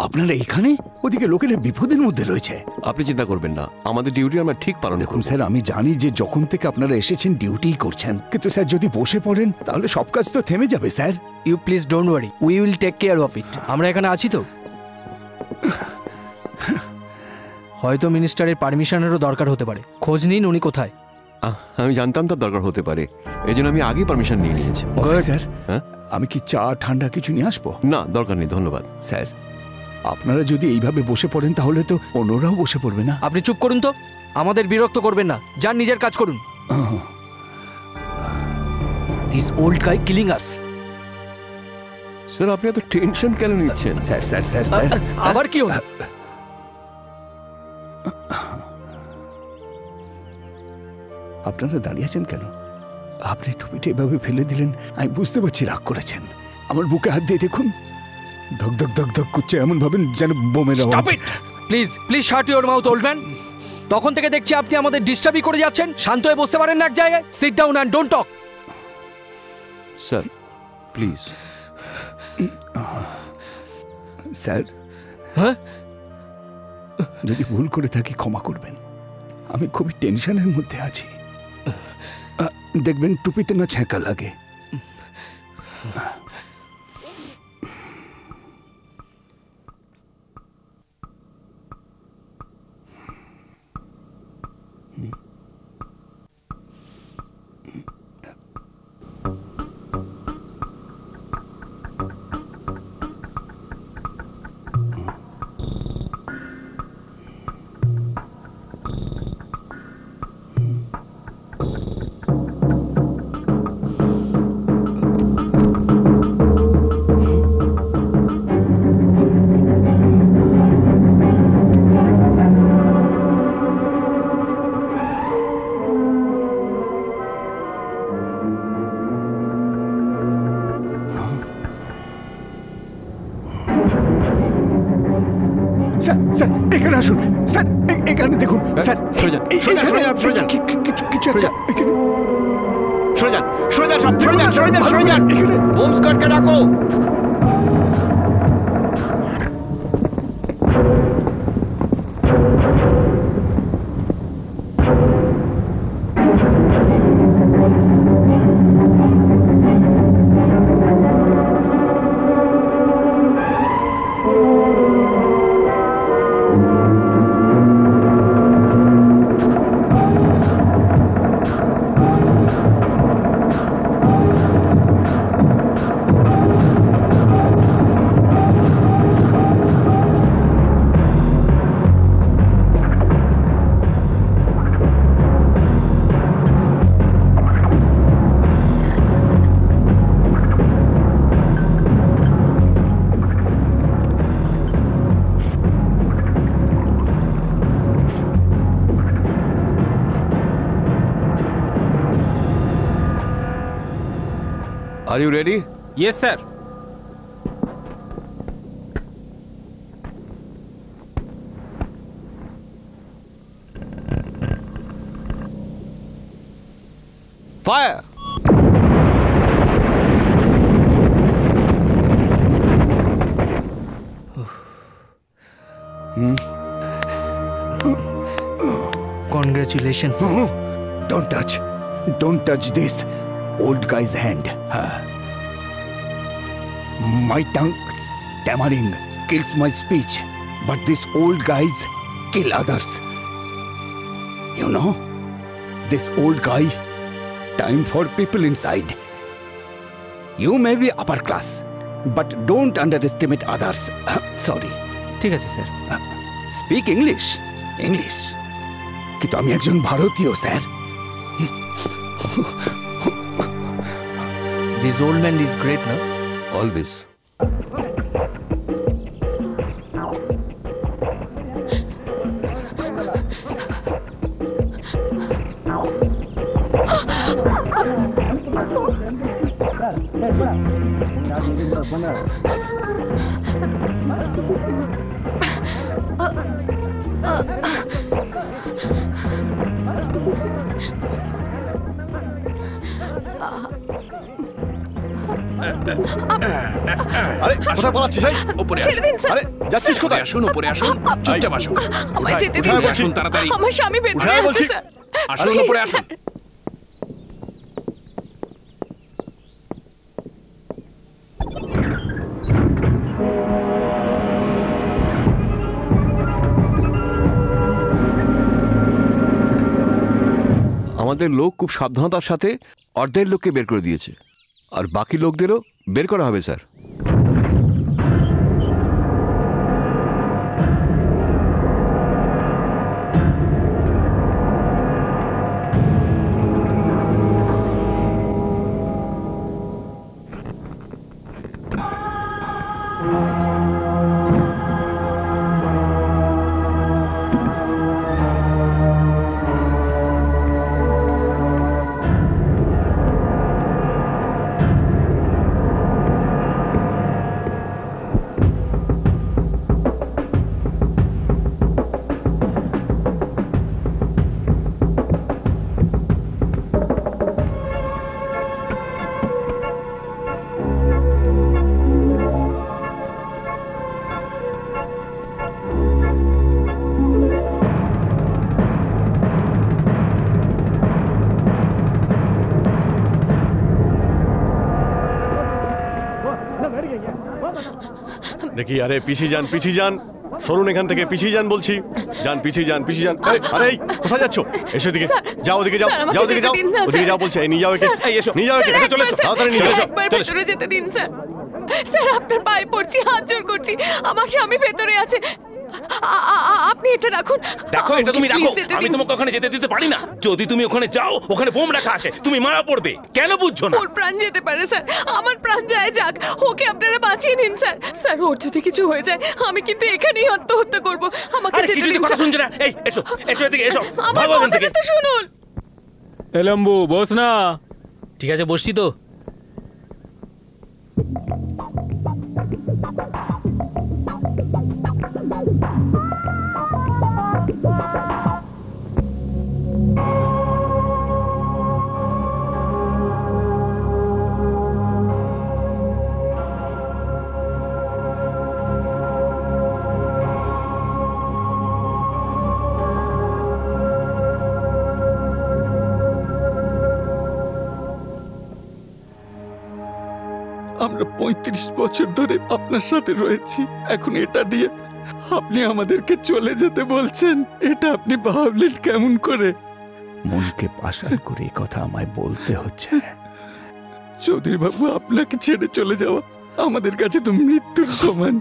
আপনারা এখানে? ওদিকে লোকেরা বিপদের মধ্যে রয়েছে। আপনি চিন্তা করবেন না, আমাদের ডিউটি আমরা ঠিক পালন দেখুন স্যার, আমি জানি যে যখন থেকে আপনারা এসেছেন ডিউটিই করছেন, কিন্তু স্যার যদি বসে পড়েন তাহলে সব কাজ তো থেমে যাবে sir. You please don't worry, we will take care of it. আমরা এখানে আছি তো। হয়তো মিনিস্টারের পারমিশনেরও দরকার হতে পারে, খোঁজ নিন উনি কোথায়। আমি জানতাম তার দরকার হতে পারে, এই জন্য আমি আগেই পারমিশন নিয়ে নিয়েছি। স্যার, আমি কি চা ঠান্ডা কিছু নিয়ে আসবো? না, দরকার নেই, ধন্যবাদ। স্যার, আপনারা যদি এইভাবে বসে পড়েন তাহলে তো অন্যরাও বসে পড়বে না। আপনি চুপ করুন তো, আমাদের বিরক্ত করবেন না, যান নিজের কাজ করুন। This old guy killing us. Sir, আপনি এত টেনশন কেন নিচ্ছেন? স্যার স্যার স্যার স্যার, আবার কি হলো? আপনারা দাঁড়িয়ে আছেন কেন? আপনি টুপিটা এভাবে ফেলে দিলেন, আমি বুঝতে পারছি রাগ করেছেন। আমার বুকে হাত দিয়ে দেখুন, ধক ধক ধক ধক করছে, এমন ভাবেন যেন বোমের আওয়াজ। Stop it please, please shut your mouth old man. তখন থেকে দেখছি আপনি আমাদের ডিস্টার্বই করে যাচ্ছেন। শান্ত হয়ে বসতে পারেন না এক জায়গায়? Sit down and don't talk. Sir please. Sir, হ্যাঁ, যদি ভুল করে থাকি ক্ষমা করবেন, আমি খুবই টেনশনের মধ্যে আছি। দেখবেন টুপিতে না ছ্যাঁকা লাগে। স্যার স্যার, এখানে আসুন স্যার, এখানে দেখুন স্যার। সরে যান, সরে যান, সরে যান, সরে যান। কিছু একটা এখানে। সরে যান, সরে যান, সরে যান, সরে যান, সরে যান। বোম স্কোয়াডকে ডাকো। Are you ready? Yes, sir. Fire! Congratulations. Don't touch this old guy's hand. My tongue stammering kills my speech, but these old guys kill others. You know, this old guy, time for people inside. You may be upper class, but don't underestimate others. Sorry. ঠিক আছে স্যার। Speak English. কিন্তু আমি একজন ভারতীয় sir. This old man is great, no? Always. আরে কোথায় পালাচ্ছিস? উপরে ছেড়ে দিন, স্যার। আরে যাচ্ছিস কোথায়? আসুন উপরে আসুন, চুপচাপ আসুন। আমায় যেতে দিন, উঠায় স্যার। আসুন তাড়াতাড়ি। আমার স্বামী ভেতরে উঠায় আছে, বলছি। স্যার। আসুন Please, উপরে আসুন। স্যার। আমাদের লোক খুব সাবধানতার সাথে অর্ধেক লোককে বের করে দিয়েছে, আর বাকি লোকদেরও বের করা হবে স্যার। দেখি, আরে পিছিয়ে যান, সরুন এখান থেকে, পিছিয়ে যান বলছি। পিছিয়ে যান। এই, আরে এই, কোথায় যাচ্ছ? এসো দিকে, যাও ওদিকে, যাও ওদিকে, যাও ওদিকে, যাও বলছি। এই নিয়ে যাও একে, নিয়ে যাও একে, চলে এসো, তাড়াতাড়ি নিয়ে এসো। একবার ভেতরে যেতে দিন, স্যার। স্যার, আপনার পায়ে পড়ছি, হাত জোর করছি। আমার স্বামী ভেতরে আছে। আপনি এটা রাখুন। দেখো, এটা তুমি রাখো। Please যেতে আমি দিন। তোমাকে ওখানে যেতে দিতে পারি না। যদি তুমি ওখানে যাও, ওখানে বোম রাখা আছে, তুমি মারা পড়বে। কেন বুঝছো না? ওর প্রাণ যেতে পারে, স্যার। আমার প্রাণ যায় যাক, ওকে আপনারা বাঁচিয়ে নিন, স্যার। স্যার, ওর যদি কিছু হয়ে যায়, আমি কিন্তু এখানেই আত্মহত্যা করব। আমাকে আরে যেতে কিছুই দিন, কথা স্যার। শুনছে না। এই এসো এদিকে, এসো। আমার ভাগো এখান থেকে। কথাটা তো শুনুন। এলাম্বু, বস না। ঠিক আছে, বসছি তো। আমরা 35 বছর ধরে আপনার সাথে রয়েছি, এখন এটা দিয়ে আপনি আমাদেরকে চলে যেতে বলছেন? এটা আপনি ভাবলেন কেমন করে? মনকে পাশার করে এই কথা আমায় বলতে হচ্ছে। চৌধুরী বাবু, আপনাকে ছেড়ে চলে যাওয়া আমাদের কাছে তো মৃত্যুর সমান।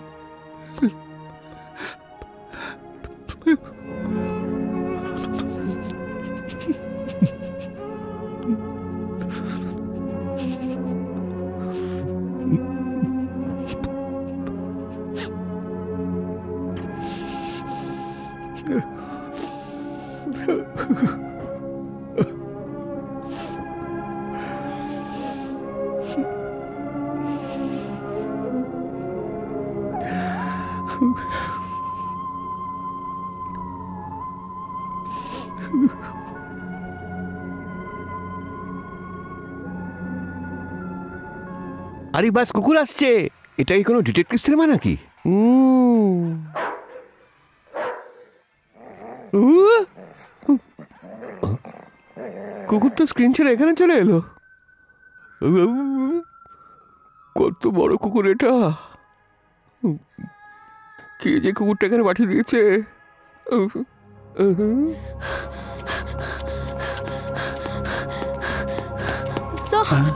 আরে বাস কুকুর আসছে। এটা কি কোনো ডিটেকটিভ সিনেমা নাকি? কুকুর তো স্ক্রিন ছেড়ে এখানে চলে এলো। কত বড় কুকুর এটা! কে যে কুকুরটা এখানে পাঠিয়ে দিয়েছে?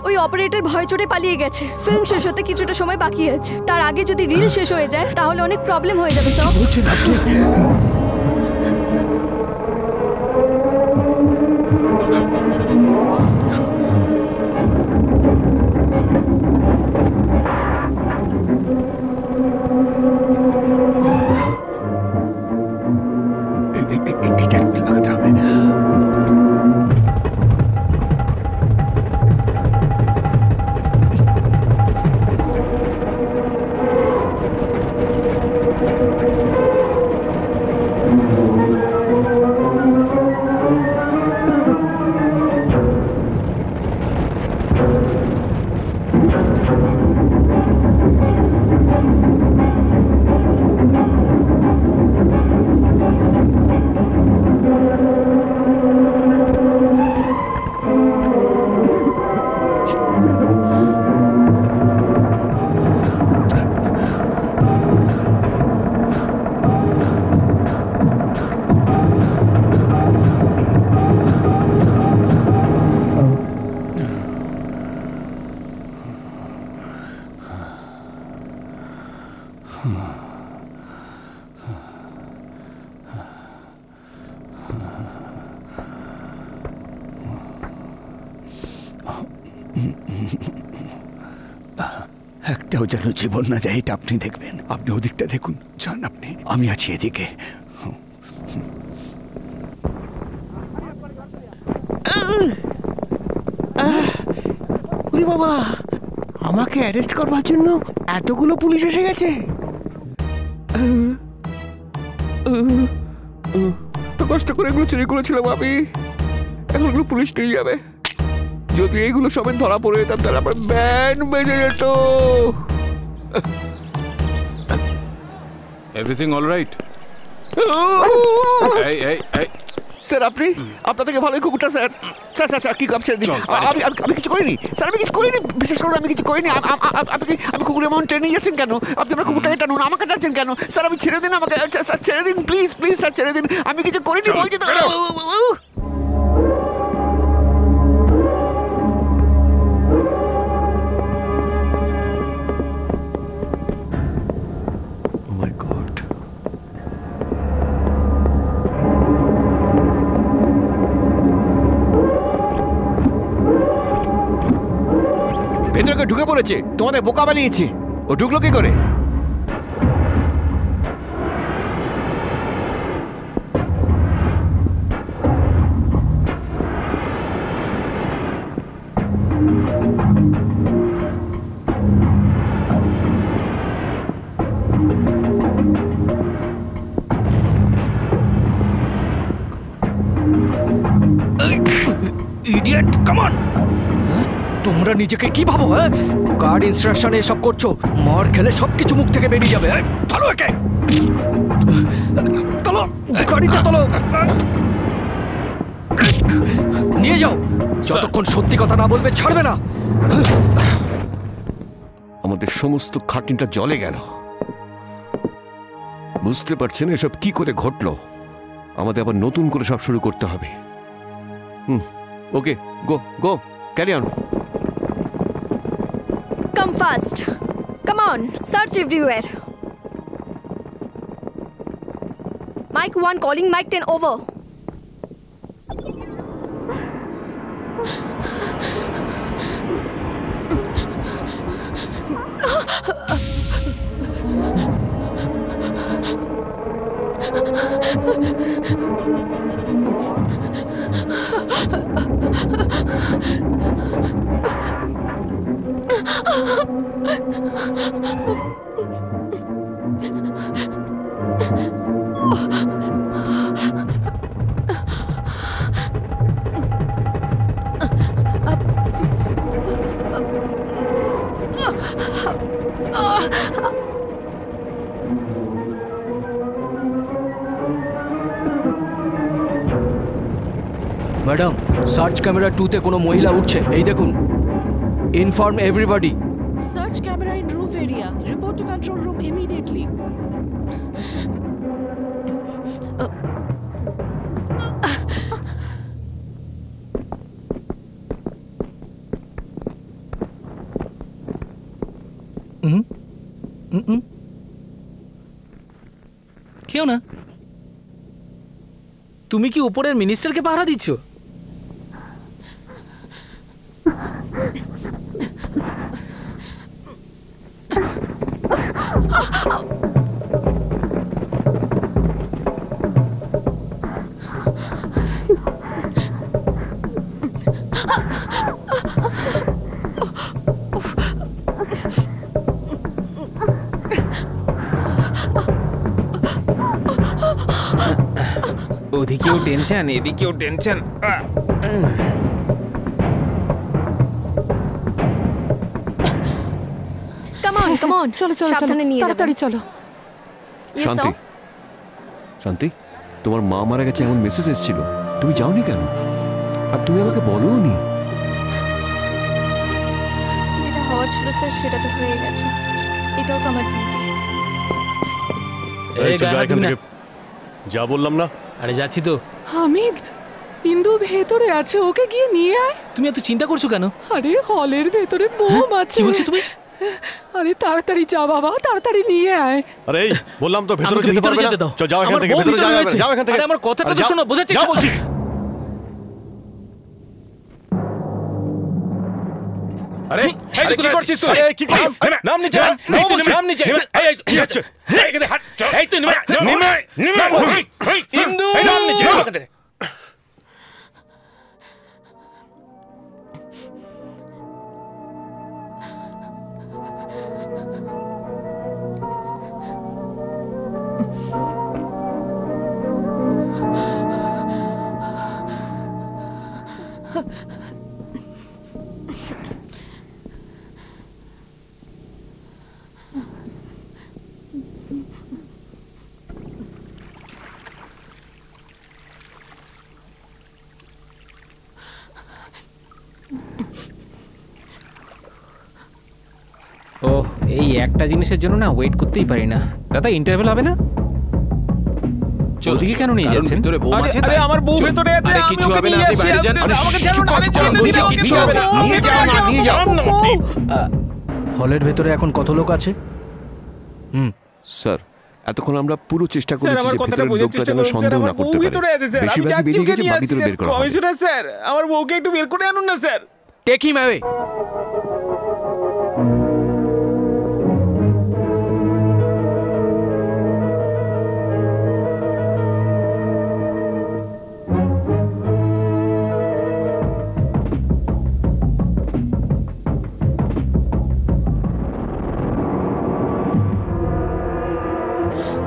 ওই অপারেটর ভয় চড়ে পালিয়ে গেছে। ফিল্ম শেষ হতে কিছুটা সময় বাকি আছে। তার আগে যদি রিল শেষ হয়ে যায় তাহলে অনেক প্রবলেম হয়ে যাবে। স্যার বলছেন আপনি? একটাও যেন জীবন না যায়, এটা আপনি দেখবেন। আপনি ওদিকটা দেখুন, যান আপনি, আমি আছি এদিকে। বাবা, আমাকে অ্যারেস্ট করবার জন্য এতগুলো পুলিশ এসে গেছে। কষ্ট করে এগুলো চুরি করেছিলাম আমি, এখন এগুলো পুলিশ নিয়ে যাবে। যদি এইগুলো সবাই ধরা পড়ে যেতাম তাহলে আমার ব্যান্ড বেজে যেত। Everything all right? স্যার আপনি, আপনার থেকে ভালোই কুকুরটা স্যার। স্যার স্যার স্যার কি কাপছেন? আমি কিছু করিনি স্যার, আমি কিছু করিনি, বিশেষ করে আমি কিছু করিনি। আপনি কুকুরের এমন ট্রেনে যাচ্ছেন কেন? আপনি আমার কুকুরটাকে টানুন, আমাকে টানছেন কেন? স্যার আমি ছেড়ে দিন আমাকে, স্যার ছেড়ে দিন প্লিজ প্লিজ স্যার ছেড়ে দিন, আমি কিছু করিনি বলছি তো। ভেতরে ঢুকে পড়েছে, তোমাদের বোকা বানিয়েছে। ও ঢুকলো কি করে? Idiot, come on! তোমরা নিজেকে কি ভাবো? গার্ড ইনস্ট্রাকশনে এসব করছো, মার খেলে সবকিছু মুখ থেকে বেরিয়ে যাবে। চলো একে, চলো গাড়িতে চলো, নিয়ে যাও। যতক্ষণ সত্যি কথা না বলবে ছাড়বে না। আমাদের সমস্ত খাটনিটা জলে গেল। বুঝতে পারছেন এসব কি করে ঘটলো? আমাদের আবার নতুন করে সব শুরু করতে হবে। Okay, go go, carry on. Come fast. Come on, search everywhere. Mike 1 calling Mike 10 over. Madam, search camera 2-তে কোনো মহিলা উঠছে, এই দেখুন। Inform everybody. Search camera in roof area. Report to control room immediately. কেউ না। তুমি কি উপরের মিনিস্টারকে পাহারা দিচ্ছ? ওদিকেও টেনশন, এদিকেও টেনশন। কাম অন চলো চলো সাবধানে নিয়ে তাড়াতাড়ি চলো। শান্তি, শান্তি, তোমার মা মারা গেছে এমন মেসেজ এসেছিল, তুমি যাওনি কেন? আর তুমি আমাকে বলোনি। যেটা হওয়ার ছিল স্যার সেটা তো হয়ে গেছে, এটাও তো আমার ডিউটি। যা বললাম না। আরে যাচ্ছি তো। হামিদ, ইন্দু ভেতরে আছে, ওকে গিয়ে নিয়ে আয়। তুমি এত চিন্তা করছো কেন? আরে হলের ভেতরে বোম আছে। কি বলছো তুমি? আরে তাড়াতাড়ি যা বাবা, তাড়াতাড়ি নিয়ে আয়। আরে বললাম তো ভেতরে যেতে পারবে না। চল যাও এখান থেকে, ভেতরে যাও এখান থেকে। আরে আমার কথাটা তো শোনো, বোঝাচ্ছি। যা বলছি। আরে আরে কি করছিস তুই? আরে কি করছিস? নাম নিচে, নাম নিচে। এই কি হচ্ছে? এই কে হাত চল। এই তুই নিমে ইন্দু নাম নিচে। ও এই একটা জিনিসের জন্য না ওয়েট করতেই পারি না। দাদা ইন্টারভেল হবে না? ওদিকে কেন নিয়ে যাচ্ছেন? ভিতরে বউ আছে। আরে আমার বউ ভিতরে আছে। আরে কিছু হবে না, আপনি বাইরে যান। আরে আমাকে ছেড়ে দাও, কিছু হবে না। নিয়ে যাও না, নিয়ে যাও না। হলের ভেতরে এখন কত লোক আছে? স্যার, এতক্ষণ আমরা পুরো চেষ্টা করেছি যে ভেতরের লোকটা যেন সন্দেহ না করতে পারে। বেশিরভাগই বেরিয়ে গেছে, বাকিদের বের করা হবে। কমিশনার স্যার, আমার বউকে একটু বের করে আনুন না sir. Take him away.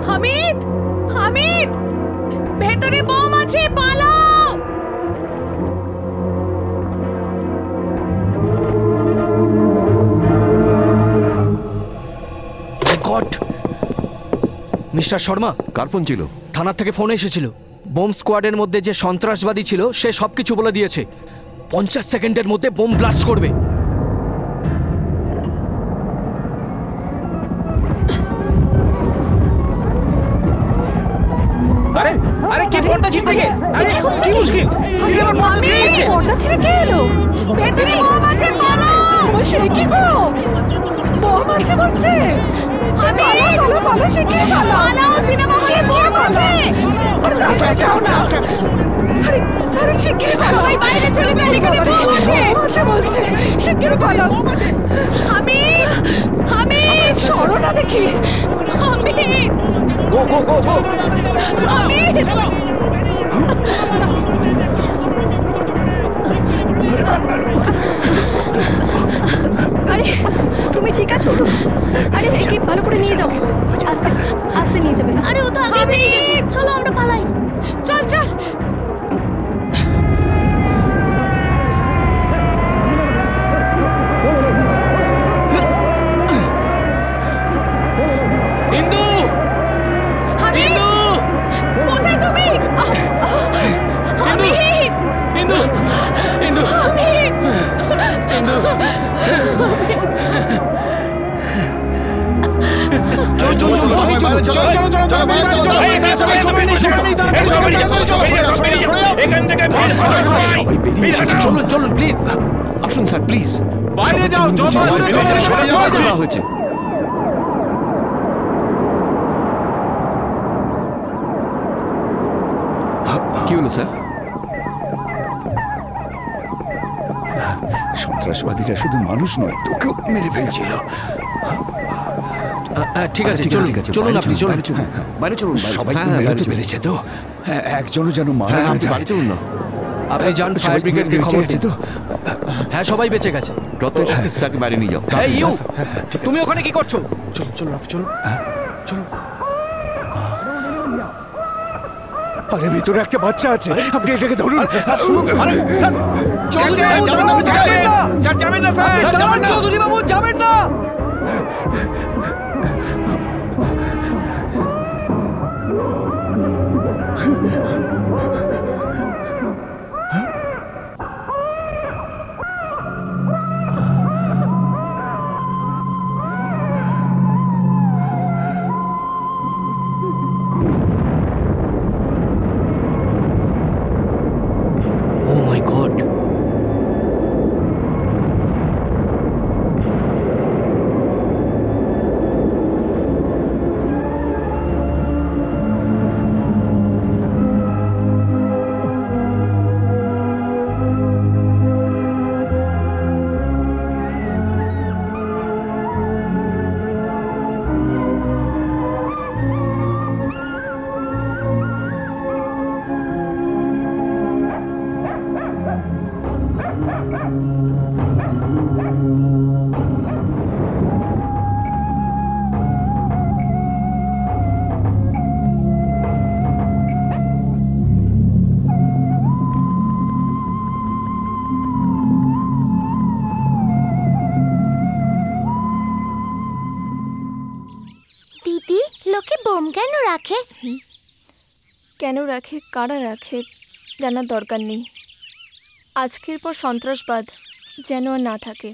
Hamid, Hamid, ভেতরে বোম আছে, পালাও। গড, মিস্টার শর্মা, কার ফোন ছিল? থানার থেকে ফোন এসেছিল। বোম স্কোয়াডের মধ্যে যে সন্ত্রাসবাদী ছিল সে সবকিছু বলে দিয়েছে। 50 সেকেন্ডের মধ্যে বোম ব্লাস্ট করবে। আরে আরে কে পর্দা ছিঁড়তে গে? আরে কি মুশকিল? সিনেমার পর্দা ছিঁড়ে যাচ্ছে। পর্দা ছিঁড়ে কে এলো? ভেতরে বোম আছে, পালাও। সে কি গো? বোম আছে বলছে। হামিদ, পালাও পালাও, সে কি পালাও? পালাও, সিনেমা হলে বোম আছে। আরে তাড়াতাড়ি যাও না। আরে আরে শিগগিরই পালাও। সবাই বাইরে চলে যান, এখানে বোম আছে। আচ্ছা বলছে, শিগগিরই পালাও। হামিদ, হামিদ, সরো না দেখি। হামিদ, গো গো গো গো। হামিদ, আরে তুমি ঠিক আছো তো? আরে কি ভালো করে নিয়ে যাও, আস্তে আস্তে নিয়ে যাবে। আরে ও তো আগে বেরিয়ে গেছে, চলো আমরা পালাই। চল চল। বন্ধু। চলুন চলুন প্লিজ আসুন স্যার প্লিজ বাইরে যাও হয়েছে কি হলো স্যার? সন্ত্রাসবাদীরা শুধু মানুষ নয়, তোকেও মেরে ফেলছিল। ঠিক আছে চলুন চলুন আপনি চলুন বাইরে চলুন সবাই মেরে পেরেছে তো? একজনও যেন মারা না যায়। বাইরে চলুন না। আপনি যান ফায়ার ব্রিগেডকে খবর দিন। হ্যাঁ সবাই বেঁচে গেছে। স্যারকে বাইরে নিয়ে যাও। তুমি ওখানে কি করছো? চলুন চলুন আপনি চলুন চলুন। আরে ভিতরে একটা বাচ্চা আছে, আপনি এটাকে ধরুন। চৌধুরী বাবু যাবেন না। Oh my God! দিদি, লোকে বোম কেন রাখে? কেন রাখে, কারা রাখে জানার দরকার নেই। আজকের পর সন্ত্রাসবাদ যেন আর না থাকে।